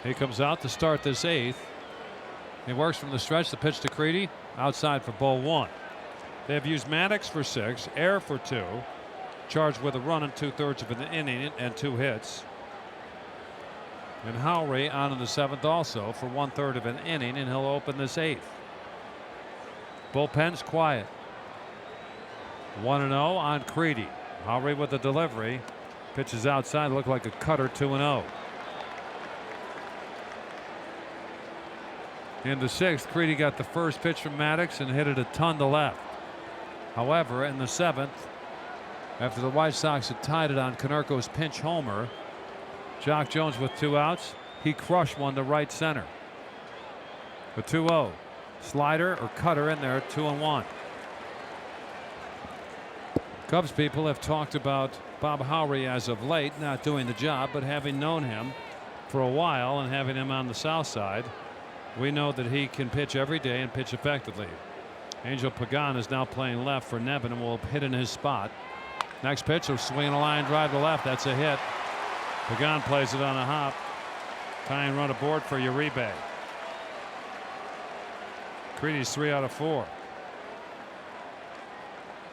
He comes out to start this 8th. He works from the stretch. The pitch to Creedy, outside for ball 1. They have used Maddox for 6, Air for 2, charged with a run in 2/3 of an inning and 2 hits. And Howry on in the 7th also for 1/3 of an inning, and he'll open this 8th. Bullpen's quiet. 1-0 on Creedy. Howry with the delivery. Pitches outside, looked like a cutter. 2-0. In the 6th, Creedy got the first pitch from Maddox and hit it a ton to left. However, in the 7th, after the White Sox had tied it on Konerko's pinch homer, Jock Jones with 2 outs, he crushed one to right center. The 2-0. Slider or cutter in there, 2-1. Cubs people have talked about Bob Howry as of late, not doing the job, but having known him for a while and having him on the south side, we know that he can pitch every day and pitch effectively. Angel Pagan is now playing left for Nevin and will hit in his spot. Next pitch, a swing and a line drive to left. That's a hit. Pagan plays it on a hop. Tying run aboard for Uribe. Creedy's 3 out of 4.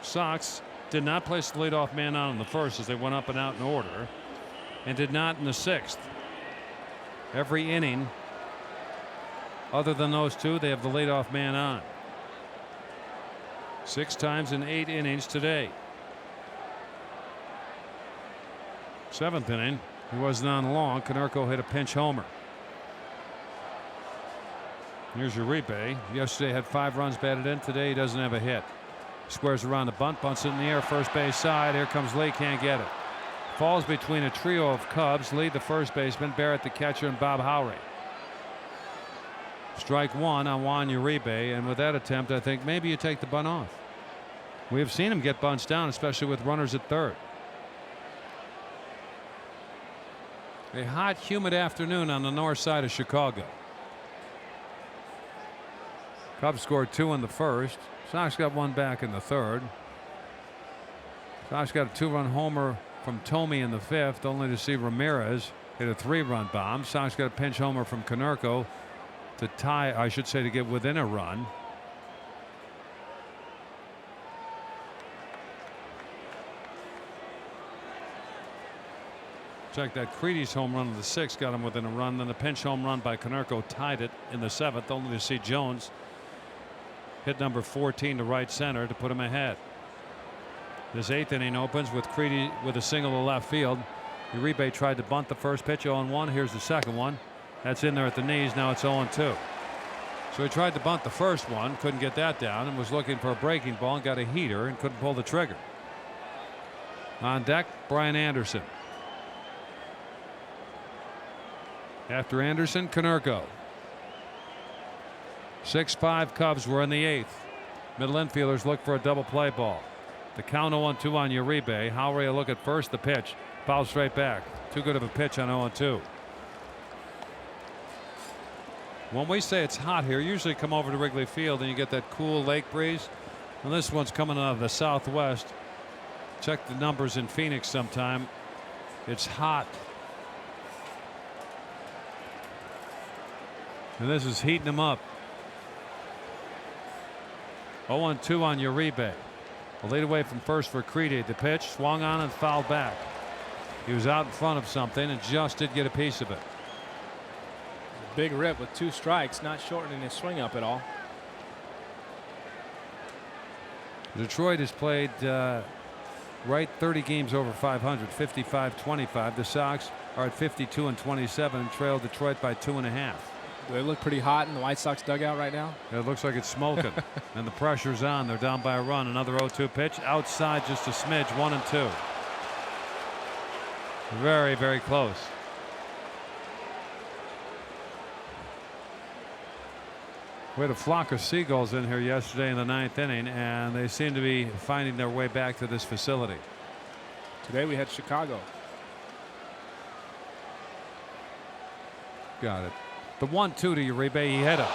Sox did not place the leadoff man on in the 1st as they went up and out in order, and did not in the 6th. Every inning, other than those 2, they have the leadoff man on. 6 times in 8 innings today. 7th inning, he wasn't on long. Konerko hit a pinch homer. Here's Uribe. Yesterday had 5 runs batted in. Today he doesn't have a hit. Squares around the bunt, bunts it in the air, first base side. Here comes Lee, can't get it. Falls between a trio of Cubs. Lee, the first baseman, Barrett, the catcher, and Bob Howry. Strike one on Juan Uribe, and with that attempt, I think maybe you take the bunt off. We have seen him get bunts down, especially with runners at third. A hot, humid afternoon on the north side of Chicago. Cubs scored 2 in the first. Sox got 1 back in the third. Sox got a 2-run homer from Tomey in the fifth, only to see Ramirez hit a 3-run bomb. Sox got a pinch homer from Konerko to tie, I should say, to get within a run. Check that. Creedy's home run in the 6th got him within a run. Then the pinch home run by Konerko tied it in the 7th, only to see Jones hit number 14 to right center to put him ahead. This 8th inning opens with Creedy with a single to left field. Uribe tried to bunt the first pitch, 0-1. Here's the second one. That's in there at the knees. Now it's 0-2. So he tried to bunt the first one, couldn't get that down, and was looking for a breaking ball and got a heater and couldn't pull the trigger. On deck, Brian Anderson. After Anderson, Konerko. 6-5 Cubs were in the 8th. Middle infielders look for a double play ball. The count 0-2 on Uribe. Howry a look at first. The pitch. Foul straight back. Too good of a pitch on 0-2. When we say it's hot here, usually come over to Wrigley Field and you get that cool lake breeze. And this one's coming out of the southwest. Check the numbers in Phoenix sometime. It's hot. And this is heating them up. 0-2 on Uribe. A lead away from first for Creedy. The pitch swung on and fouled back. He was out in front of something and just did get a piece of it. Big rip with 2 strikes, not shortening his swing up at all. Detroit has played right 30 games over 500, 55-25. The Sox are at 52-27 and trail Detroit by 2.5. Do they look pretty hot in the White Sox dugout right now? It looks like it's smoking. And the pressure's on. They're down by a run. Another 0-2 pitch outside just a smidge. 1-2. Very, very close. We had a flock of seagulls in here yesterday in the 9th inning, and they seem to be finding their way back to this facility. Today we had Chicago. Got it. The 1-2 to Uribe, he hit him.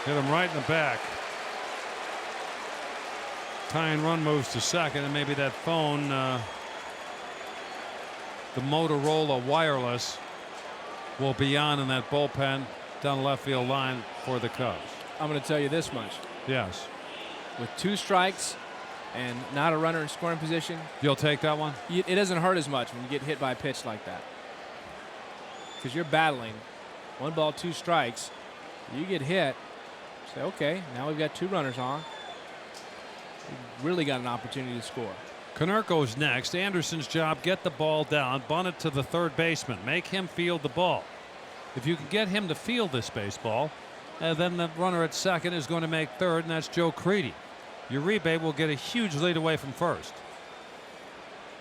Hit him right in the back. Tying run moves to second, and maybe that phone, the Motorola wireless, will be on in that bullpen down the left field line for the Cubs. I'm going to tell you this much. Yes. With 2 strikes and not a runner in scoring position. You'll take that one? It doesn't hurt as much when you get hit by a pitch like that. Because you're battling 1 ball, 2 strikes. You get hit. Say, okay, now we've got 2 runners on. We've really got an opportunity to score. Konerko's next. Anderson's job, get the ball down, bunt it to the third baseman, make him field the ball. If you can get him to field this baseball, then the runner at second is going to make third, and that's Joe Creedy. Uribe will get a huge lead away from first.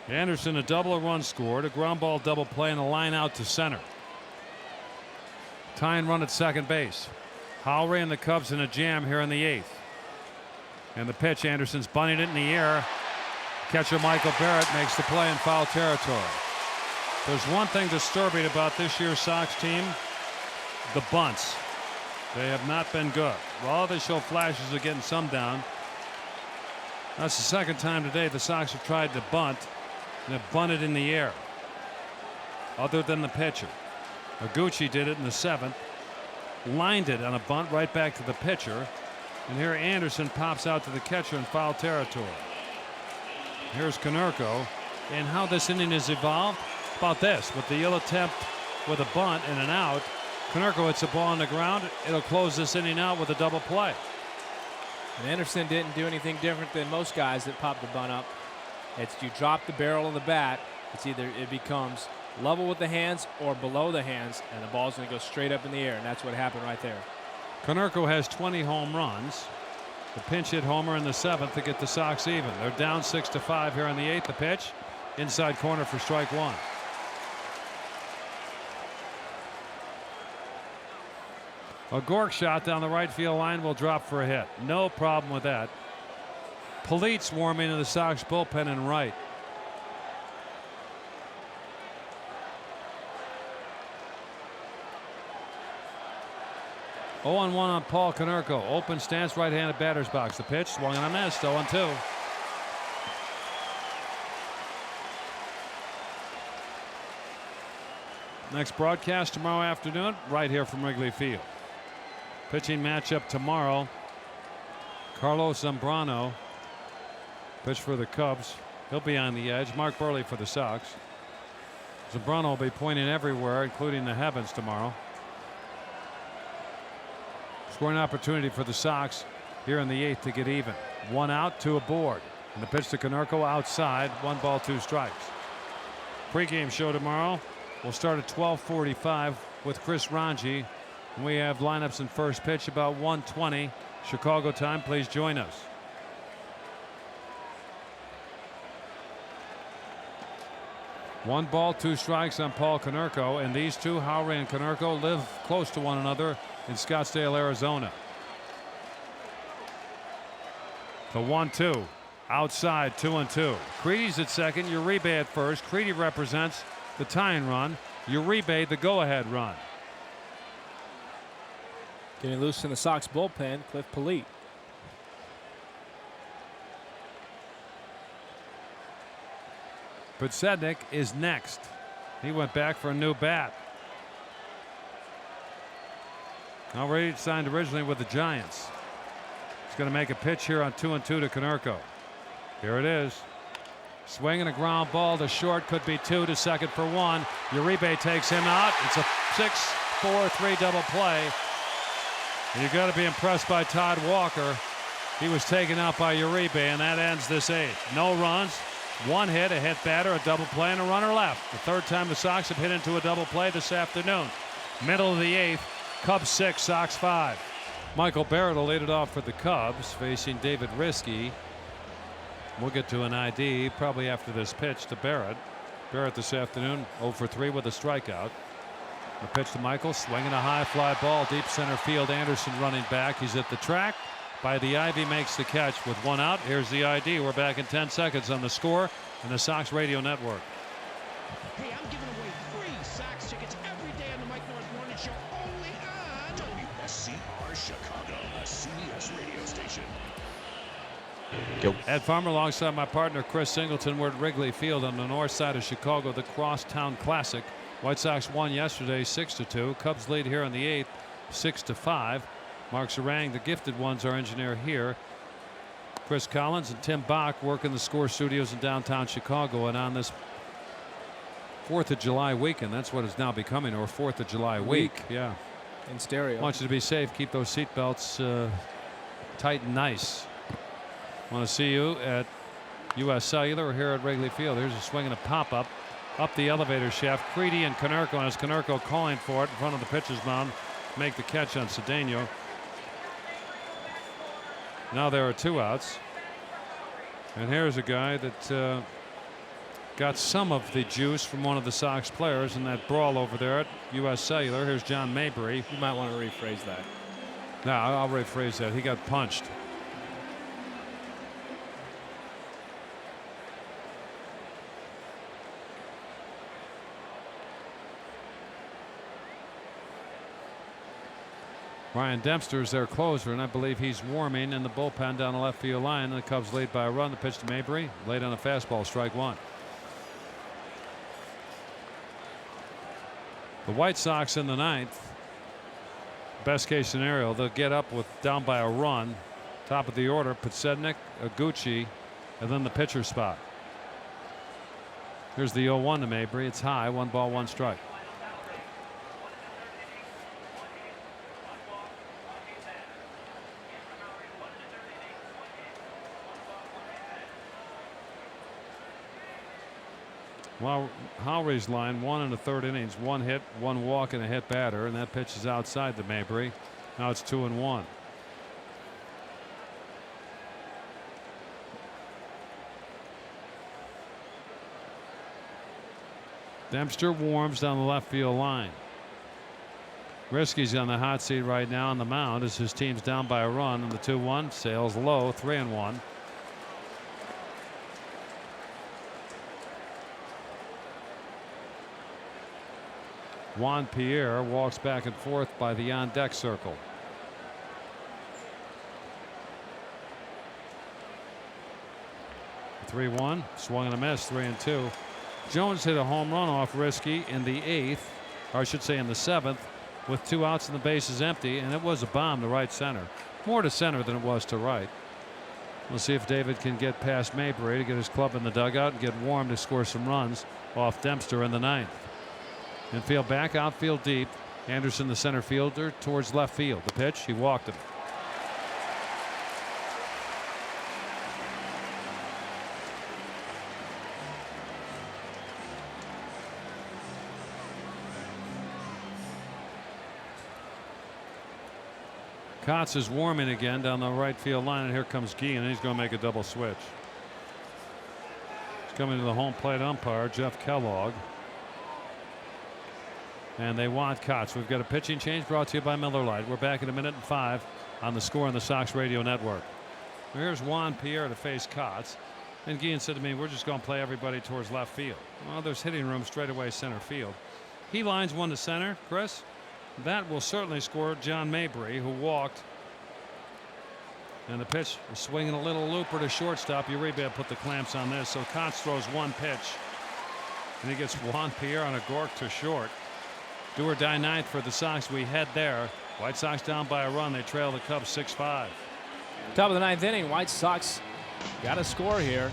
Anderson, a double, a run scored, a ground ball double play, and a line out to center. Tying run at second base. Howry and the Cubs in a jam here in the 8th. And the pitch, Anderson's bunting it in the air. Catcher Michael Barrett makes the play in foul territory. There's one thing disturbing about this year's Sox team: the bunts. They have not been good. Well, they show flashes of getting some down. That's the second time today the Sox have tried to bunt and have bunted in the air, other than the pitcher. Iguchi did it in the 7th, lined it on a bunt right back to the pitcher, and here Anderson pops out to the catcher in foul territory. Here's Konerko, and how this inning has evolved. About this, with the ill attempt with a bunt and an out, Konerko hits a ball on the ground. It'll close this inning out with a double play. And Anderson didn't do anything different than most guys that pop the bunt up. It's you drop the barrel of the bat. It's either it becomes level with the hands or below the hands, and the ball's going to go straight up in the air, and that's what happened right there. Konerko has 20 home runs. The pinch hit homer in the 7th to get the Sox even. They're down 6-5 here in the 8th. The pitch inside corner for strike 1. A Gork shot down the right field line will drop for a hit. No problem with that. Polite's warming in the Sox bullpen in right. Oh on 1 on Paul Konerko. Open stance, right-handed batter's box. The pitch swung and a missed. 0-2. Next broadcast tomorrow afternoon, right here from Wrigley Field. Pitching matchup tomorrow. Carlos Zambrano, pitch for the Cubs. He'll be on the edge. Mark Burley for the Sox. Zambrano will be pointing everywhere, including the heavens tomorrow. Scoring opportunity for the Sox here in the 8th to get even. 1 out, 2 aboard. And the pitch to Konerko outside. 1 ball, 2 strikes. Pre-game show tomorrow will start at 12:45 with Chris Ranji. And we have lineups and first pitch about 1:20 Chicago time. Please join us. One ball, 2 strikes on Paul Konerko, and these two, Howry and Konerko, live close to one another in Scottsdale, Arizona. The 1-2 outside, 2-2. Creedy's at second, Uribe at first. Creedy represents the tying run, Uribe the go-ahead run. Getting loose in the Sox bullpen, Cliff Polite. Podsednik is next. He went back for a new bat. Already signed originally with the Giants. He's going to make a pitch here on 2-2 to Konerko. Here it is. Swinging a ground ball to short, could be 2 to second for 1. Uribe takes him out. It's a 6-4-3 double play. And you got to be impressed by Todd Walker. He was taken out by Uribe, and that ends this 8th. No runs. 1 hit, a hit batter, a double play, and a runner left. The 3rd time the Sox have hit into a double play this afternoon. Middle of the 8th, Cubs 6, Sox 5. Michael Barrett will lead it off for the Cubs, facing David Risky. We'll get to an ID probably after this pitch to Barrett. Barrett this afternoon 0 for 3 with a strikeout. The pitch to Michael, swinging a high fly ball deep center field. Anderson running back. He's at the track. By the Ivy makes the catch with 1 out. Here's the ID. We're back in 10 seconds on The Score and the Sox Radio Network. Hey, I'm giving away free Sox tickets every day on the Mike North Morning Show, only on WSCR Chicago, a CBS radio station. Ed Farmer alongside my partner Chris Singleton. We're at Wrigley Field on the north side of Chicago, the Crosstown Classic. White Sox won yesterday 6-2. Cubs lead here in the 8th 6-5. Mark Sarang, the gifted ones, our engineer here. Chris Collins and Tim Bach work in the Score studios in downtown Chicago. And on this 4th of July weekend, that's what it's now becoming, or 4th of July week. Yeah. In stereo. I want you to be safe. Keep those seat belts tight and nice. Want to see you at U.S. Cellular or here at Wrigley Field. Here's a swing and a pop-up up the elevator shaft. Creedy and Konerko, and it's Konerko calling for it in front of the pitcher's mound. Make the catch on Cedeno. Now there are 2 outs. And here's a guy that got some of the juice from one of the Sox players in that brawl over there at U.S. Cellular. Here's John Mabry. You might want to rephrase that. No, I'll rephrase that. He got punched. Ryan Dempster is their closer, and I believe he's warming in the bullpen down the left field line. And the Cubs lead by a run. The pitch to Mabry, late on a fastball, strike 1. The White Sox in the 9th. Best case scenario, they'll get up with down by a run. Top of the order, Podsednik, Iguchi, and then the pitcher spot. Here's the 0-1 to Mabry. It's high, 1 ball, 1 strike. Well, Howry's line, 1 1/3 innings, 1 hit, 1 walk, and a hit batter, and that pitch is outside to Mabry. Now it's 2-1. Dempster warms down the left field line. Risky's on the hot seat right now on the mound as his team's down by a run, and the 2-1 sails low, 3-1. Juan Pierre walks back and forth by the on deck circle. The 3-1 swung and a miss, 3-2. Jones hit a home run off Risky in the 8th, or I should say in the 7th, with 2 outs and the bases empty, and it was a bomb to right center. More to center than it was to right. We'll see if David can get past Mabry to get his club in the dugout and get warm to score some runs off Dempster in the 9th. Infield back, outfield deep. Anderson, the center fielder, towards left field. The pitch, he walked him. Kotz is warming again down the right field line, and here comes Gee, and he's going to make a double switch. He's coming to the home plate umpire, Jeff Kellogg. And they want Kotz. We've got a pitching change brought to you by Miller Lite. We're back in 1:05 on the Score on the Sox Radio Network. Here's Juan Pierre to face Kotz. And Guillen said to me, we're just going to play everybody towards left field. Well, there's hitting room straight away center field. He lines one to center, Chris. That will certainly score John Mabry, who walked. And the pitch is swinging a little looper to shortstop. Uribe put the clamps on this. So Kotz throws one pitch. And he gets Juan Pierre on a gork to short. Do or die ninth for the Sox. We head there. White Sox down by a run. They trail the Cubs 6-5. Top of the 9th inning. White Sox got a score here.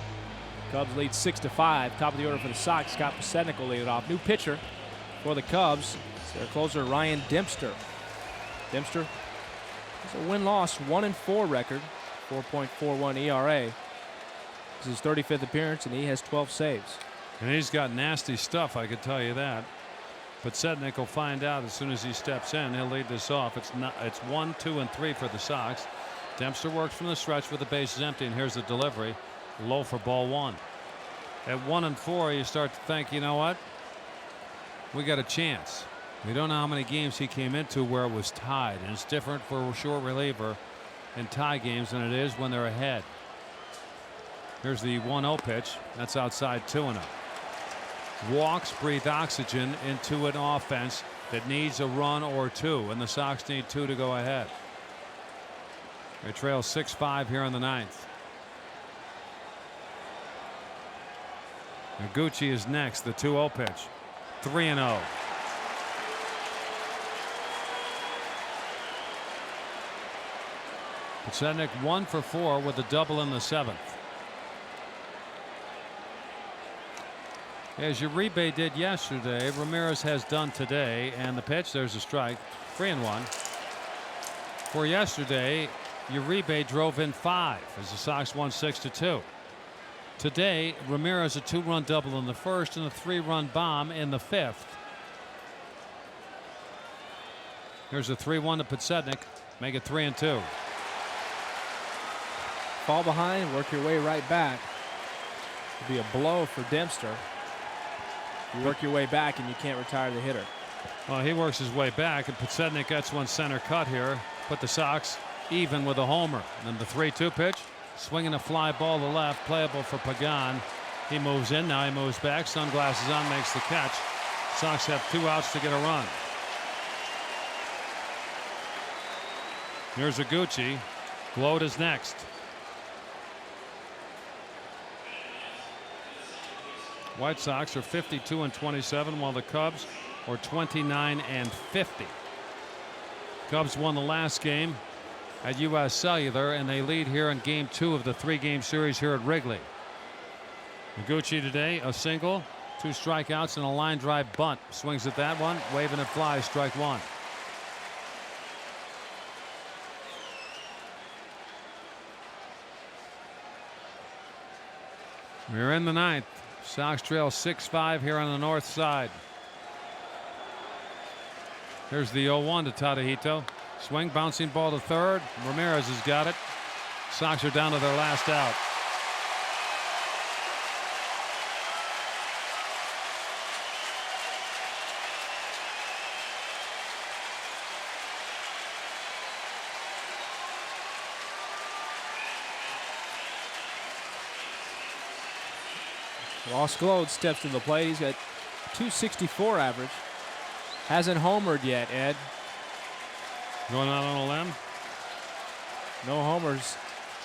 Cubs lead 6-5. Top of the order for the Sox. Scott Pasetnik will lead it off. New pitcher for the Cubs. Their closer, Ryan Dempster. Dempster has a win-loss 1-4 record, 4.41 ERA. This is his 35th appearance, and he has 12 saves. And he's got nasty stuff, I could tell you that. But Pasetnik will find out as soon as he steps in. He'll lead this off. It's 1, 2, and 3 for the Sox. Dempster works from the stretch with the bases empty, and here's the delivery, low for ball 1. At 1-4, you start to think, you know what? We got a chance. We don't know how many games he came into where it was tied, and it's different for a short reliever in tie games than it is when they're ahead. Here's the 1-0 pitch. That's outside 2-0. Walks breathe oxygen into an offense that needs a run or 2, and the Sox need 2 to go ahead. They trail 6-5 here in the 9th. Gucci is next. The 2-0 pitch. 3-0. Pasetnik 1 for 4 with a double in the 7th. As Uribe did yesterday, Ramirez has done today, and the pitch, there's a strike, 3-1. For yesterday, Uribe drove in 5 as the Sox won 6-2. Today, Ramirez a 2-run double in the 1st and a 3-run bomb in the 5th. Here's a 3-1 to Pasetnik, make it 3-2. Fall behind, work your way right back. It'll be a blow for Dempster. You work your way back and you can't retire the hitter. Well, he works his way back, and Pasetnik gets one center cut here. Put the Sox even with a homer. And then the 3-2 pitch, swinging a fly ball to left, playable for Pagan. He moves in, now he moves back, sunglasses on, makes the catch. Sox have 2 outs to get a run. Here's Iguchi. Gloat is next. White Sox are 52-27, while the Cubs are 29-50. Cubs won the last game at U.S. Cellular, and they lead here in Game 2 of the 3-game series here at Wrigley. Iguchi today, a single, 2 strikeouts, and a line drive bunt. Swings at that one, waving it flies, strike 1. We're in the 9th. Sox trail 6-5 here on the north side. Here's the 0-1 to Tadahito. Swing, bouncing ball to third. Ramirez has got it. Sox are down to their last out. Ross Gload steps to the plate. He's got .264 average. Hasn't homered yet, Ed. Going out on a limb? No homers,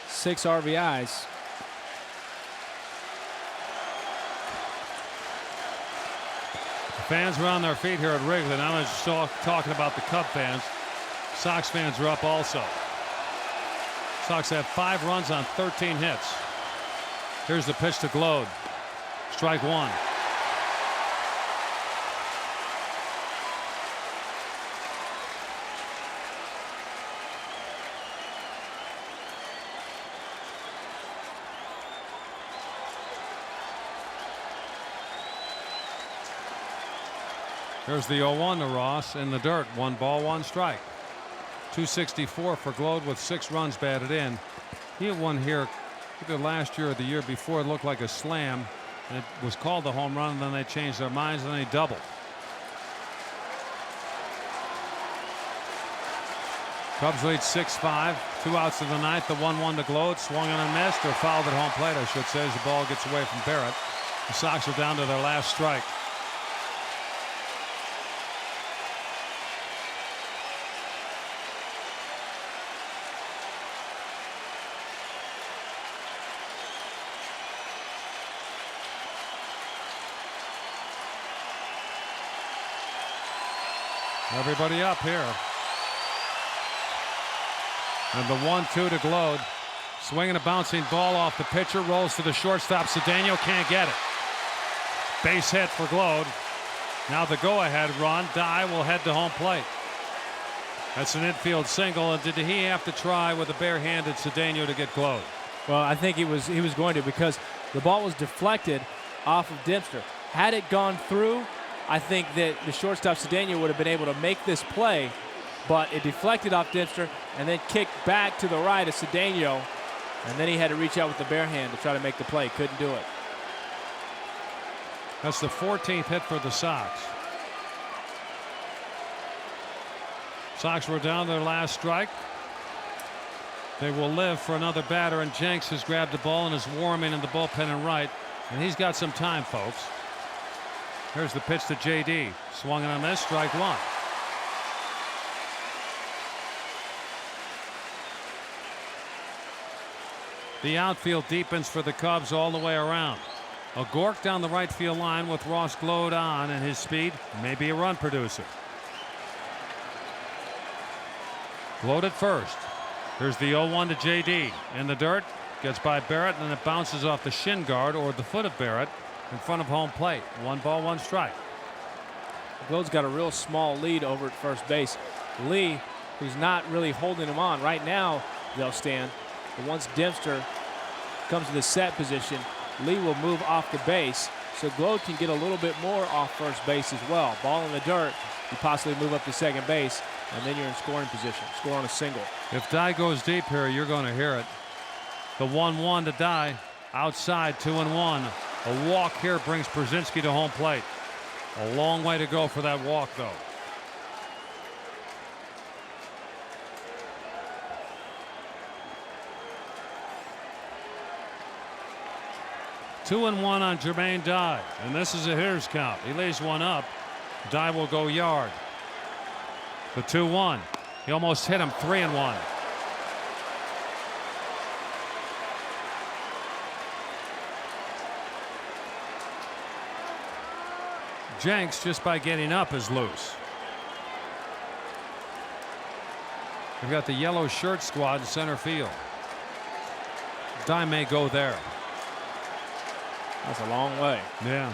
6 RBIs. The fans are on their feet here at Wrigley. Now they're just talking about the Cub fans. Sox fans are up also. Sox have 5 runs on 13 hits. Here's the pitch to Gload. Strike one. Here's the 0-1 to Ross in the dirt. 1 ball, 1 strike. .264 for Gload with 6 runs batted in. He had one here either last year or the year before. It looked like a slam, and it was called a home run, and then they changed their minds and they doubled. Cubs lead 6-5. 2 outs in the ninth. The 1-1 to Gload. Swung on and missed, or fouled at home plate, I should say, as the ball gets away from Barrett. The Sox are down to their last strike. Everybody up here. And the 1-2 to Gload. Swinging a bouncing ball off the pitcher. Rolls to the shortstop. Cedeno can't get it. Base hit for Gload. Now the go-ahead run. Dye will head to home plate. That's an infield single. And did he have to try with a barehanded Cedeno to get Gload? Well, I think he was going to, because the ball was deflected off of Dempster. Had it gone through, I think that the shortstop Cedeno would have been able to make this play, but it deflected off Dempster and then kicked back to the right of Cedeno, and then he had to reach out with the bare hand to try to make the play. Couldn't do it. That's the 14th hit for the Sox. Sox were down to their last strike. They will live for another batter, and Jenks has grabbed the ball and is warming in the bullpen and right, and he's got some time, folks. Here's the pitch to JD. Swung on this, strike one. The outfield deepens for the Cubs all the way around. A Gork down the right field line with Ross Gload on, and his speed may be a run producer. Gload at first. Here's the 0-1 to JD. In the dirt. Gets by Barrett, and then it bounces off the shin guard or the foot of Barrett in front of home plate. 1 ball, 1 strike. Gload's got a real small lead over at first base. Lee, who's not really holding him on right now, they'll stand. But once Dempster comes to the set position, Lee will move off the base, so Gload can get a little bit more off first base as well. Ball in the dirt, you possibly move up to second base, and then you're in scoring position. Score on a single. If Dye goes deep here, you're going to hear it. The 1-1 to Dye. Outside, 2-1. A walk here brings Brzezinski to home plate. A long way to go for that walk, though. Two and one on Jermaine Dye, and this is a hitter's count. He lays one up. Dye will go yard. The 2-1. He almost hit him. 3-1. Jenks, just by getting up, is loose. We've got the yellow shirt squad in center field. Dye may go there. That's a long way. Yeah.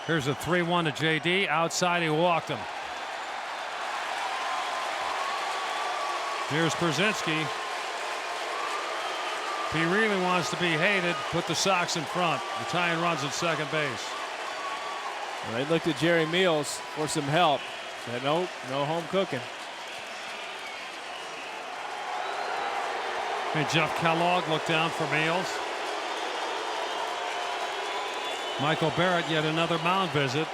Here's a 3-1 to JD. Outside, he walked him. Here's Brzezinski. If he really wants to be hated, put the Sox in front. The tying runs at second base. Well, they looked at Jerry Meals for some help. Said, nope, no home cooking. And Jeff Kellogg looked down for meals. Michael Barrett, yet another mound visit.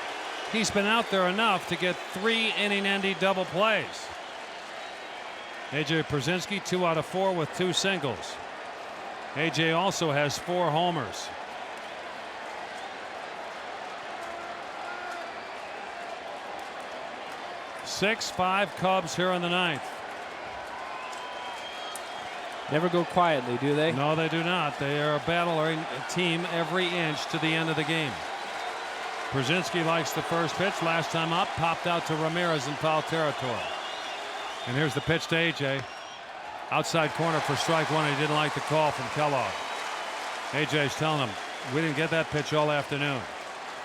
He's been out there enough to get 3 inning-ending double plays. A.J. Pierzynski 2 out of 4 with 2 singles. A.J. also has 4 homers. Six-5 Cubs here in the 9th. Never go quietly, do they? No, they do not. They are a battling team every inch to the end of the game. Pierzynski likes the first pitch. Last time up, popped out to Ramirez in foul territory. And here's the pitch to A.J. Outside corner for strike one. He didn't like the call from Kellogg. A.J.'s telling him, we didn't get that pitch all afternoon.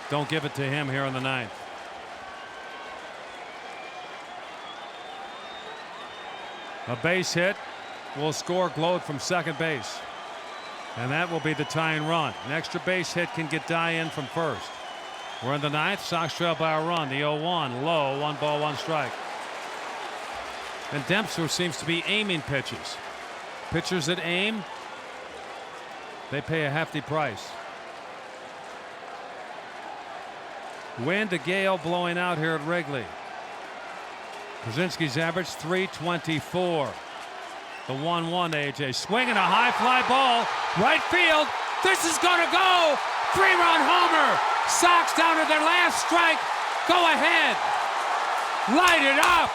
Don't give it to him here in the 9th. A base hit will score Glode from second base. And that will be the tying run. An extra base hit can get Dye in from first. We're in the 9th. Sox trail by a run. The 0-1 low, 1 ball, 1 strike. And Dempster seems to be aiming pitches. Pitchers that aim, they pay a hefty price. Wind, a gale blowing out here at Wrigley. Pierzynski's average 324. The 1-1 A.J. swinging a high fly ball. Right field. This is going to go. 3-run homer. Sox down to their last strike. Go ahead. Light it up.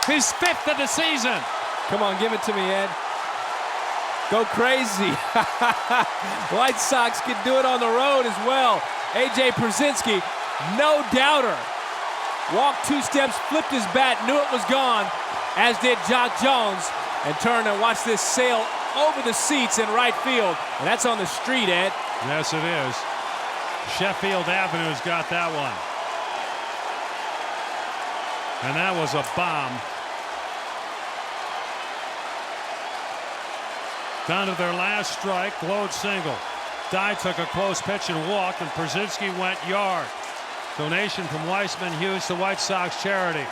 His 5th of the season. Come on, give it to me, Ed. Go crazy. White Sox can do it on the road as well. A.J. Pierzynski, no doubter. Walked 2 steps, flipped his bat, knew it was gone, as did Jock Jones, and turned and watched this sail over the seats in right field. And that's on the street, Ed. Yes, it is. Sheffield Avenue's got that one. And that was a bomb. Down to their last strike, Glode single. Dye took a close pitch and walked, and Pierzynski went yard. Donation from Weissman Hughes to White Sox Charities.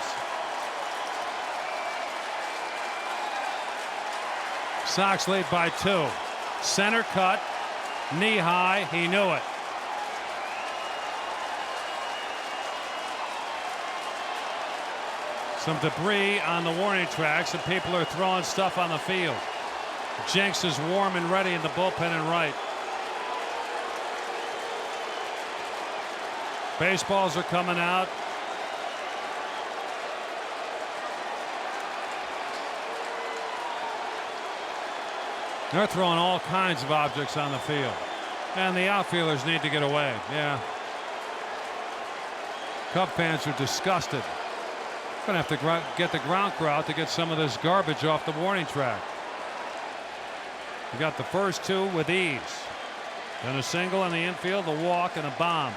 Sox lead by 2. Center cut, knee high, he knew it. Some debris on the warning tracks, and people are throwing stuff on the field. Jenks is warm and ready in the bullpen and right. Baseballs are coming out. They're throwing all kinds of objects on the field. And the outfielders need to get away. Yeah. Cub fans are disgusted. Going to have to get the ground crew out to get some of this garbage off the warning track. We got the first 2 with ease. Then a single in the infield, a walk, and a bomb.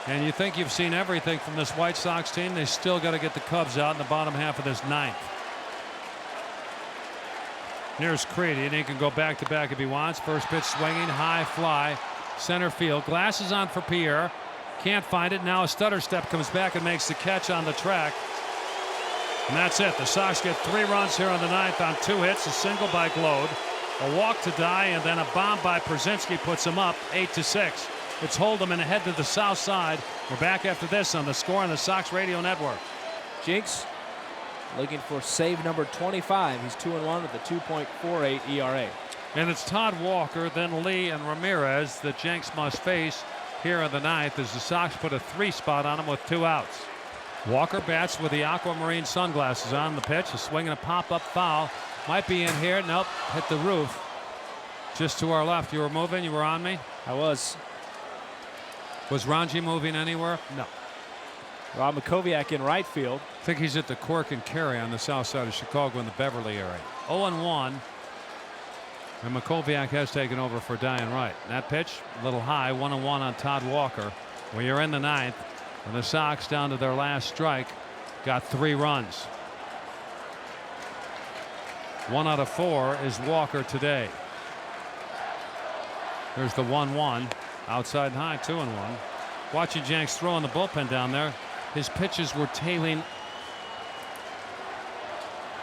And you think you've seen everything from this White Sox team. They still got to get the Cubs out in the bottom half of this 9th. Here's Creedy, and he can go back to back if he wants. First pitch swinging, high fly, center field. Glasses on for Pierre. Can't find it. Now a stutter step comes back and makes the catch on the track. And that's it. The Sox get 3 runs here in the 9th on 2 hits, a single by Glode, a walk to Dye, and then a bomb by Pierzynski puts him up 8-6. It's Hold'em and head to the south side. We're back after this on the Score on the Sox Radio Network. Jinx looking for save number 25. He's 2-1 with a 2.48 ERA. And it's Todd Walker, then Lee and Ramirez that Jenks must face here in the 9th as the Sox put a 3 spot on him with 2 outs. Walker bats with the aquamarine sunglasses on. The pitch, a swing and a pop-up foul. Might be in here. Nope, hit the roof. Just to our left. You were moving? You were on me? I was. Was Ranji moving anywhere? No. Rob Makoviak in right field. I think he's at the Cork and Carry on the south side of Chicago in the Beverly area. 0-1. And Makoviak has taken over for Diane Wright. That pitch, a little high, 1-1 on Todd Walker. We are in the 9th, and the Sox down to their last strike got 3 runs. 1 out of 4 is Walker today. There's the 1-1. Outside high, 2-1. Watching Jenks throw in the bullpen down there. His pitches were tailing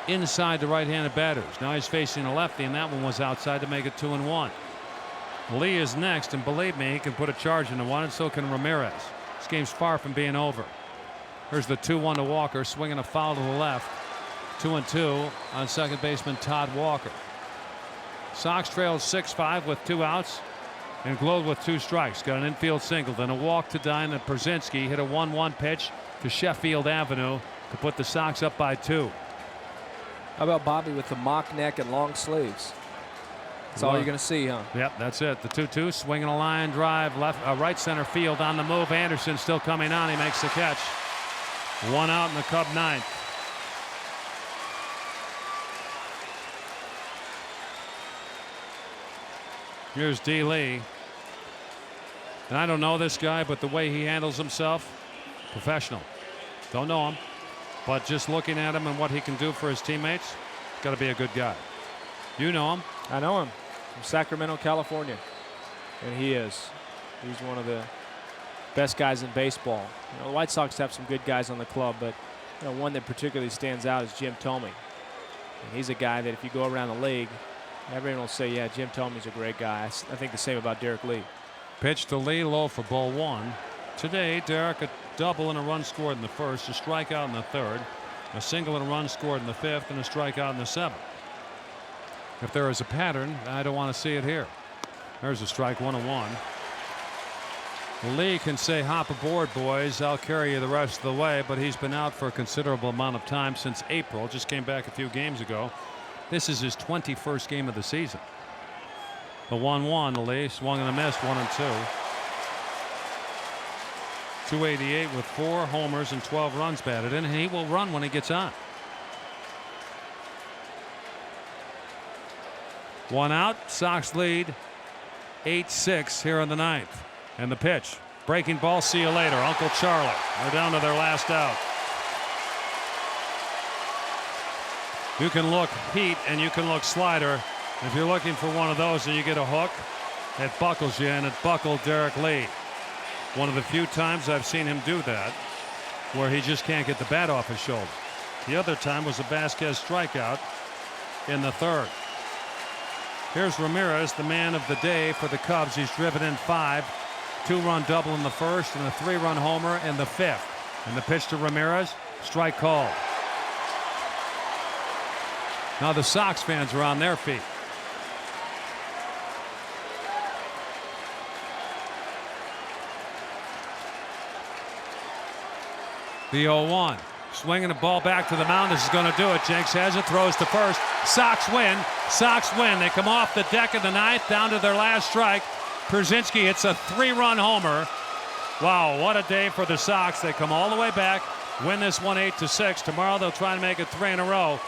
inside the right-handed batters. Now he's facing a lefty, and that one was outside to make it 2-1. Lee is next, and believe me, he can put a charge into one, and so can Ramirez. This game's far from being over. Here's the 2-1 to Walker, swinging a foul to the left. 2-2 on second baseman Todd Walker. Sox trailed 6-5 with 2 outs and glowed with 2 strikes. Got an infield single, then a walk to Dine, and Przinsky hit a 1-1 pitch to Sheffield Avenue to put the Sox up by 2. How about Bobby with the mock neck and long sleeves? That's all you're going to see, huh? Yep, that's it. The 2-2, swinging a line drive, right center field on the move. Anderson still coming on. He makes the catch. 1 out in the Cub 9th. Here's D. Lee. And I don't know this guy, but the way he handles himself, professional. Don't know him, but just looking at him and what he can do for his teammates, got to be a good guy. You know him. I know him from Sacramento, California, and he's one of the best guys in baseball. You know, the White Sox have some good guys on the club, but you know, one that particularly stands out is Jim Thome. And he's a guy that if you go around the league, everyone will say, yeah, Jim Thome's a great guy. I think the same about Derek Lee. Pitch to Lee, low for ball 1. Today, Derek, a double and a run scored in the first, a strikeout in the third, a single and a run scored in the fifth, and a strikeout in the seventh. If there is a pattern, I don't want to see it here. There's a strike, 1-1. Lee can say, hop aboard, boys. I'll carry you the rest of the way, but he's been out for a considerable amount of time since April. Just came back a few games ago. This is his 21st game of the season. The 1-1 to Lee, swung and a missed, 1-2. 288 with 4 homers and 12 runs batted in, and he will run when he gets on. 1 out. Sox lead 8-6 here in the 9th. And the pitch. Breaking ball. See you later, Uncle Charlie. They're down to their last out. You can look heat and you can look slider. If you're looking for one of those and you get a hook, it buckles you, and it buckled Derek Lee. One of the few times I've seen him do that, where he just can't get the bat off his shoulder. The other time was a Vasquez strikeout in the third. Here's Ramirez, the man of the day for the Cubs. He's driven in 5, 2-run double in the first, and a 3-run homer in the 5th. And the pitch to Ramirez, strike called. Now the Sox fans are on their feet. The 0-1. Swinging the ball back to the mound. This is going to do it. Jenks has it, throws to first. Sox win. Sox win. They come off the deck of the 9th down to their last strike. Przinsky hits a 3-run homer. Wow, what a day for the Sox. They come all the way back, win this one 8-6. Tomorrow they'll try and make it 3 in a row.